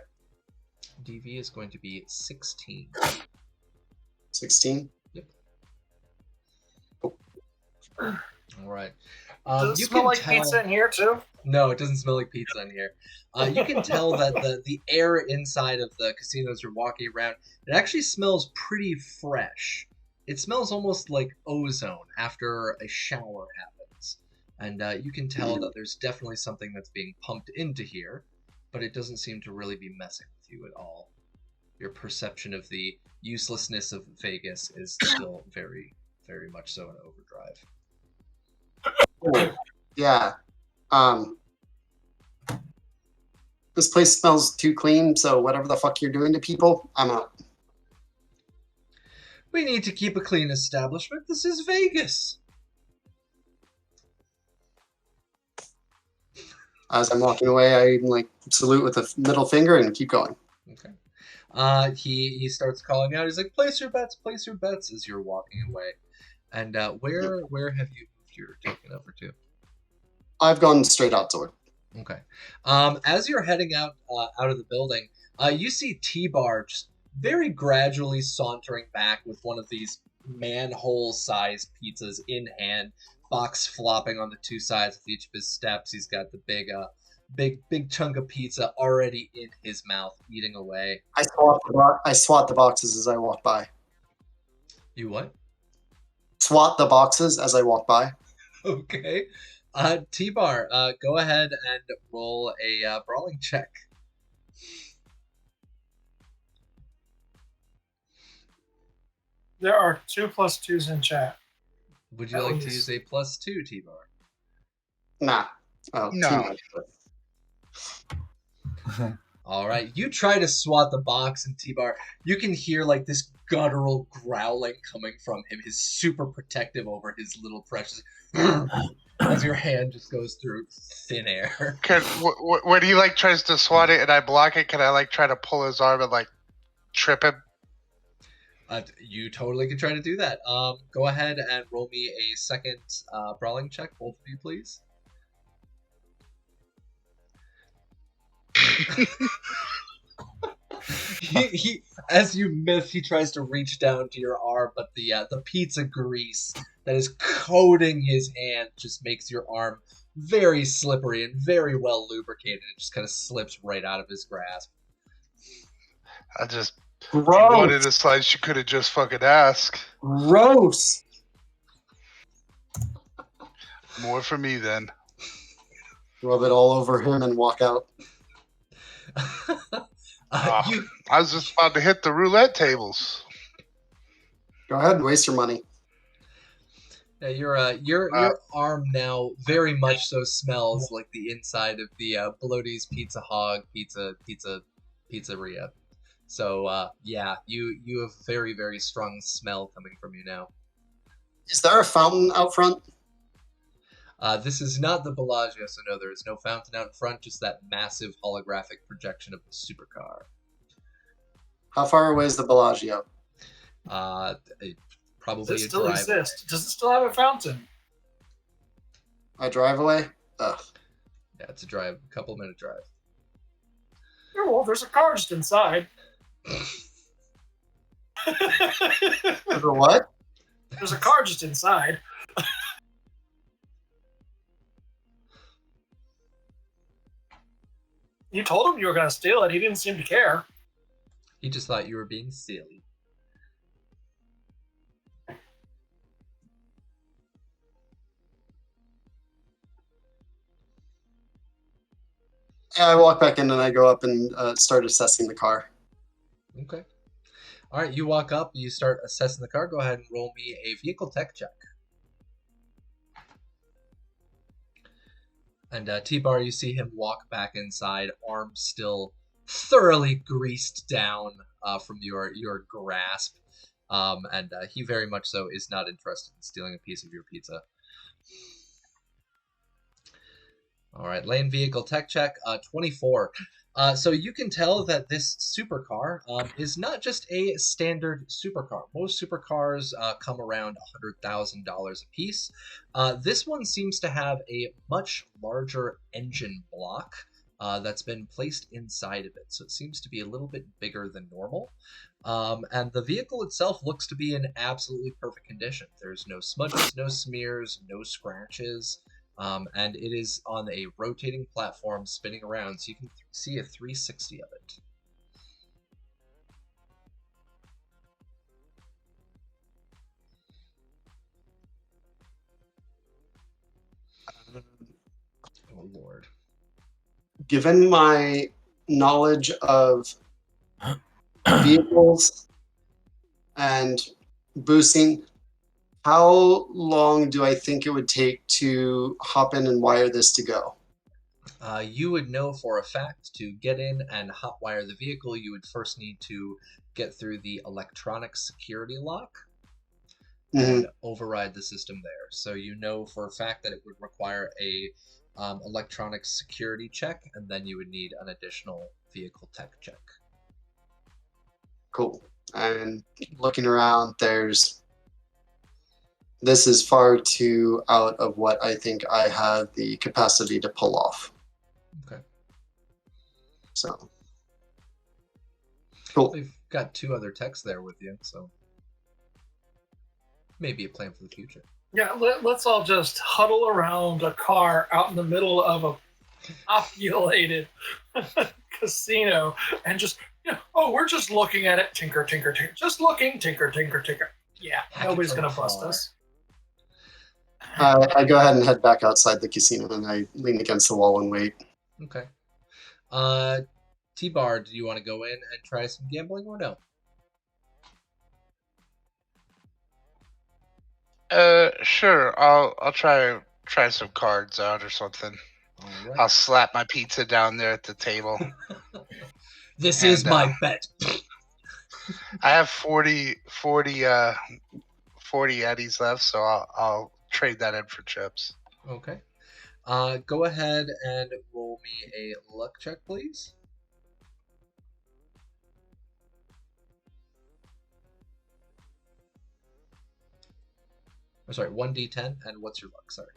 DV is going to be 16.
16.
Yep. All right.
Does it
You
smell
can
like
tell...
pizza in here too?
No, it doesn't smell like pizza in here. You can tell that the air inside of the casinos you're walking around, it actually smells pretty fresh. It smells almost like ozone after a shower happens. And you can tell that there's definitely something that's being pumped into here, but it doesn't seem to really be messing with you at all. Your perception of the uselessness of Vegas is still very, very much so in overdrive.
Cool. Yeah. This place smells too clean, so whatever the fuck you're doing to people, I'm out.
We need to keep a clean establishment. This is Vegas.
As I'm walking away, I like salute with a middle finger and keep going.
Okay. He starts calling out. He's like, place your bets, as you're walking away. And where have you moved your token over to?
I've gone straight outdoor.
Okay. As you're heading out of the building, you see T-Bar just very gradually sauntering back with one of these manhole-sized pizzas in hand, box flopping on the two sides with each of his steps. He's got the big chunk of pizza already in his mouth, eating away.
I swat the boxes as I walk by.
You what?
Swat the boxes as I walk by.
Okay. T-Bar, go ahead and roll a brawling check.
There are 2 plus 2s in chat.
Would you like to use a +2, T-Bar?
Nah. Oh,
No.
All right, you try to swat the box, and T-Bar, you can hear like this guttural growling coming from him. He's super protective over his little precious. As your hand just goes through thin air.
When he like tries to swat it and I block it, can I like try to pull his arm and like trip him?
You totally can try to do that. Go ahead and roll me a second brawling check, both of you, please. he as you miss, he tries to reach down to your arm, but the pizza grease that is coating his hand just makes your arm very slippery and very well lubricated. It just kind of slips right out of his grasp.
I just
Gross.
wanted a slice. You could have just fucking asked.
Gross.
More for me then.
Rub it all over him and walk out.
You
I was just about to hit the roulette tables.
Go ahead and waste your money.
Yeah, your arm now very much so smells like the inside of the Bloaty's Pizza Hog pizzeria. So yeah, you have very, very strong smell coming from you now.
Is there a fountain out front?
This is not the Bellagio, so no, there is no fountain out in front, just that massive holographic projection of the supercar.
How far away is the Bellagio?
Probably
Does it
a
still
drive
exist? Does it still have a fountain?
I drive away? Ugh.
Yeah, it's a couple minute drive.
Oh, well, there's a car just inside.
For what?
There's a car just inside. You told him you were going to steal it. He didn't seem to care.
He just thought you were being silly.
I walk back in and I go up and start assessing the car.
Okay. All right, you walk up, you start assessing the car. Go ahead and roll me a vehicle tech check. And T-Bar, you see him walk back inside, arms still thoroughly greased down from your grasp. And he very much so is not interested in stealing a piece of your pizza. All right, lane vehicle tech check, 24. So you can tell that this supercar is not just a standard supercar. Most supercars come around $100,000 a piece. This one seems to have a much larger engine block that's been placed inside of it. So it seems to be a little bit bigger than normal. And the vehicle itself looks to be in absolutely perfect condition. There's no smudges, no smears, no scratches. And it is on a rotating platform spinning around, so you can see a 360 of it. Oh, Lord.
Given my knowledge of vehicles and boosting, how long do I think it would take to hop in and wire this to go?
You would know for a fact to get in and hotwire the vehicle, you would first need to get through the electronic security lock and override the system there. So you know for a fact that it would require a electronic security check, and then you would need an additional vehicle tech check.
Cool. And looking around, this is far too out of what I think I have the capacity to pull off.
Okay.
So, cool.
We've got two other techs there with you, so maybe a plan for the future.
Yeah, let's all just huddle around a car out in the middle of a populated casino and just, we're just looking at it, tinker, tinker, tinker. Just looking, tinker, tinker, tinker. Yeah, nobody's going to bust us.
I go ahead and head back outside the casino and I lean against the wall and wait.
Okay. T-Bar, do you want to go in and try some gambling or no?
Sure. I'll try some cards out or something.
All right.
I'll slap my pizza down there at the table.
This is my bet.
I have 40 eddies left, so I'll trade that in for chips.
Okay. Go ahead and roll me a luck check, please. I'm sorry, 1d10, and what's your luck? Sorry.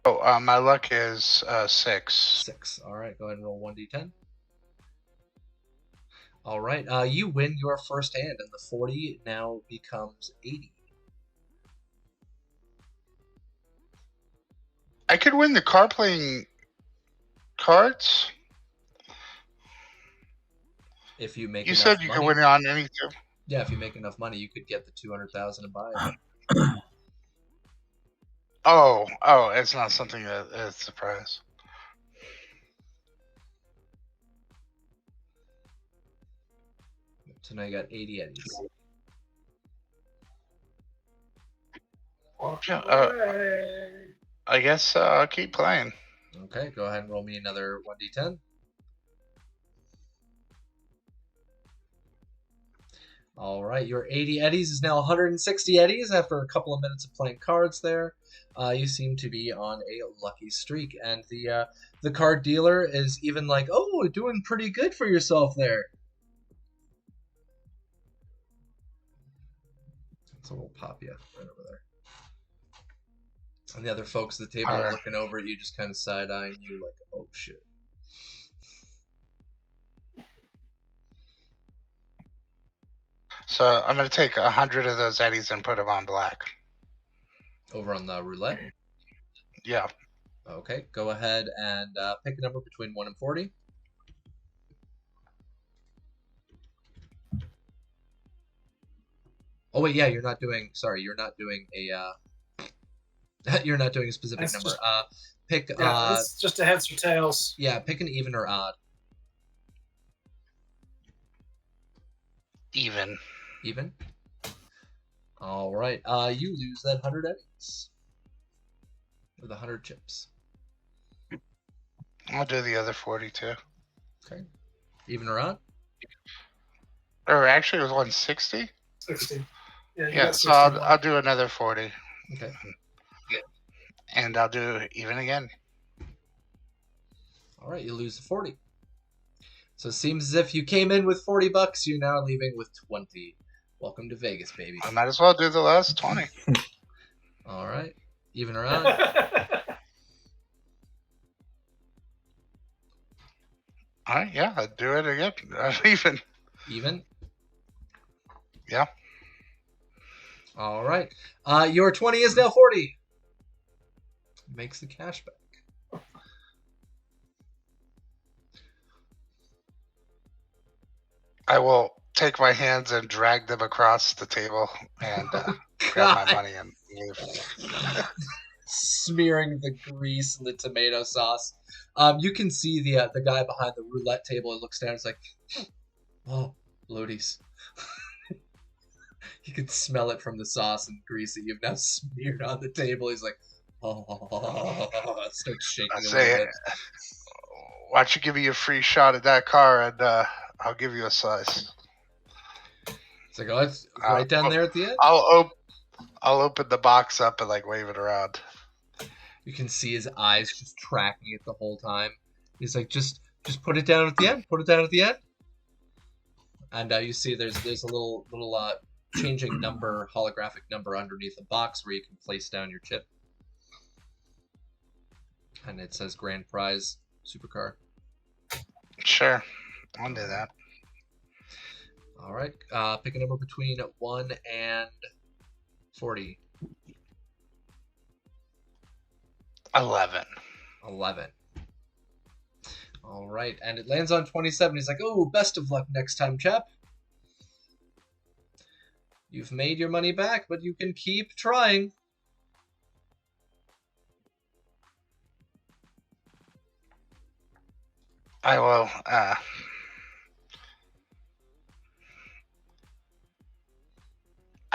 Oh, my luck is 6.
6. All right, go ahead and roll 1d10. All right, you win your first hand, and the 40 now becomes 80.
I could win the car playing cards.
If you make
You
enough
said you
money,
could win it on anything.
Yeah, if you make enough money, you could get the 200,000 and buy it.
Oh, it's not something that's a surprise.
So now you got 80 eddies.
I guess I'll keep playing.
Okay, go ahead and roll me another 1d10. All right, your 80 eddies is now 160 eddies after a couple of minutes of playing cards there. You seem to be on a lucky streak, and the card dealer is even like, "Oh, doing pretty good for yourself there." So we'll pop you right over there. And the other folks at the table are looking over at you, just kind of side-eyeing you like, "Oh, shit."
So I'm going to take 100 of those eddies and put them on black.
Over on the roulette?
Yeah.
Okay, go ahead and pick a number between 1 and 40. Oh wait, yeah, you're not doing a you're not doing a specific
That's
number.
just-
Pick
it's just a heads or tails.
yeah, pick an even or odd.
Even.
Even? All right. You lose that 100 eddies. With 100 chips.
I'll do the other 40 too.
Okay. Even or odd?
Or actually, it was 160.
60. Yeah, you
Yeah,
got
so
60.
I'll do another 40,
Okay.
and I'll do even again.
All right, you lose the 40. So it seems as if you came in with 40 bucks, you're now leaving with 20. Welcome to Vegas, baby.
I might as well do the last 20.
All right. Even or odd?
All right, yeah, I'll do it again. Even.
Even?
Yeah.
All right. Your 20 is now 40. Makes the cash back.
I will take my hands and drag them across the table and grab my money and leave.
Smearing the grease and the tomato sauce. You can see the guy behind the roulette table. He looks down. He's like, "Oh, bloaties." You can smell it from the sauce and grease that you've now smeared on the table. He's like, "Oh," starts shaking
I
a
say,
little bit.
why don't you give me a free shot at that car and I'll give you a slice.
It's like, "Oh, it's right down there at the end."
I'll open the box up and like wave it around.
You can see his eyes just tracking it the whole time. He's like, just put it down at the end. Put it down at the end. And you see there's a little changing number, holographic number underneath the box where you can place down your chip. And it says grand prize supercar.
Sure, I'll do that.
All right. Pick a number between 1 and 40.
11.
11. All right. And it lands on 27. He's like, "Oh, best of luck next time, chap. You've made your money back, but you can keep trying."
I will.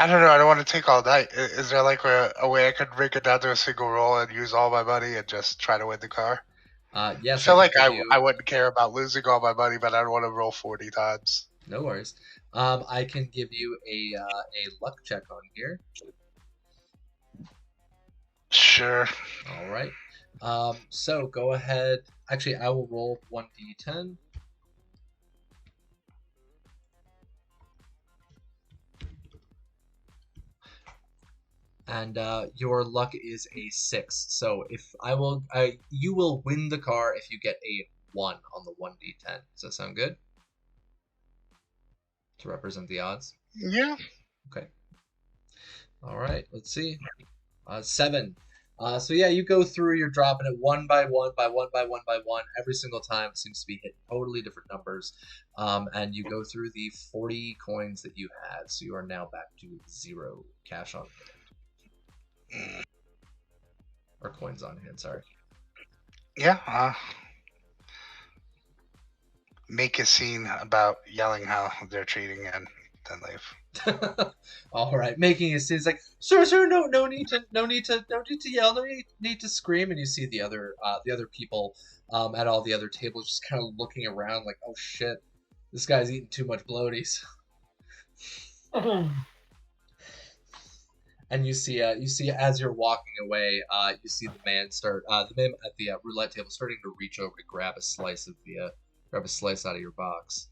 I don't know. I don't want to take all night. Is there like a way I could break it down to a single roll and use all my money and just try to win the car?
Yes.
I feel like
can give you-
I wouldn't care about losing all my money, but I don't want to roll 40 times.
No worries. I can give you a luck check on here.
Sure.
All right. So go ahead. Actually, I will roll 1d10. And your luck is a 6. So you will win the car if you get a 1 on the 1d10. Does that sound good? To represent the odds.
Yeah.
Okay. All right. Let's see. 7. So yeah, you go through. You're dropping it one by one by one by one by one. Every single time it seems to be hitting totally different numbers. And you go through the 40 coins that you had. So you are now back to 0 cash on hand. Or coins on hand. Sorry.
Yeah. Make a scene about yelling how they're cheating and then leave.
All right, making a scene. It's like, sir, no need to yell, no need to scream. And you see the other people at all the other tables just kind of looking around, like, oh shit, this guy's eating too much bloaties. And you see as you're walking away, you see the man at the roulette table starting to reach over to grab a slice out of your box.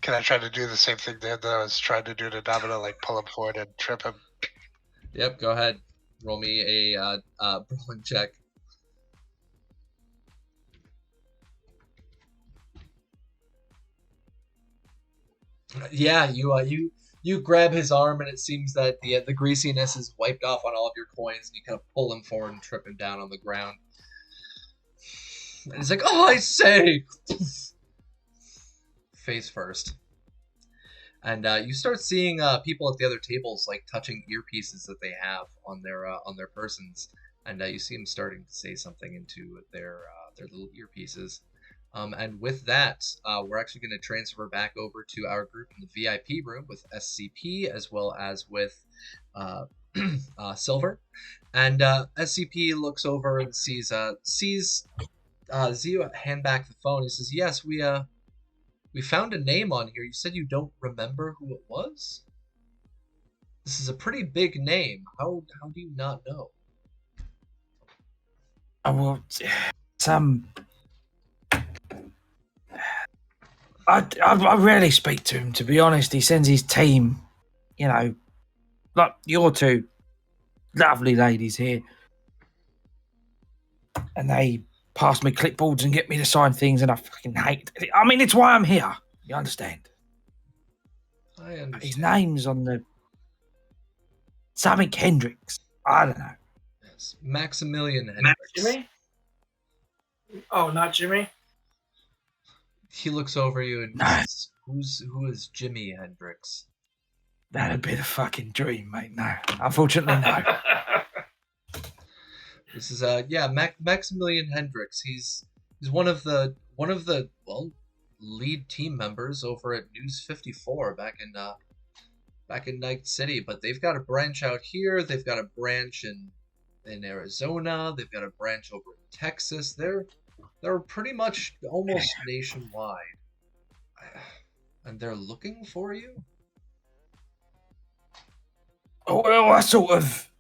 Can I try to do the same thing that I was trying to do to Domino, like pull him forward and trip him?
Yep, go ahead. Roll me a brawling check. Yeah, you grab his arm, and it seems that the greasiness is wiped off on all of your coins, and you kind of pull him forward and trip him down on the ground. And he's like, "Oh, I say!" Face first. And you start seeing people at the other tables like touching earpieces that they have on their persons, and you see them starting to say something into their little earpieces. And with that, we're actually going to transfer back over to our group in the VIP room with SCP as well as with Silver. And SCP looks over and sees Zio hand back the phone. He says, "Yes, we found a name on here. You said you don't remember who it was? This is a pretty big name. How do you not know?"
Oh, well, some. I rarely speak to him, to be honest. He sends his team, like your two lovely ladies here, and they pass me clipboards and get me to sign things, and I fucking hate it. I mean, it's why I'm here. You understand?
I understand.
His name's on the something Hendricks. I don't know.
Yes, Maximilian Hendricks.
Jimmy? Oh, not Jimmy?
He looks over you and says, "Who is Jimi Hendrix?"
That'd be the fucking dream, mate. No, unfortunately, no.
This is Maximilian Hendricks. He's one of the lead team members over at News 54 back in Night City. But they've got a branch out here. They've got a branch in Arizona. They've got a branch over in Texas. They're pretty much almost nationwide, and they're looking for you.
Oh, well, I sort of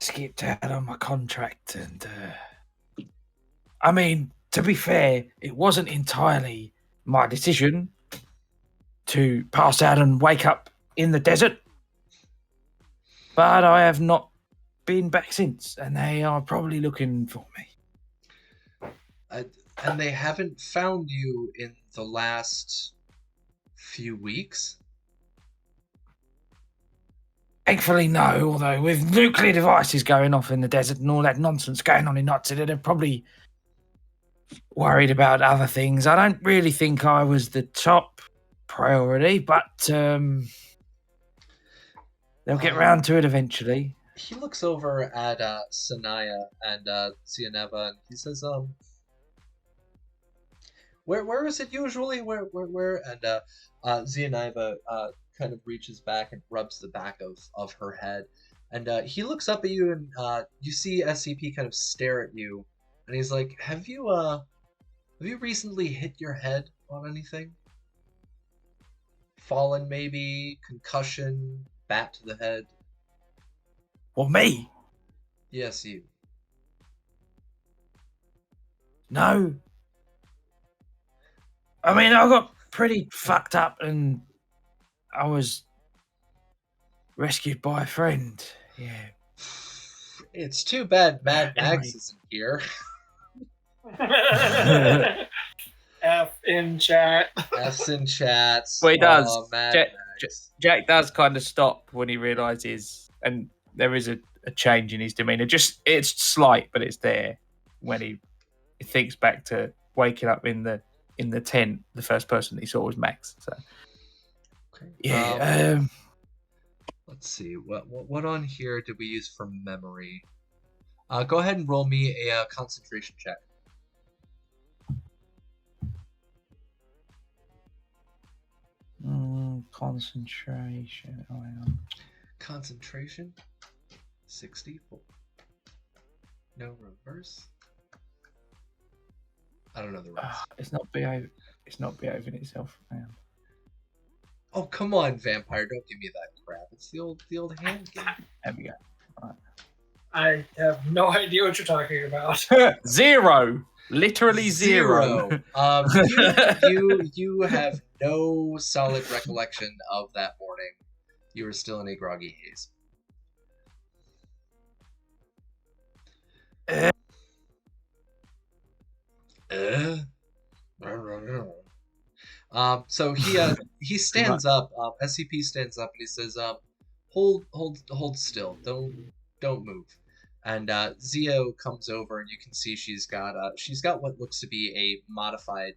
skipped out on my contract, and I mean, to be fair, it wasn't entirely my decision to pass out and wake up in the desert, but I have not been back since, and they are probably looking for me.
And they haven't found you in the last few weeks?
Thankfully, no, although with nuclear devices going off in the desert and all that nonsense going on in Night City, they're probably worried about other things. I don't really think I was the top priority, but they'll get round to it eventually.
He looks over at Sanaya and Cianeva, and he says, Where is it usually? Where? And Zianiva kind of reaches back and rubs the back of her head. And he looks up at you, and you see SCP kind of stare at you. And he's like, Have you recently hit your head on anything? Fallen, maybe? Concussion? Bat to the head?
Well, me?
Yes, you.
No. I mean, I got pretty fucked up and I was rescued by a friend. Yeah.
It's too bad Mad Max isn't here.
F in chat.
F's in chat.
Well, he does.
Mad Max.
Jack does kind of stop when he realizes, and there is a change in his demeanor. Just it's slight, but it's there when he thinks back to waking up in the tent. The first person that he saw was Max. So,
okay.
Yeah.
Let's see. What on here did we use for memory? Go ahead and roll me a concentration check.
Concentration. Oh, hang on.
Concentration. 64. No reverse. I don't know the rest.
It's not BA. It's not behaving itself. Hang on.
Oh, come on, vampire! Don't give me that crap. It's the old hand game.
There we go.
I have no idea what you're talking about.
Zero. Literally zero.
You have no solid recollection of that morning. You were still in a groggy haze. So he stands up. SCP stands up and he says, hold still. Don't move." And Zio comes over and you can see she's got what looks to be a modified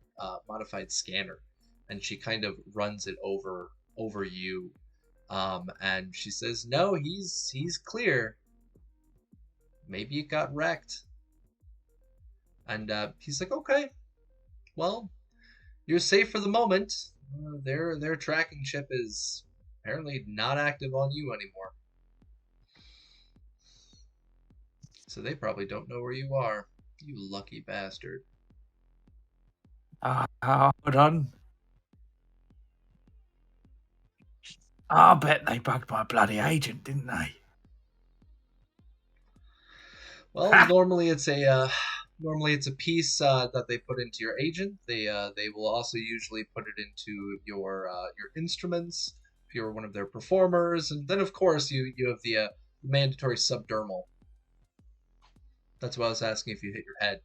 scanner, and she kind of runs it over you, and she says, "No, he's clear. Maybe it got wrecked." And he's like, "Okay, well, you're safe for the moment. Their tracking chip is apparently not active on you anymore. So they probably don't know where you are. You lucky bastard."
Hold on. I bet they bugged my bloody agent, didn't they?
Well, normally it's a piece that they put into your agent. They will also usually put it into your instruments if you're one of their performers, and then of course you have the mandatory subdermal. That's why I was asking if you hit your head.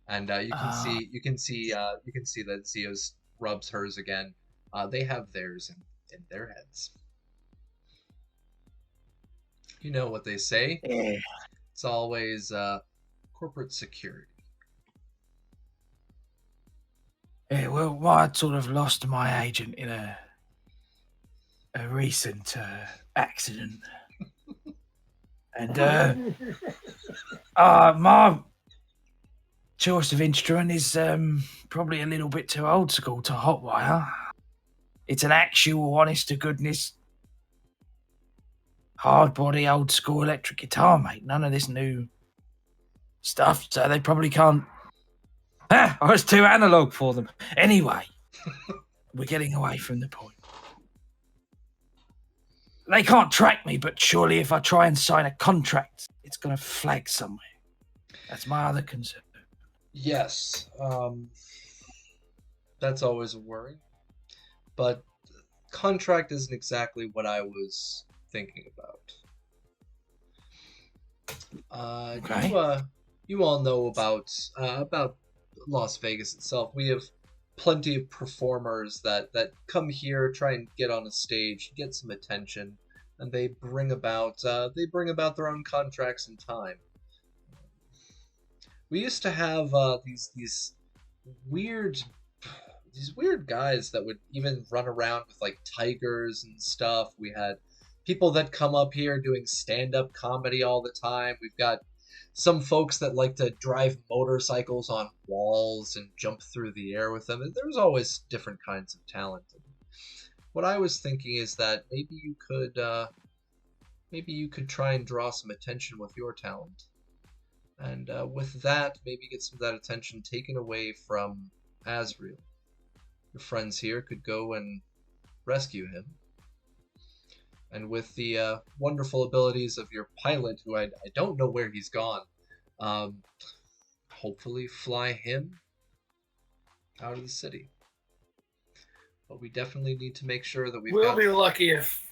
And you can see that Zio's rubs hers again. They have theirs in their heads. You know what they say.
Yeah.
It's always corporate security.
Yeah, well, I sort of lost my agent in a recent accident. And my choice of instrument is probably a little bit too old school to hotwire. It's an actual, honest-to-goodness, hard-body, old-school electric guitar, mate. None of this new stuff, so they probably can't... I was too analog for them. Anyway, we're getting away from the point. They can't track me, but surely if I try and sign a contract, it's going to flag somewhere. That's my other concern.
Yes, that's always a worry. But contract isn't exactly what I was thinking about.
Okay.
You all know about Las Vegas itself. We have plenty of performers that come here, try and get on a stage, get some attention, and they bring about their own contracts in time. We used to have these weird guys that would even run around with like tigers and stuff. We had people that come up here doing stand-up comedy all the time. We've got some folks that like to drive motorcycles on walls and jump through the air with them. There's always different kinds of talent. What I was thinking is that maybe you could try and draw some attention with your talent. And with that, maybe get some of that attention taken away from Asriel. Your friends here could go and rescue him. And with the wonderful abilities of your pilot, who I don't know where he's gone, hopefully fly him out of the city. But we definitely need to make sure that
We'll be lucky if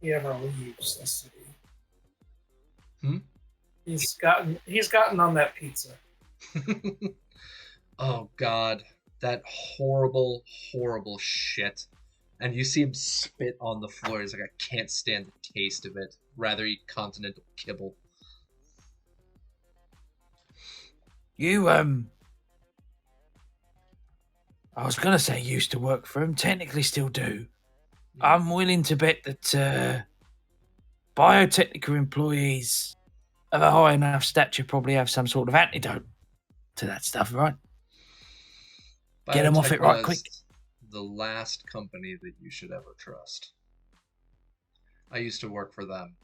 he ever leaves the city. He's gotten on that pizza.
Oh God, that horrible shit. And you see him spit on the floor. He's like, "I can't stand the taste of it. Rather eat continental kibble."
You, I was going to say used to work for him. Technically still do. I'm willing to bet that Biotechnica employees of a high enough stature probably have some sort of antidote to that stuff, right? Get them off it right quick.
The last company that you should ever trust. I used to work for them.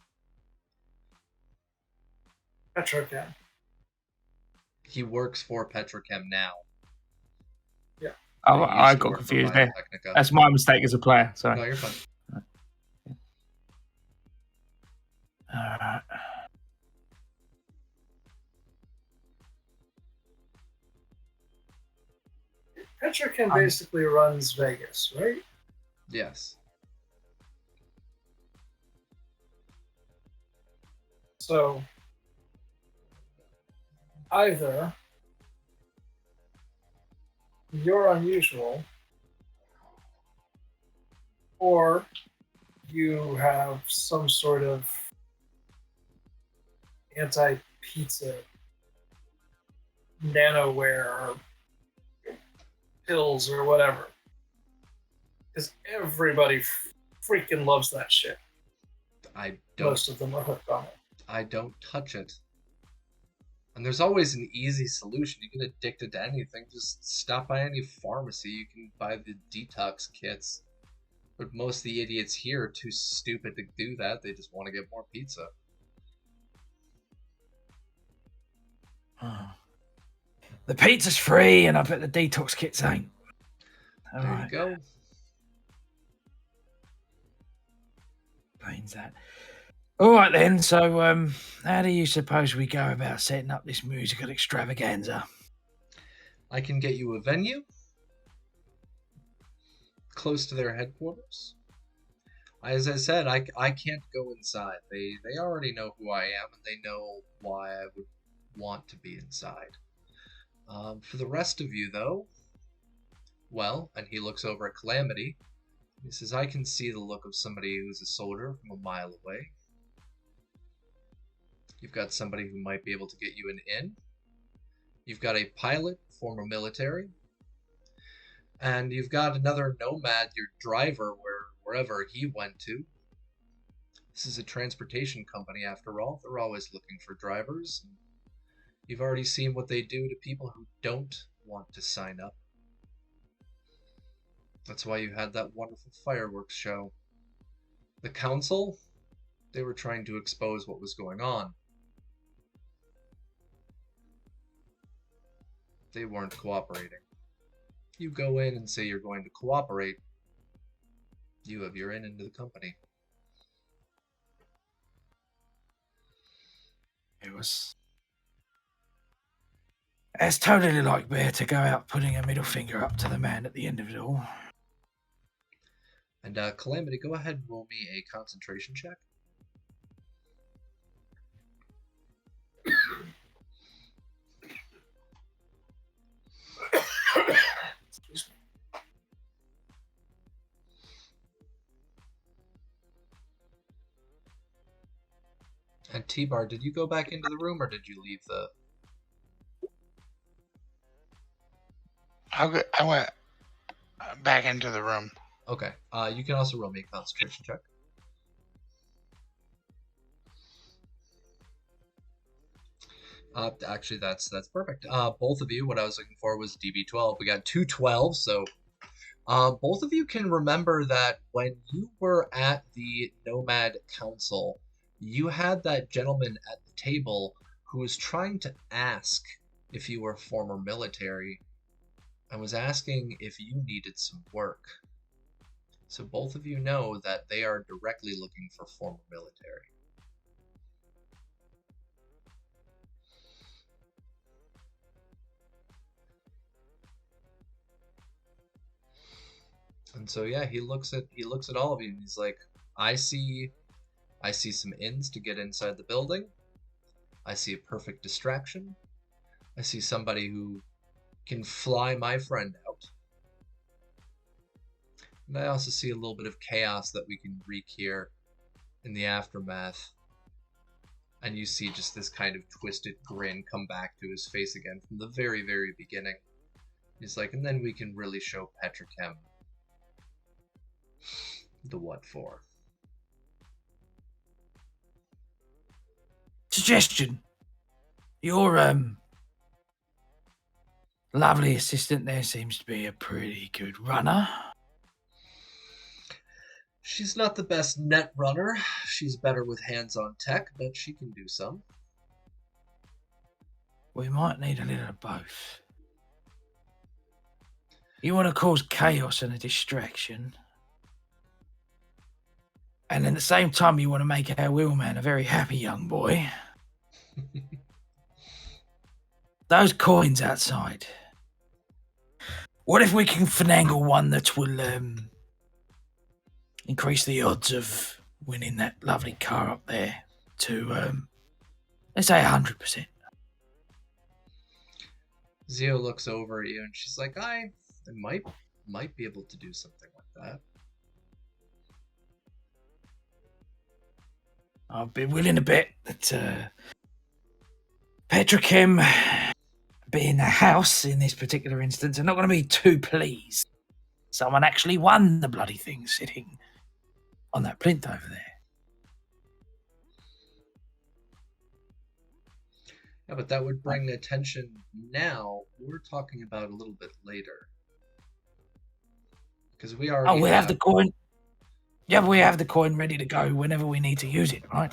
Petrochem.
He works for Petrochem now.
Yeah.
I
used to
got
work for
confused there.
Biotechnica.
That's my mistake as a player. Sorry.
No, you're fine.
Alright.
Petrochem basically runs Vegas, right?
Yes.
So either you're unusual, or you have some sort of anti-pizza nanoware or pills or whatever. Because everybody freaking loves that shit. Most of them are hooked on it.
I don't touch it. And there's always an easy solution. You get addicted to anything, just stop by any pharmacy. You can buy the detox kits. But most of the idiots here are too stupid to do that. They just want to get more pizza.
The pizza's free, and I bet the detox kits ain't.
There you go.
Plains that. All right then. So, how do you suppose we go about setting up this musical extravaganza?
I can get you a venue close to their headquarters. As I said, I can't go inside. They already know who I am, and they know why I would want to be inside. For the rest of you, though, well, and he looks over at Calamity. He says, I can see the look of somebody who's a soldier from a mile away. You've got somebody who might be able to get you an in. You've got a pilot, former military. And you've got another Nomad, your driver, wherever he went to. This is a transportation company, after all. They're always looking for drivers. You've already seen what they do to people who don't want to sign up. That's why you had that wonderful fireworks show. The council, they were trying to expose what was going on. They weren't cooperating. You go in and say you're going to cooperate. You have your in into the company.
It's totally like Bear to go out putting a middle finger up to the man at the end of it all.
And Calamity, go ahead and roll me a concentration check.
Excuse me.
And T-Bar, did you go back into the room or did you leave the...
I went back into the room.
Okay. You can also roll me a concentration check. Actually, that's perfect. Both of you, what I was looking for was DB12. We got 212, so both of you can remember that when you were at the Nomad Council, you had that gentleman at the table who was trying to ask if you were former military and was asking if you needed some work. So both of you know that they are directly looking for former military. And so yeah, he looks at all of you and he's like, I see some ins to get inside the building. I see a perfect distraction. I see somebody who can fly my friend out. And I also see a little bit of chaos that we can wreak here in the aftermath. And you see just this kind of twisted grin come back to his face again from the very, very beginning. He's like, and then we can really show Petrochem the what for.
Suggestion. Your lovely assistant there seems to be a pretty good runner.
She's not the best net runner. She's better with hands-on tech, but she can do some.
We might need a little of both. You want to cause chaos and a distraction. And at the same time, you want to make our wheelman a very happy young boy. Those coins outside. What if we can finagle one that will increase the odds of winning that lovely car up there to, let's say 100%?
Zio looks over at you and she's like, I might be able to do something like that.
I'd be willing to bet that Petrochem, being the house in this particular instance, are not going to be too pleased. Someone actually won the bloody thing sitting on that plinth over there.
Yeah, but that would bring attention now. We're talking about a little bit later. Because we already
we have the coin. Yeah, we have the coin ready to go whenever we need to use it, right?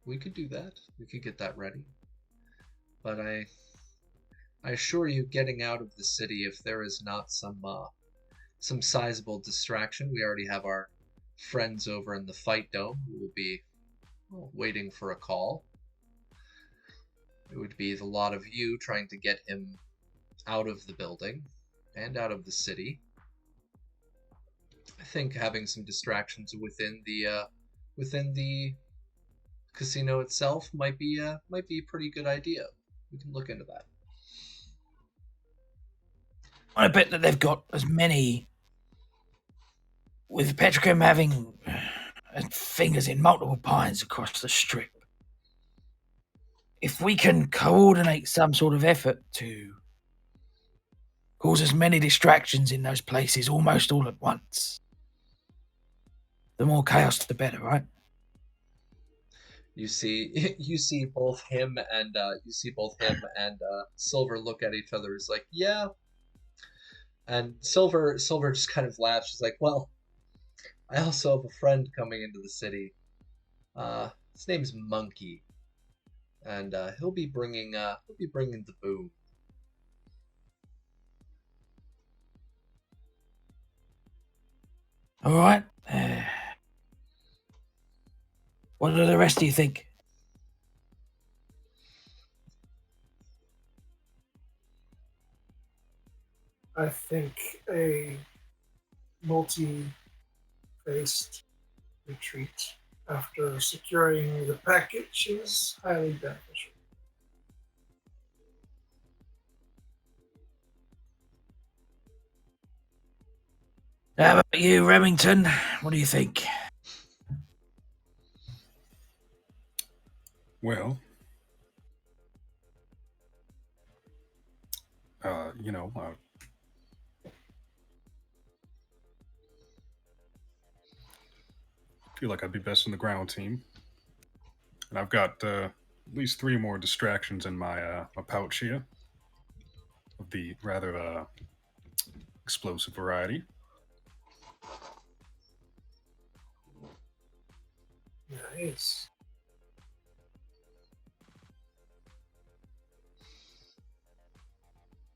We could do that. We could get that ready. But I assure you, getting out of the city, if there is not some sizable distraction, we already have our friends over in the Fight Dome who will be waiting for a call. It would be the lot of you trying to get him out of the building and out of the city. I think having some distractions within the casino itself might be a pretty good idea. We can look into that.
I bet that they've got as many, with Petrochem having fingers in multiple pies across the strip. If we can coordinate some sort of effort to cause as many distractions in those places almost all at once, the more chaos, the better, right?
You see both him and Silver look at each other. It's like, yeah. And Silver just kind of laughs. She's like, well, I also have a friend coming into the city. His name's Monkey, and he'll be bringing the boom.
All right. What do the rest of you think?
I think a multi-faced retreat after securing the package is highly beneficial.
How about you, Remington? What do you think?
Well, feel like I'd be best in the ground team, and I've got at least 3 more distractions in my pouch here of the rather explosive variety.
Nice.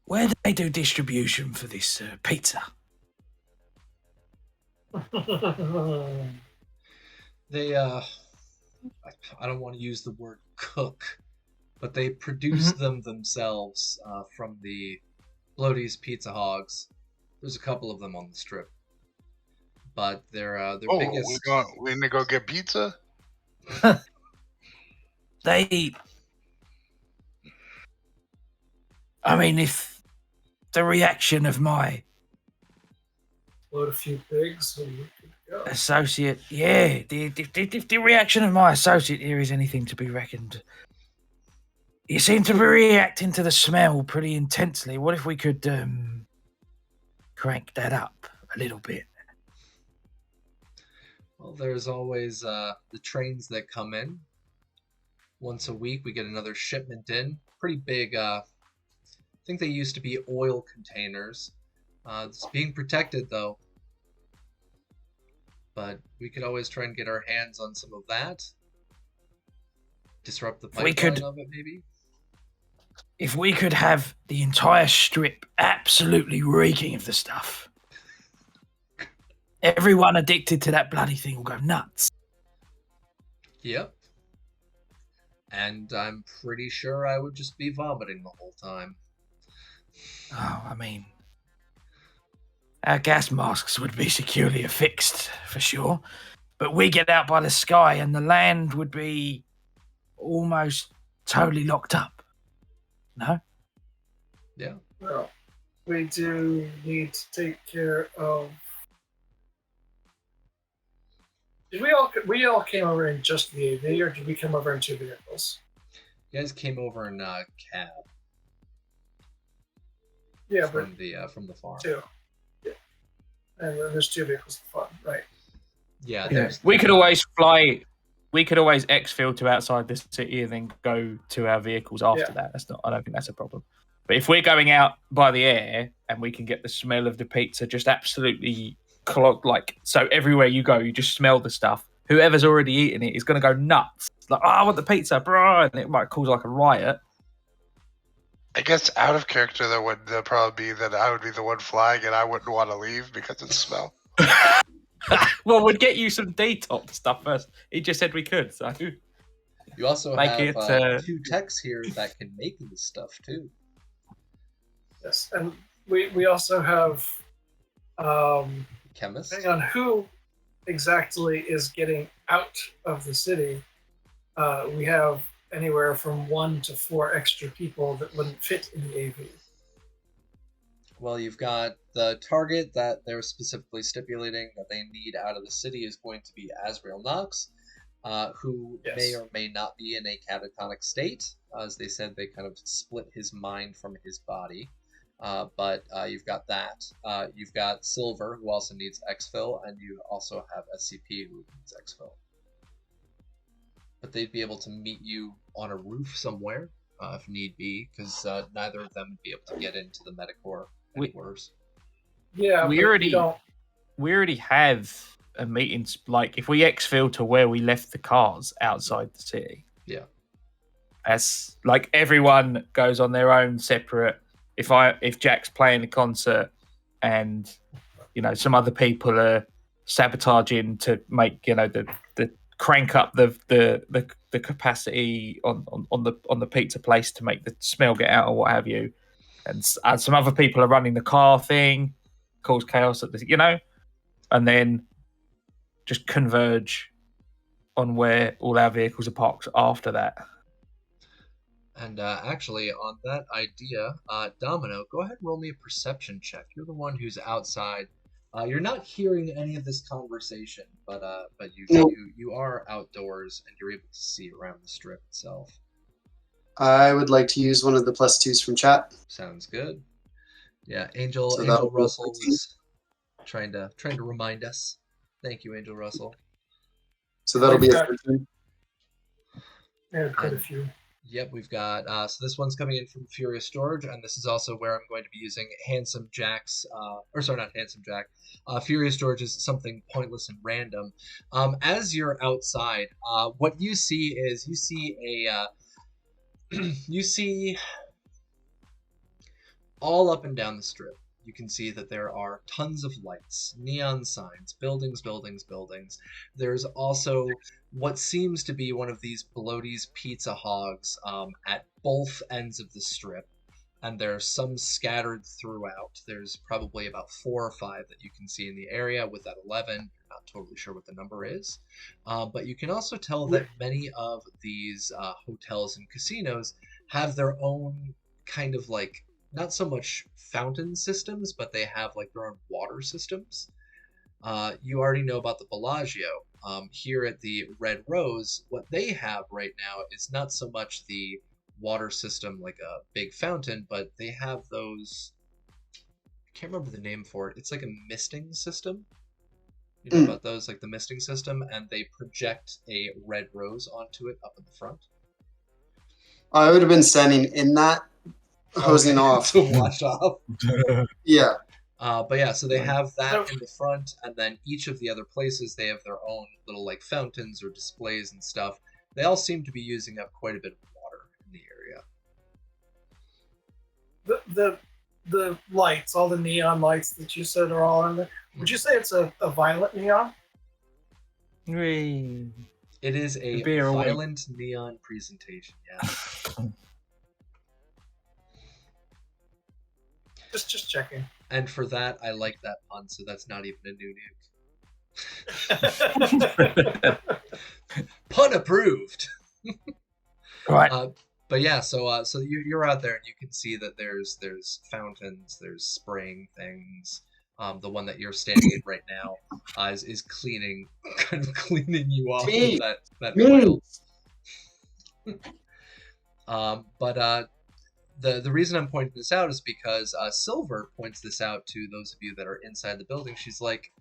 Where do they do distribution for this pizza?
They I don't want to use the word cook, but they produce them themselves from the Bloaty's Pizza Hogs. There's a couple of them on the strip, but their biggest.
We gonna go get pizza?
If the reaction of my
Load a few pigs and we could go.
associate, if the reaction of my associate here is anything to be reckoned, you seem to be reacting to the smell pretty intensely. What if we could crank that up a little bit?
Well, there's always the trains that come in. Once a week, we get another shipment in. Pretty big. I think they used to be oil containers. It's being protected, though. But we could always try and get our hands on some of that. Disrupt the pipeline of it, maybe?
If we could have the entire strip absolutely reeking of the stuff, everyone addicted to that bloody thing will go nuts.
Yep. And I'm pretty sure I would just be vomiting the whole time.
Oh, I mean, our gas masks would be securely affixed, for sure. But we get out by the sky and the land would be almost totally locked up. No?
Yeah.
Well, we do need to take care of. Did we all came over in just the AV, or did we come over in 2 vehicles?
You guys came over in a cab.
Yeah,
from the farm.
2. Yeah. And then there's 2 vehicles at the farm, right?
Yeah,
We could always fly. We could always exfil to outside the city and then go to our vehicles after that. That's not. I don't think that's a problem. But if we're going out by the air and we can get the smell of the pizza just absolutely clogged, like so everywhere you go, you just smell the stuff. Whoever's already eaten it is going to go nuts. Like, I want the pizza, bro, and it might cause like a riot.
I guess out of character, there would probably be that I would be the one flying and I wouldn't want to leave because of the smell.
Well, we'd get you some detox stuff first. He just said we could, so
you also
make
have 2 techs here that can make this stuff too.
Yes, and we also have
Chemist.
depending on who exactly is getting out of the city, we have anywhere from 1 to 4 extra people that wouldn't fit in the AV.
Well, you've got the target that they're specifically stipulating that they need out of the city is going to be Azrael Knox, who may or may not be in a catatonic state. As they said, they kind of split his mind from his body. But you've got that. You've got Silver, who also needs exfil, and you also have SCP, who needs exfil. But they'd be able to meet you on a roof somewhere, if need be, because neither of them would be able to get into the Medicore headquarters.
Yeah,
we already have a meeting. Like, if we exfil to where we left the cars outside the city, as like everyone goes on their own separate. If Jack's playing a concert and some other people are sabotaging to make the crank up the capacity on the pizza place to make the smell get out or what have you, and some other people are running the car thing, cause chaos at the and then just converge on where all our vehicles are parked after that.
And actually, on that idea, Domino, go ahead and roll me a perception check. You're the one who's outside. You're not hearing any of this conversation, but you are outdoors and you're able to see around the strip itself.
I would like to use one of the +2s from chat.
Sounds good. Yeah, Angel
that'll be
Russell
13.
was trying to remind us. Thank you, Angel Russell.
So that'll be a 13.
Yeah, quite a few.
Yep, we've got, so this one's coming in from Furious Storage, and this is also where I'm going to be using Handsome Jack's, not Handsome Jack, Furious Storage is something pointless and random. As you're outside, what you see is, you see all up and down the strip. You can see that there are tons of lights, neon signs, buildings. There's also what seems to be one of these Bloaty's Pizza Hogs at both ends of the strip, and there's some scattered throughout. There's probably about 4 or 5 that you can see in the area, with that 11. You're not totally sure what the number is. But you can also tell that many of these hotels and casinos have their own kind of like, not so much fountain systems, but they have like their own water systems. You already know about the Bellagio. Here at the Red Rose, what they have right now is not so much the water system like a big fountain, but they have those, I can't remember the name for it. It's like a misting system. You know about those, like the misting system, and they project a red rose onto it up in the front.
I would have been standing in that, hosing off.
To wash off.
Yeah.
But yeah, so they have that in the front, and then each of the other places, they have their own little like fountains or displays and stuff. They all seem to be using up quite a bit of water in the area.
the lights, all the neon lights that you said are all in there. Would you say it's a violet neon?
Whee.
It is a
beer away.
violent neon presentation, yes.
Just checking.
And for that, I like that pun, so that's not even a new nuke. Pun approved.
Right.
But yeah, so you're out there and you can see that there's fountains, there's spraying things. The one that you're standing in right now is cleaning, kind of cleaning you off with that oil. But the reason I'm pointing this out is because Silver points this out to those of you that are inside the building. She's like,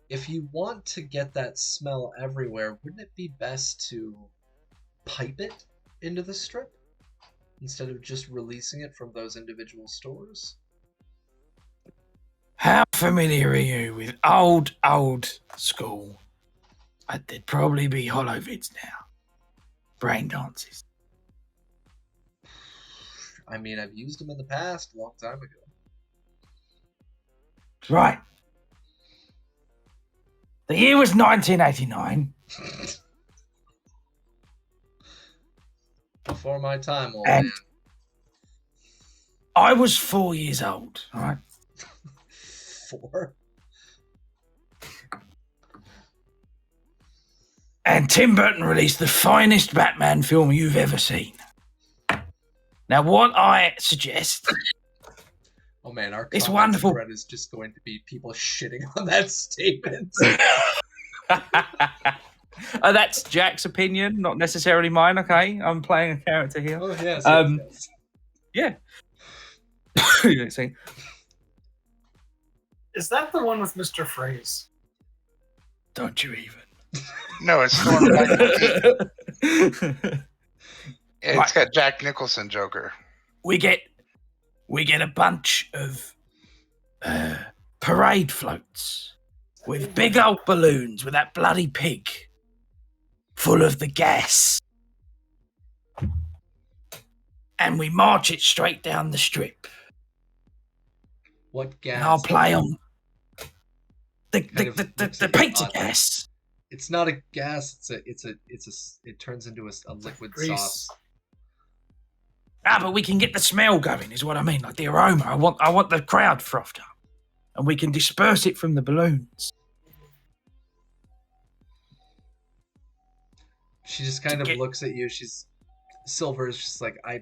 if you want to get that smell everywhere, wouldn't it be best to pipe it into the strip instead of just releasing it from those individual stores?
How familiar are you with old school? They'd probably be holovids now. Brain dances.
I mean, I've used them in the past, a long time ago.
Right. The year was 1989.
Before my time, old
And
man.
I was 4 years old, all right?
4?
And Tim Burton released the finest Batman film you've ever seen. Now, what I suggest...
Oh man, our
It's
comment
wonderful.
thread is just going to be people shitting on that statement.
That's Jack's opinion, not necessarily mine, okay? I'm playing a character here.
Oh yes,
yes. Yeah. You see.
Is that the one with Mr. Phrase?
Don't you even.
No, it's the one with Michael Keaton. It's
Right.
got Jack Nicholson Joker.
We get a bunch of parade floats with big old balloons with that bloody pig full of the gas. And we march it straight down the strip.
What gas?
And I'll play on the
looks at you
pizza
oddly.
gas.
It's not a gas. It turns into a liquid
Grease.
sauce.
But we can get the smell going, is what I mean, like the aroma. I want the crowd frothed up. And we can disperse it from the balloons.
She just kind of
get-
looks at you. Silver is just like, I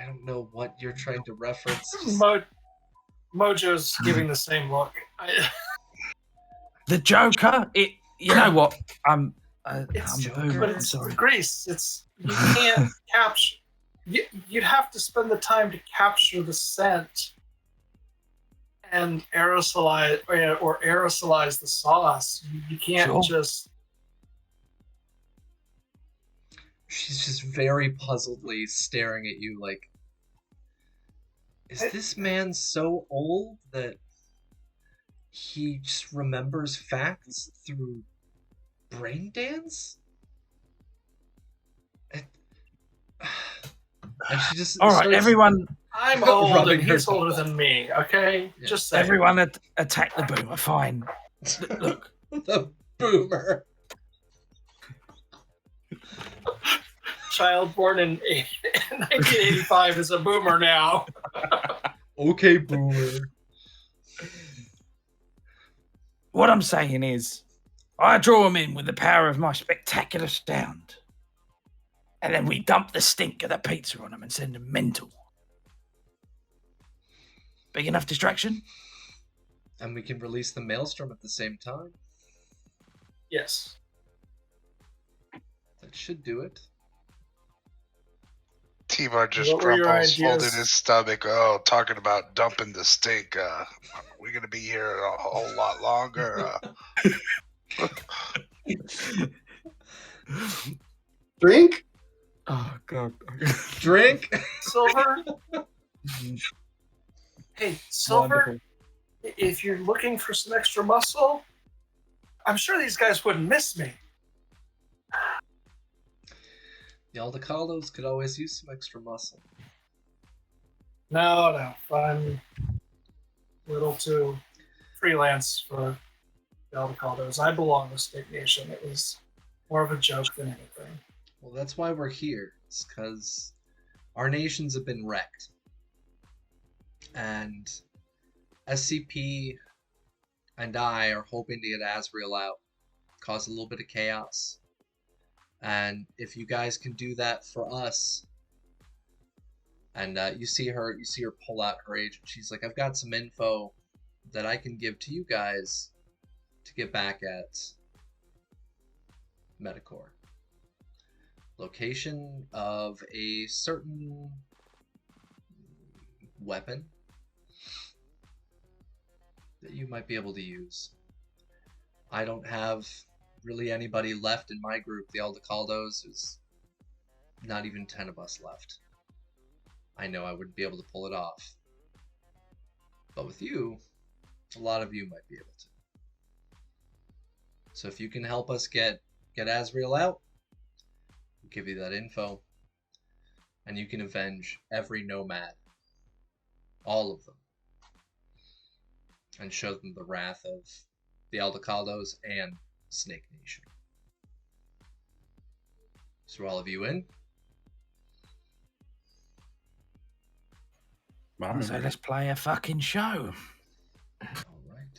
don't know what you're trying to reference. Just-
Mojo's giving the same look.
The Joker, you know what? I'm a
Joker.
boomer,
But
I'm
it's
sorry.
Grease. You can't capture. You'd have to spend the time to capture the scent and aerosolize or aerosolize the sauce. You can't
Sure.
just.
She's just very puzzledly staring at you like, is this man so old that he just remembers facts through brain dance? And she just
All right,
starts-
everyone,
I'm old
Rubbing
and he's
her
older than me. Okay,
Yeah.
just saying.
everyone attack the boomer. Fine. Look,
the boomer.
Child born in 1985 is a boomer now.
Okay, boomer.
what I'm saying is, I draw them in with the power of my spectacular sound. And then we dump the stink of the pizza on them and send them mental. Big enough distraction?
And we can release the maelstrom at the same time.
Yes.
That should do it.
T-Bar just
What were your
crumbles,
ideas?
holding his stomach. Oh, talking about dumping the stink. We're going to be here a whole lot longer.
Drink?
Oh, God.
Drink.
Silver. Hey, Silver.
Wonderful.
If you're looking for some extra muscle, I'm sure these guys wouldn't miss me.
The Aldecalos could always use some extra muscle.
No. I'm a little too freelance for y'all to call those. I belong to State Nation. It was more of a joke than anything.
Well, that's why we're here. It's because our nations have been wrecked. And SCP and I are hoping to get Asriel out, cause a little bit of chaos. And if you guys can do that for us, and you see her pull out her agent. She's like, I've got some info that I can give to you guys to get back at Metacore. Location of a certain weapon that you might be able to use. I don't have really anybody left in my group. The Aldecaldos, there's not even 10 of us left. I know I wouldn't be able to pull it off. But with you, a lot of you might be able to. So if you can help us get Asriel out, we'll give you that info. And you can avenge every Nomad. All of them. And show them the wrath of the Aldecaldos and Snake Nation. So all of you in?
So let's play a fucking show.
All right.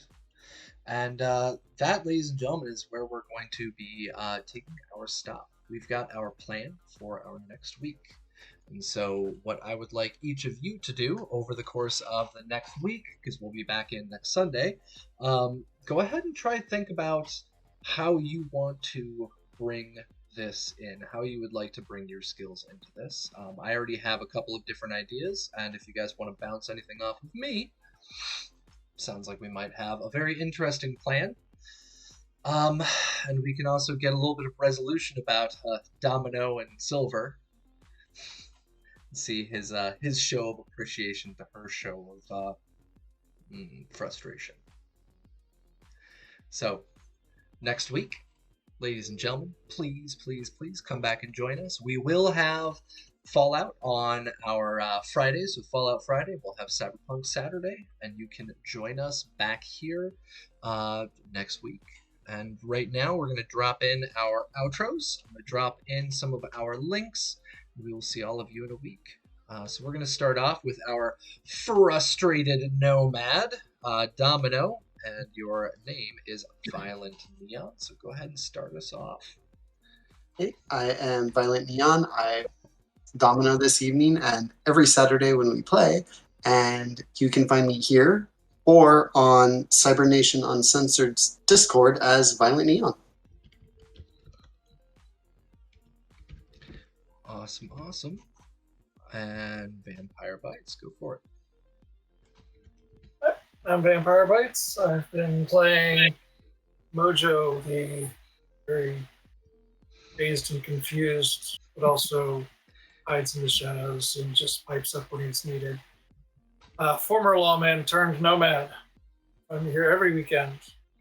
And that, ladies and gentlemen, is where we're going to be taking our stop. We've got our plan for our next week. And so what I would like each of you to do over the course of the next week, because we'll be back in next Sunday, go ahead and try to think about how you want to bring this in, how you would like to bring your skills into this. I already have a couple of different ideas, and if you guys want to bounce anything off of me, sounds like we might have a very interesting plan. And we can also get a little bit of resolution about Domino and Silver. See his show of appreciation to her show of frustration. So, next week, ladies and gentlemen, please come back and join us. We will have Fallout on our Fridays. So Fallout Friday, we'll have Cyberpunk Saturday, and you can join us back here next week. And right now, we're going to drop in our outros. I'm going to drop in some of our links. We will see all of you in a week. So we're going to start off with our frustrated Nomad, Domino, and your name is Violent Neon. So go ahead and start us off.
Hey, I am Violent Neon. I Domino this evening and every Saturday when we play, and you can find me here or on Cybernation Uncensored's Discord as Violent Neon.
Awesome. And Vampire Bites, go for it.
I'm Vampire Bites. I've been playing Mojo, the very dazed and confused, but also hides in the shadows and just pipes up when it's needed. Former lawman turned nomad. I'm here every weekend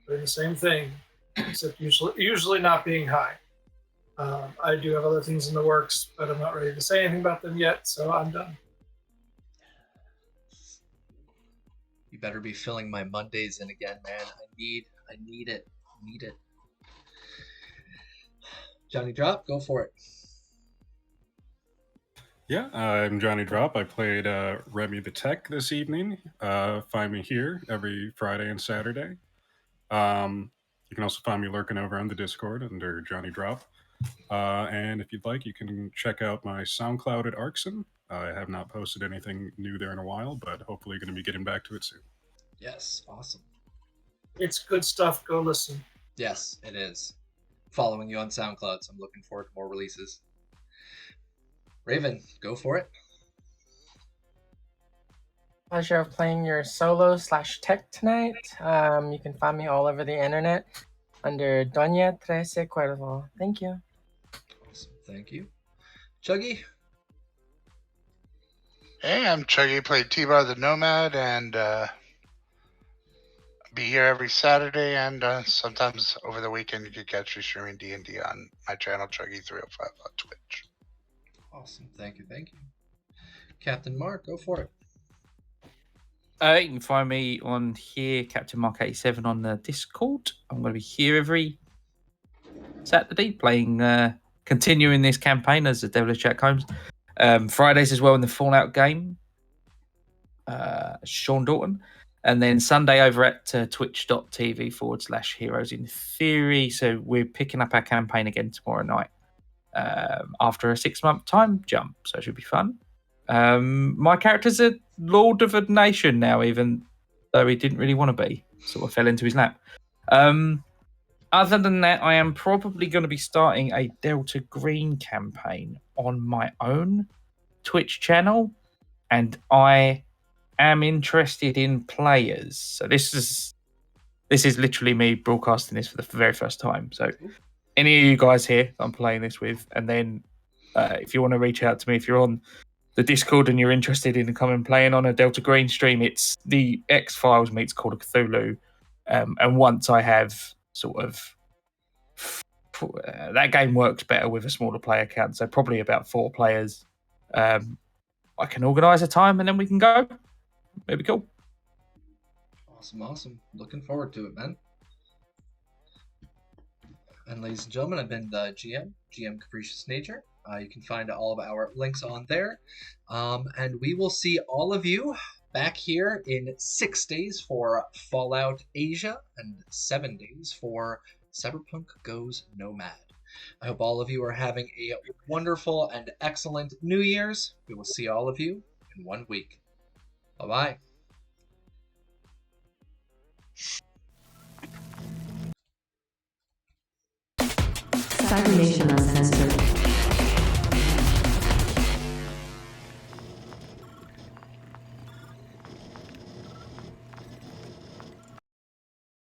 doing the same thing, except usually not being high. I do have other things in the works, but I'm not ready to say anything about them yet, so I'm done.
You better be filling my Mondays in again, man. I need it. Johnny Drop, go for it.
Yeah, I'm Johnny Drop. I played Remy the Tech this evening. Find me here every Friday and Saturday. You can also find me lurking over on the Discord under Johnny Drop. And if you'd like, you can check out my SoundCloud at Arxon. I have not posted anything new there in a while, but hopefully going to be getting back to it soon.
Yes, awesome.
It's good stuff. Go listen.
Yes, it is. Following you on SoundCloud, so I'm looking forward to more releases. Raven, go for it.
Pleasure of playing your solo/tech tonight. You can find me all over the internet under Doña Trece Cuervo. Thank you.
Awesome, thank you. Chuggy?
Hey, I'm Chuggy. Played T-Bar the Nomad, and be here every Saturday, and sometimes over the weekend you can catch me streaming D&D on my channel, Chuggy305 on Twitch.
Awesome, thank you. Captain Mark, go for it.
You can find me on here, Captain Mark 87 on the Discord. I'm going to be here every Saturday playing, continuing this campaign as the Devilish Jack Holmes. Fridays as well in the Fallout game, Sean Dalton. And then Sunday over at twitch.tv/Heroes in Theory. So we're picking up our campaign again tomorrow night after a 6-month time jump. So it should be fun. My character's a lord of a nation now, even though he didn't really want to be. Sort of fell into his lap. Other than that, I am probably going to be starting a Delta Green campaign on my own Twitch channel, and I am interested in players. So this is literally me broadcasting this for the very first time. So any of you guys here I'm playing this with, and then if you want to reach out to me, if you're on the Discord and you're interested in coming playing on a Delta Green stream, it's the X-Files meets Call of Cthulhu. And once I have sort of that game works better with a smaller player count, so probably about 4 players. I can organise a time and then we can go. It'd be cool.
Awesome. Looking forward to it, man. And ladies and gentlemen, I've been the GM Capricious Nature. You can find all of our links on there. And we will see all of you back here in 6 days for Fallout Asia and 7 days for Cyberpunk Goes Nomad. I hope all of you are having a wonderful and excellent New Year's. We will see all of you in 1 week. Bye-bye.
Cybernation Uncensored.